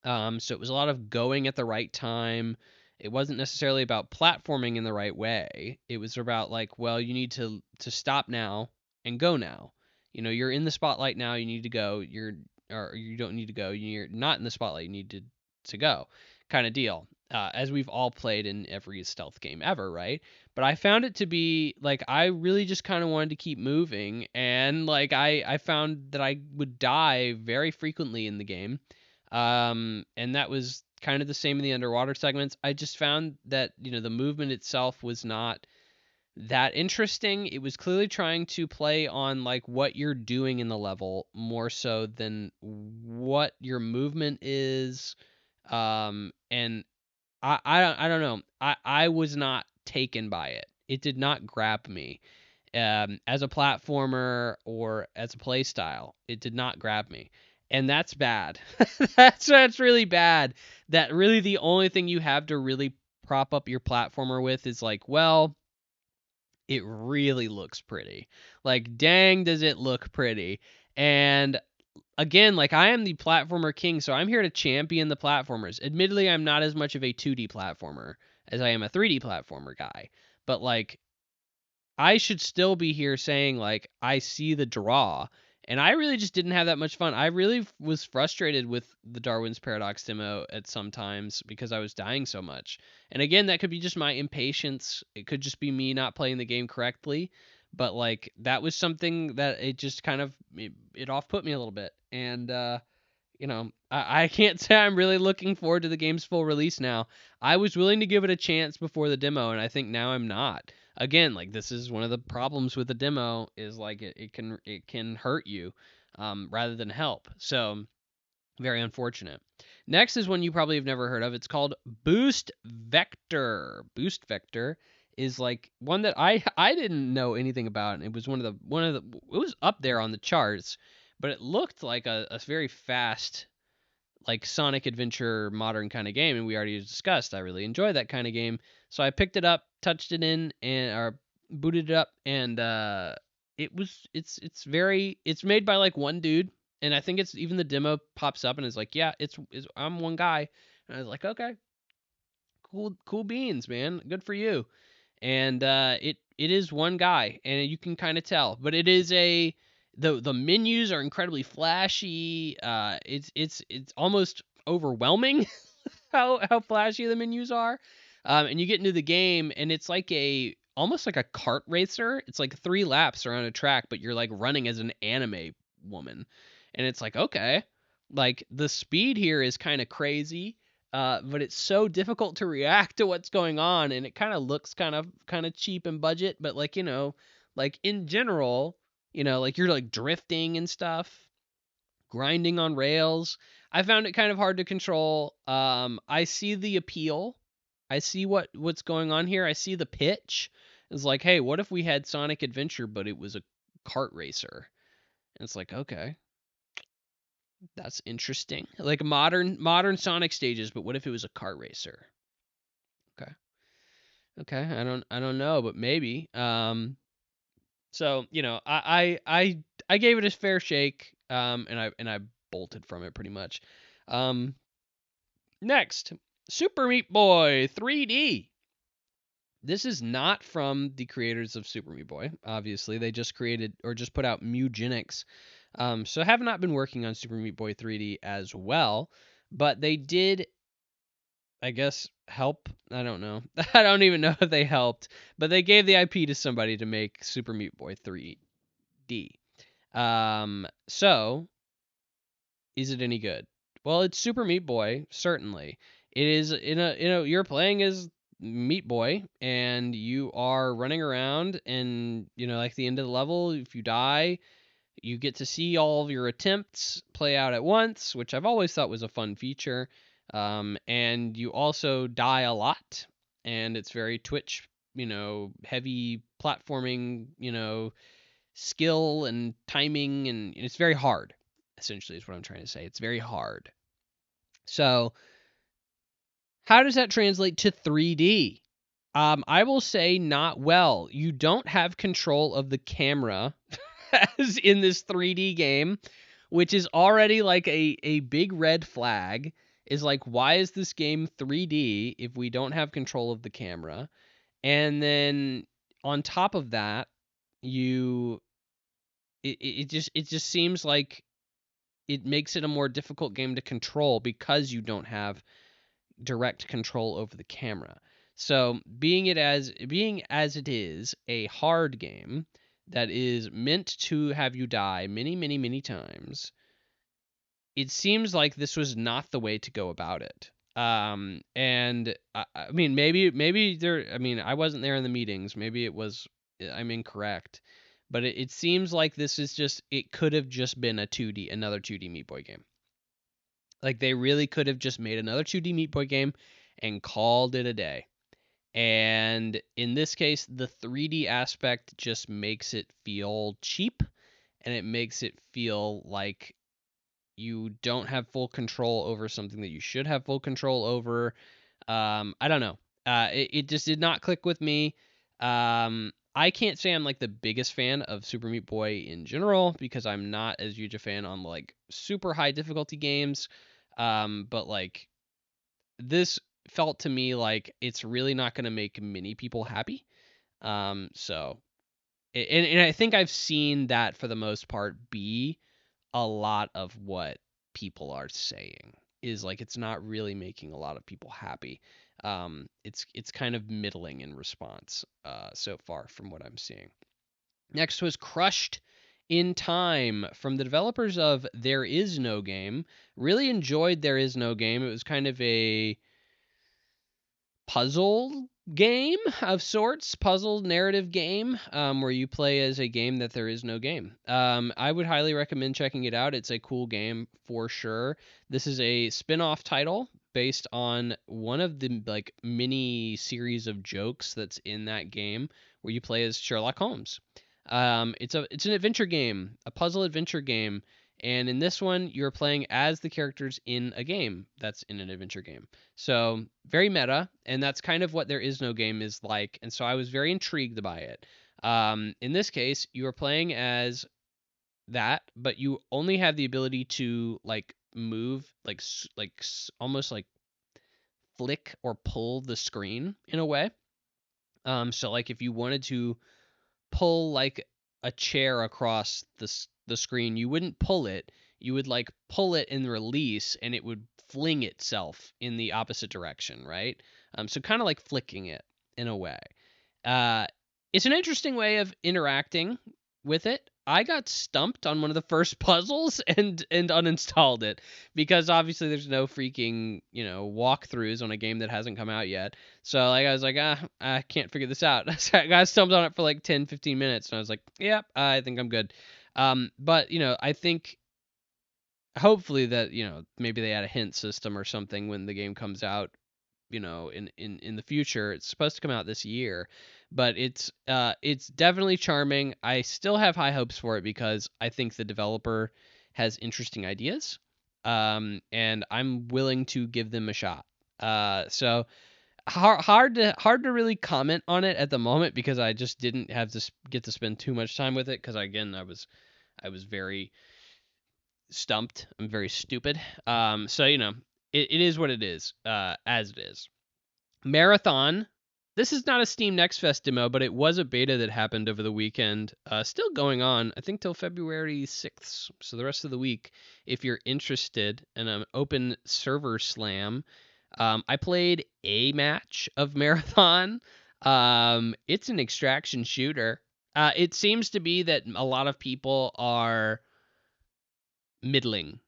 So it was a lot of going at the right time. It wasn't necessarily about platforming in the right way. It was about like, well, you need to stop now and go now. You're in the spotlight now, you need to go. Or you don't need to go. You're not in the spotlight, you need to go. Kind of deal. As we've all played in every stealth game ever, right? But I found it to be like I really just kind of wanted to keep moving, and like I found that I would die very frequently in the game. And that was kind of the same in the underwater segments. I just found that, the movement itself was not that interesting. It was clearly trying to play on like what you're doing in the level more so than what your movement is. And I don't know. I was not taken by it. It did not grab me. As a platformer or as a play style, it did not grab me. And that's bad. that's really bad. That really the only thing you have to really prop up your platformer with is like, well, it really looks pretty. Like, dang, does it look pretty. And again, like I am the platformer king, so I'm here to champion the platformers. Admittedly, I'm not as much of a 2D platformer as I am a 3D platformer guy, but like I should still be here saying like I see the draw. And I really just didn't have that much fun. I really was frustrated with the Darwin's Paradox demo at some times because I was dying so much. And again, that could be just my impatience. It could just be me not playing the game correctly. But like that was something that it just kind of it off put me a little bit. And I can't say I'm really looking forward to the game's full release now. I was willing to give it a chance before the demo, and I think now I'm not. Again, like this is one of the problems with the demo is like it can hurt you rather than help. So very unfortunate. Next is one you probably have never heard of. It's called Boost Vector. Boost Vector is like one that I didn't know anything about, and it was one of the it was up there on the charts, but it looked like a very fast like Sonic Adventure modern kind of game, and we already discussed I really enjoy that kind of game. So I picked it up, touched it in, and or booted it up, and it's made by like one dude, and I think it's even the demo pops up and it's like, yeah, it's I'm one guy, and I was like, okay, cool beans, man, good for you. And it is one guy, and you can kind of tell, but it is the menus are incredibly flashy. It's almost overwhelming how flashy the menus are. And you get into the game, and it's like a almost like a kart racer. It's like 3 laps around a track, but you're like running as an anime woman, and it's like, okay, like the speed here is kind of crazy. But it's so difficult to react to what's going on, and it kind of looks kind of cheap and budget. But like like in general, like you're like drifting and stuff, grinding on rails. I found it kind of hard to control. I see the appeal. I see what's going on here. I see the pitch. It's like, hey, what if we had Sonic Adventure, but it was a kart racer? And it's like, okay, that's interesting. Like modern Sonic stages, but what if it was a kart racer? Okay. Okay. I don't know, but maybe. So, I gave it a fair shake, and I bolted from it pretty much. Um Next, Super Meat Boy 3D. This is not from the creators of Super Meat Boy. Obviously, they just created or just put out Mugenics. So have not been working on Super Meat Boy 3D as well, but they did, I guess, help. I don't know. I don't even know if they helped, but they gave the IP to somebody to make Super Meat Boy 3D. So is it any good? Well, it's Super Meat Boy, certainly. It is you're playing as Meat Boy, and you are running around, and like the end of the level, if you die, you get to see all of your attempts play out at once, which I've always thought was a fun feature. And you also die a lot, and it's very Twitch, heavy platforming, skill and timing, and it's very hard. Essentially, is what I'm trying to say. It's very hard. So, how does that translate to 3D? I will say not well. You don't have control of the camera as in this 3D game, which is already like a big red flag. Is like, why is this game 3D if we don't have control of the camera? And then on top of that, you it just seems like it makes it a more difficult game to control because you don't have direct control over the camera. So being as it is a hard game that is meant to have you die many, many, many times, it seems like this was not the way to go about it. And I mean, maybe there. I mean, I wasn't there in the meetings. Maybe it was. I'm incorrect, but it seems like this is just. It could have just been another 2D Meat Boy game. Like they really could have just made another 2D Meat Boy game and called it a day. And in this case, the 3D aspect just makes it feel cheap, and it makes it feel like you don't have full control over something that you should have full control over. I don't know. It just did not click with me. I can't say I'm like the biggest fan of Super Meat Boy in general because I'm not as huge a fan on like super high difficulty games. But like this felt to me like it's really not going to make many people happy. So and I think I've seen that for the most part be a lot of what people are saying is like it's not really making a lot of people happy. It's kind of middling in response so far from what I'm seeing. Next was Crushed in Time from the developers of There Is No Game. Really enjoyed There Is No Game. It was kind of a puzzle game of sorts, puzzle narrative game, where you play as a game that there is no game. I would highly recommend checking it out. It's a cool game for sure. This is a spin-off title based on one of the like mini series of jokes that's in that game where you play as Sherlock Holmes. It's an adventure game, a puzzle adventure game. And in this one, you're playing as the characters in a game that's in an adventure game. So very meta, and that's kind of what There Is No Game is like. And so I was very intrigued by it. In this case, you are playing as that, but you only have the ability to like move, almost like flick or pull the screen in a way. So like if you wanted to pull like a chair across the screen, you wouldn't pull it. You would like pull it and release, and it would fling itself in the opposite direction, right? So kind of like flicking it in a way. Uh, it's an interesting way of interacting with it. I got stumped on one of the first puzzles and uninstalled it because obviously there's no freaking, walkthroughs on a game that hasn't come out yet. So like I was like, I can't figure this out. So I got stumped on it for like 10, 15 minutes and I was like, yep, I think I'm good. But I think hopefully that, maybe they add a hint system or something when the game comes out, in the future. It's supposed to come out this year, but it's definitely charming. I still have high hopes for it because I think the developer has interesting ideas, and I'm willing to give them a shot. So hard to really comment on it at the moment because I just didn't have to get to spend too much time with it because again I was very stumped. I'm very stupid. So it is what it is, as it is. Marathon. This is not a Steam Next Fest demo, but it was a beta that happened over the weekend. Still going on, I think, till February 6th. So the rest of the week, if you're interested in an open server slam. I played a match of Marathon. It's an extraction shooter. It seems to be that a lot of people are middling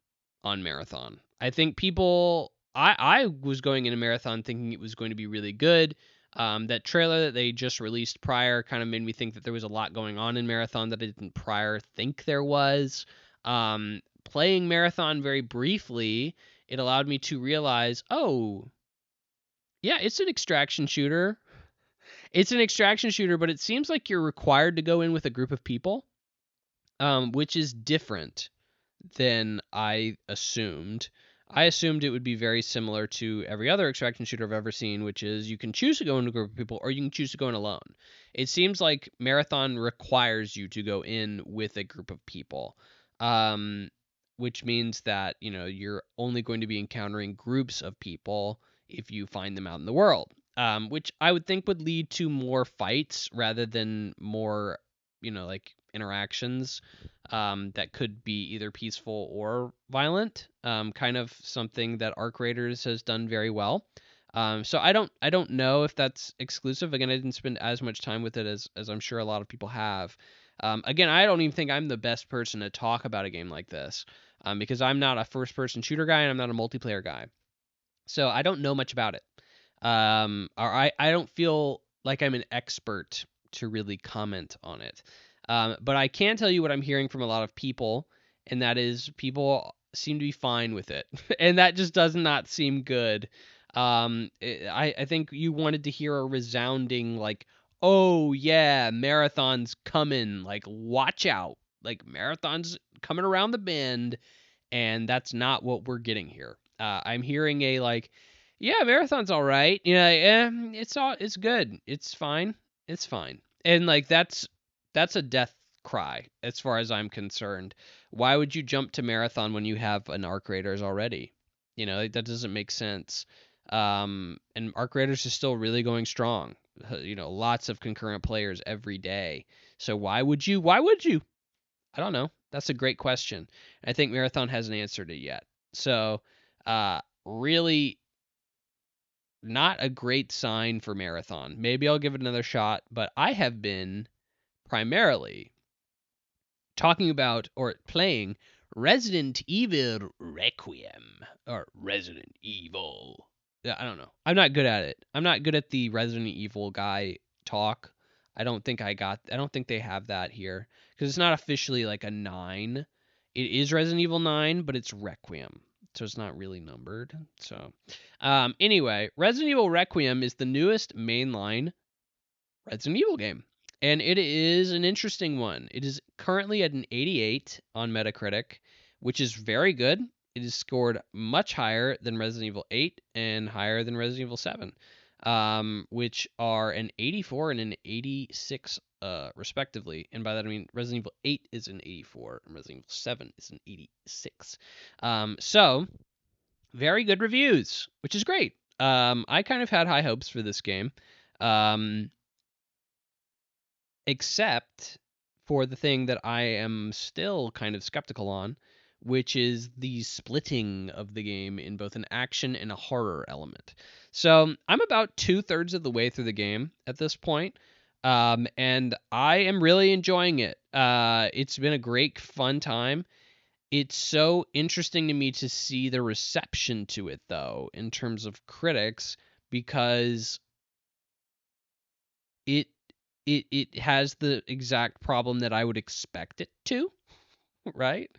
on Marathon. I think people. I was going into Marathon thinking it was going to be really good. That trailer that they just released prior kind of made me think that there was a lot going on in Marathon that I didn't prior think there was. Playing Marathon very briefly, it allowed me to realize, oh, yeah, it's an extraction shooter. It's an extraction shooter, but it seems like you're required to go in with a group of people, which is different than I assumed. I assumed it would be very similar to every other extraction shooter I've ever seen, which is you can choose to go in a group of people or you can choose to go in alone. It seems like Marathon requires you to go in with a group of people, which means that you're only going to be encountering groups of people if you find them out in the world, which I would think would lead to more fights rather than more, like interactions that could be either peaceful or violent. Kind of something that Arc Raiders has done very well. So I don't know if that's exclusive. Again, I didn't spend as much time with it as I'm sure a lot of people have. Again, I don't even think I'm the best person to talk about a game like this, because I'm not a first-person shooter guy and I'm not a multiplayer guy. So I don't know much about it. Or I don't feel like I'm an expert to really comment on it. But I can tell you what I'm hearing from a lot of people, and that is people seem to be fine with it. And that just does not seem good. I think you wanted to hear a resounding, like, oh yeah, Marathon's coming, like, watch out. Like, Marathon's coming around the bend, and that's not what we're getting here. I'm hearing a, like, yeah, Marathon's all right. Yeah, it's good. It's fine. It's fine. And like that's a death cry as far as I'm concerned. Why would you jump to marathon when you have an arc raiders already? You know, like, that doesn't make sense. And arc raiders is still really going strong. You know, lots of concurrent players every day. So why would you? Why would you? I don't know. That's a great question. I think marathon hasn't answered it yet. So, really not a great sign for marathon. Maybe I'll give it another shot, but I have been primarily talking about or playing Resident Evil Requiem or Resident Evil. Yeah, I don't know. I'm not good at it. I'm not good at the Resident Evil guy talk. I don't think they have that here because it's not officially like a 9. It is Resident Evil 9, but it's Requiem. So it's not really numbered. So anyway, Resident Evil Requiem is the newest mainline Resident Evil game. And it is an interesting one. It is currently at an 88 on Metacritic, which is very good. It is scored much higher than Resident Evil 8 and higher than Resident Evil 7, which are an 84 and an 86, respectively. And by that I mean Resident Evil 8 is an 84 and Resident Evil 7 is an 86. So, very good reviews, which is great. I kind of had high hopes for this game. Except for the thing that I am still kind of skeptical on, which is the splitting of the game in both an action and a horror element. So I'm about 2/3 of the way through the game at this point, and I am really enjoying it. It's been a great, fun time. It's so interesting to me to see the reception to it, though, in terms of critics, because it it has the exact problem that I would expect it to, right?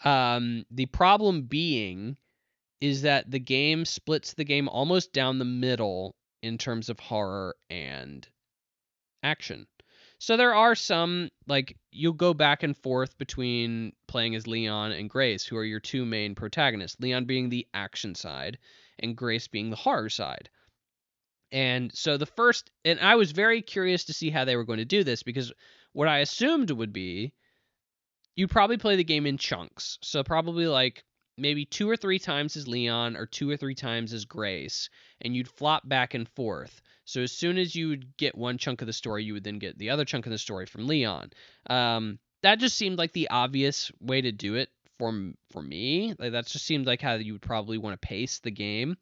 The problem being is that the game splits the game almost down the middle in terms of horror and action. So there are some, like, you'll go back and forth between playing as Leon and Grace, who are your two main protagonists, Leon being the action side and Grace being the horror side. And so and I was very curious to see how they were going to do this, because what I assumed would be you'd probably play the game in chunks. So probably like maybe 2 or 3 times as Leon or 2 or 3 times as Grace, and you'd flop back and forth. So as soon as you would get one chunk of the story, you would then get the other chunk of the story from Leon. That just seemed like the obvious way to do it for me. Like, that just seemed like how you would probably want to pace the game,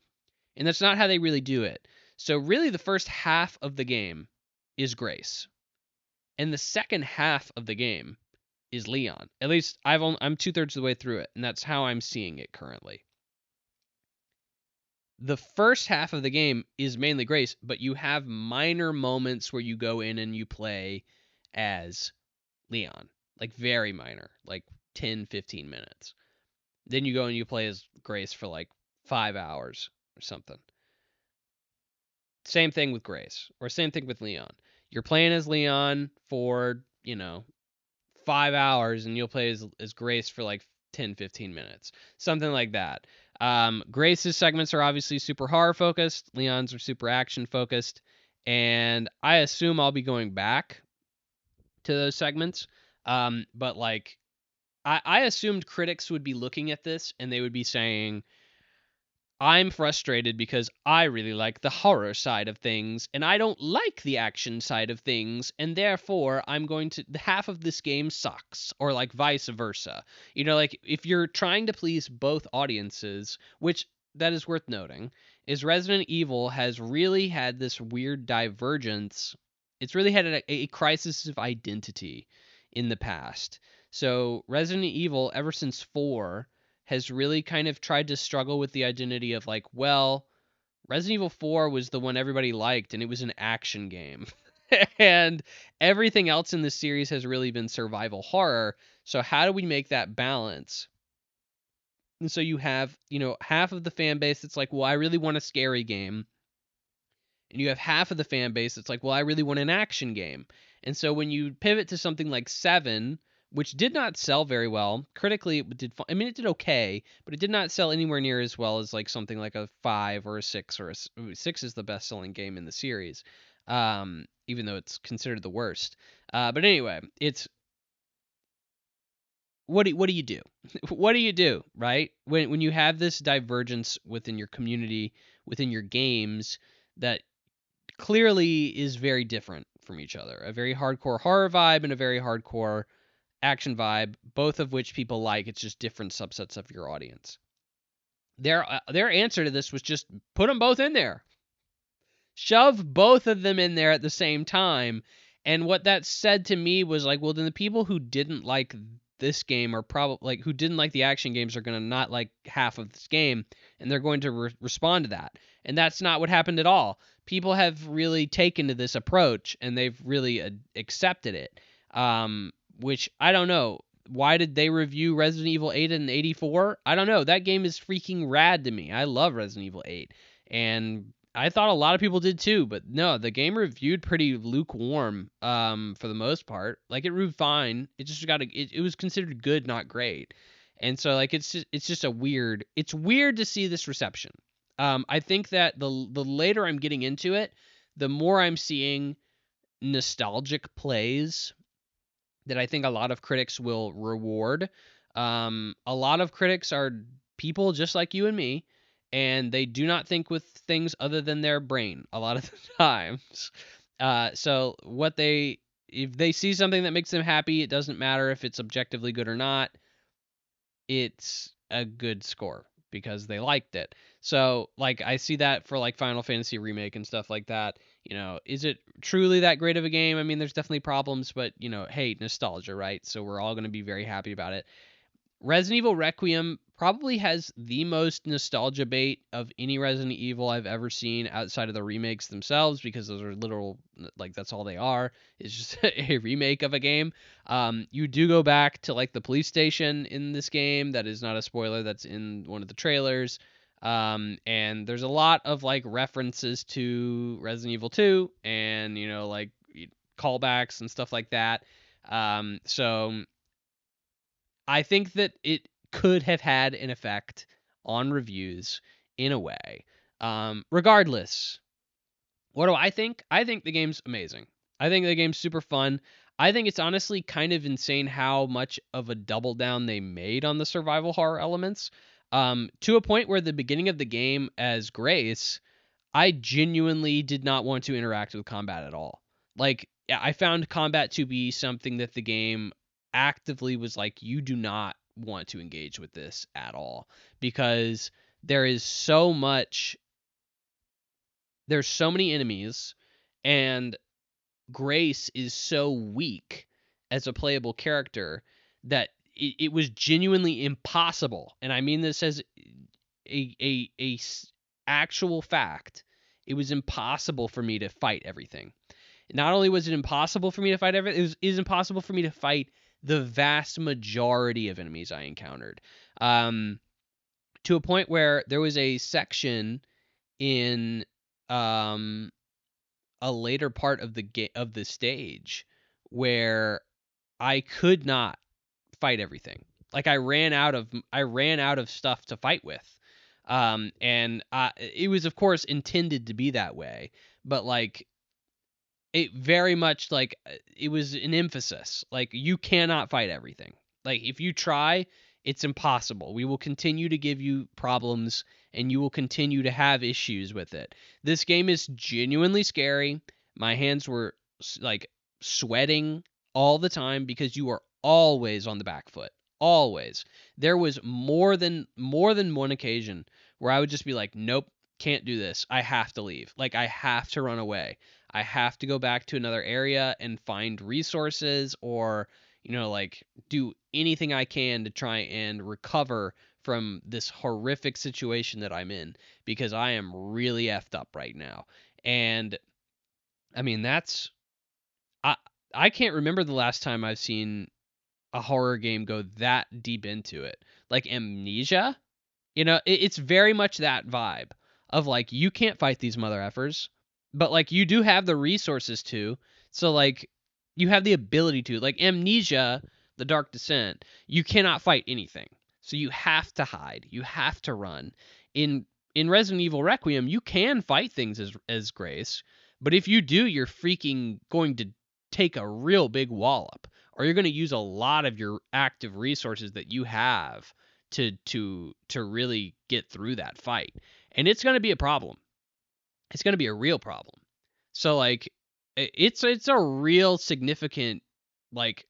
and that's not how they really do it. So really the first half of the game is Grace, and the second half of the game is Leon. At least I'm 2/3 of the way through it, and that's how I'm seeing it currently. The first half of the game is mainly Grace, but you have minor moments where you go in and you play as Leon, like very minor, like 10, 15 minutes. Then you go and you play as Grace for like 5 hours or something. Same thing with Grace, or same thing with Leon. You're playing as Leon for, 5 hours, and you'll play as Grace for like 10, 15 minutes. Something like that. Grace's segments are obviously super horror focused. Leon's are super action focused. And I assume I'll be going back to those segments. But like, I assumed critics would be looking at this and they would be saying, I'm frustrated because I really like the horror side of things, and I don't like the action side of things, and therefore half of this game sucks, or like vice versa. Like, if you're trying to please both audiences, which that is worth noting, is Resident Evil has really had this weird divergence. It's really had a crisis of identity in the past. So Resident Evil, ever since 4, has really kind of tried to struggle with the identity of like, well, Resident Evil 4 was the one everybody liked, and it was an action game. And everything else in the series has really been survival horror. So how do we make that balance? And so you have, half of the fan base that's like, well, I really want a scary game. And you have half of the fan base that's like, well, I really want an action game. And so when you pivot to something like 7, which did not sell very well. Critically, it did. It did okay, but it did not sell anywhere near as well as like something like a 5 or a 6, or 6 is the best-selling game in the series. even though it's considered the worst. But anyway, it's what do you do? What do you do, right? When you have this divergence within your community, within your games that clearly is very different from each other. A very hardcore horror vibe and a very hardcore action vibe, both of which people like. It's just different subsets of your audience. Their answer to this was just put them both in there. Shove both of them in there at the same time. And what that said to me was like, well, then the people who didn't like this game are probably like who didn't like the action games are going to not like half of this game, and they're going to respond to that. And that's not what happened at all. People have really taken to this approach and they've really accepted it. Which I don't know. Why did they review Resident Evil 8 and 84? I don't know. That game is freaking rad to me. I love Resident Evil 8. And I thought a lot of people did too, but no, the game reviewed pretty lukewarm for the most part. Like it reviewed fine. It just it was considered good, not great. And so like it's just it's weird to see this reception. I think that the later I'm getting into it, the more I'm seeing nostalgic plays that I think a lot of critics will reward. A lot of critics are people just like you and me, and they do not think with things other than their brain a lot of the times. So if they see something that makes them happy, it doesn't matter if it's objectively good or not. It's a good score because they liked it. So like I see that for like Final Fantasy Remake and stuff like that. Is it truly that great of a game? I mean, there's definitely problems, but hey, nostalgia, right? So we're all going to be very happy about it. Resident Evil Requiem probably has the most nostalgia bait of any Resident Evil I've ever seen outside of the remakes themselves, because those are literal, like that's all they are. It's just a remake of a game. You do go back to like the police station in this game. That is not a spoiler. That's in one of the trailers. And there's a lot of like references to Resident Evil 2 and, like callbacks and stuff like that. So I think that it could have had an effect on reviews in a way. Regardless, what do I think? I think the game's amazing. I think the game's super fun. I think it's honestly kind of insane how much of a double down they made on the survival horror elements. To a point where the beginning of the game as Grace, I genuinely did not want to interact with combat at all. Like, I found combat to be something that the game actively was like, you do not want to engage with this at all, because there's so many enemies, and Grace is so weak as a playable character that it was genuinely impossible, and I mean this as a actual fact. It was impossible for me to fight everything. Not only was it impossible for me to fight everything, it was impossible for me to fight the vast majority of enemies I encountered. To a point where there was a section in a later part of the stage where I could not fight everything. Like I ran out of stuff to fight with. And it was of course intended to be that way, but like it very much like it was an emphasis. Like you cannot fight everything. Like if you try, it's impossible. We will continue to give you problems and you will continue to have issues with it. This game is genuinely scary. My hands were like sweating all the time because you are always on the back foot. Always. There was more than one occasion where I would just be like, nope, can't do this. I have to leave. Like I have to run away. I have to go back to another area and find resources, or like do anything I can to try and recover from this horrific situation that I'm in, because I am really effed up right now. And I mean, I can't remember the last time I've seen a horror game go that deep into it. Like Amnesia, it's very much that vibe of like, you can't fight these mother effers, but like you do have the resources to. So like you have the ability to. Like Amnesia, The Dark Descent, you cannot fight anything. So you have to hide. You have to run. In Resident Evil Requiem, you can fight things as Grace, But if you do, you're freaking going to take a real big wallop, or you're going to use a lot of your active resources that you have to really get through that fight. And it's going to be a problem. It's going to be a real problem. So like it's a real significant like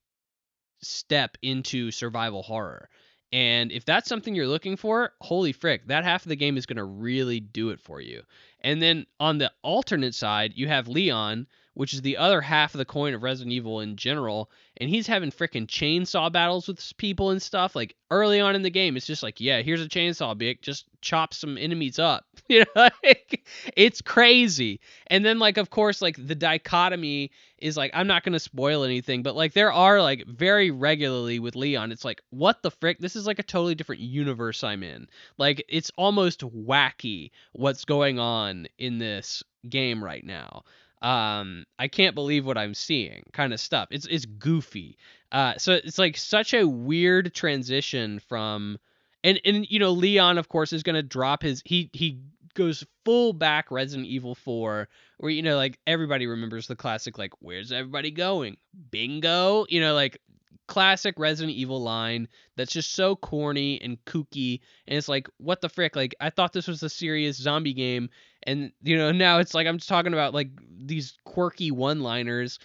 step into survival horror. And if that's something you're looking for, holy frick, that half of the game is going to really do it for you. And then on the alternate side, you have Leon, which is the other half of the coin of Resident Evil in general, and he's having frickin' chainsaw battles with people and stuff. Like early on in the game, it's just like, yeah, here's a chainsaw, Bick, just chop some enemies up. You know, like, it's crazy. And then like, of course, like the dichotomy is like, I'm not going to spoil anything, but like there are like very regularly with Leon, it's like, what the frick? This is like a totally different universe I'm in. Like it's almost wacky what's going on in this game right now. I can't believe what I'm seeing kind of stuff. It's goofy. So it's like such a weird transition from and you know Leon of course is going to drop his he goes full back Resident Evil 4 where you know like everybody remembers the classic like where's everybody going? Bingo, you know like classic Resident Evil line that's just so corny and kooky and it's like what the frick like I thought this was a serious zombie game and you know now it's like I'm just talking about like these quirky one-liners.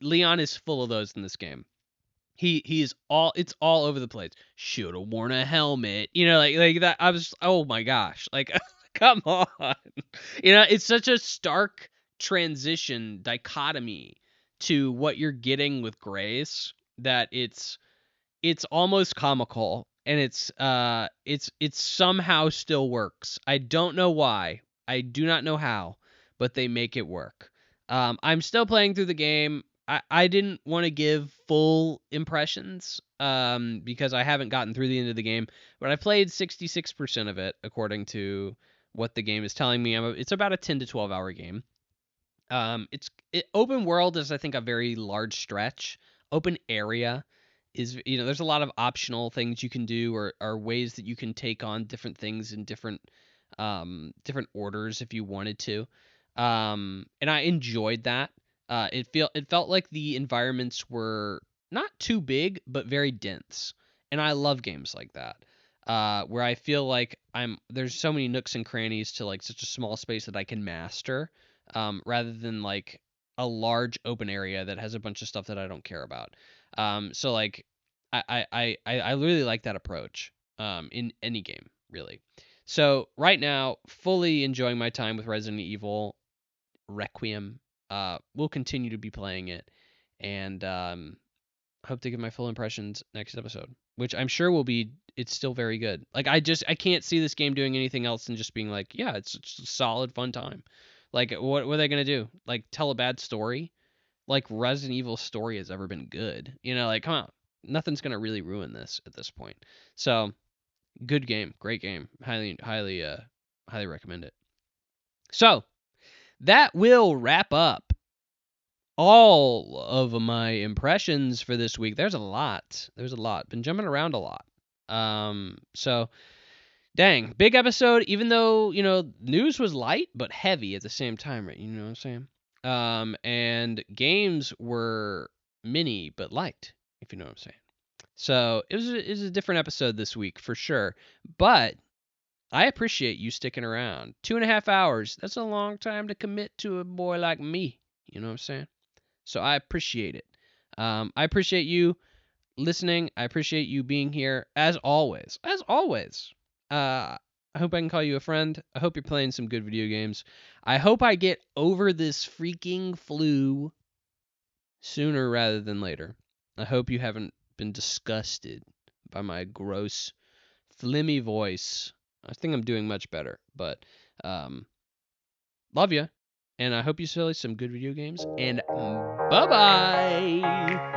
Leon is full of those in this game. He's all it's all over the place. Should have worn a helmet. You know, like that. I was oh my gosh, like come on. You know, it's such a stark transition dichotomy to what you're getting with Grace that it's almost comical and it's somehow still works. I don't know why. I do not know how, but they make it work. I'm still playing through the game. I didn't want to give full impressions because I haven't gotten through the end of the game, but I played 66% of it according to what the game is telling me. It's about a 10 to 12 hour game. Open world is I think a very large stretch. Open area is you know there's a lot of optional things you can do or ways that you can take on different things in different orders if you wanted to. And I enjoyed that. It felt like the environments were not too big but very dense, and I love games like that. Where I feel like there's so many nooks and crannies to like such a small space that I can master, rather than like a large open area that has a bunch of stuff that I don't care about. So like I really like that approach in any game really. So right now, fully enjoying my time with Resident Evil Requiem. We'll continue to be playing it, and hope to give my full impressions next episode, which I'm sure will be. It's still very good. Like I can't see this game doing anything else than just being like, yeah, it's a solid fun time. Like what are they gonna do? Like tell a bad story? Like Resident Evil's story has ever been good? You know, like come on, nothing's gonna really ruin this at this point. So good game, great game. Highly recommend it. So that will wrap up all of my impressions for this week. There's a lot. Been jumping around a lot. So dang, big episode, even though, you know, news was light but heavy at the same time, right? You know what I'm saying? And games were mini but light, if you know what I'm saying. So it was a different episode this week for sure. But I appreciate you sticking around. 2.5 hours. That's a long time to commit to a boy like me. You know what I'm saying? So I appreciate it. I appreciate you listening. I appreciate you being here as always. As always. I hope I can call you a friend. I hope you're playing some good video games. I hope I get over this freaking flu sooner rather than later. I hope you haven't been disgusted by my gross, phlegmy voice. I think I'm doing much better, but love you, and I hope you play some good video games, and bye-bye!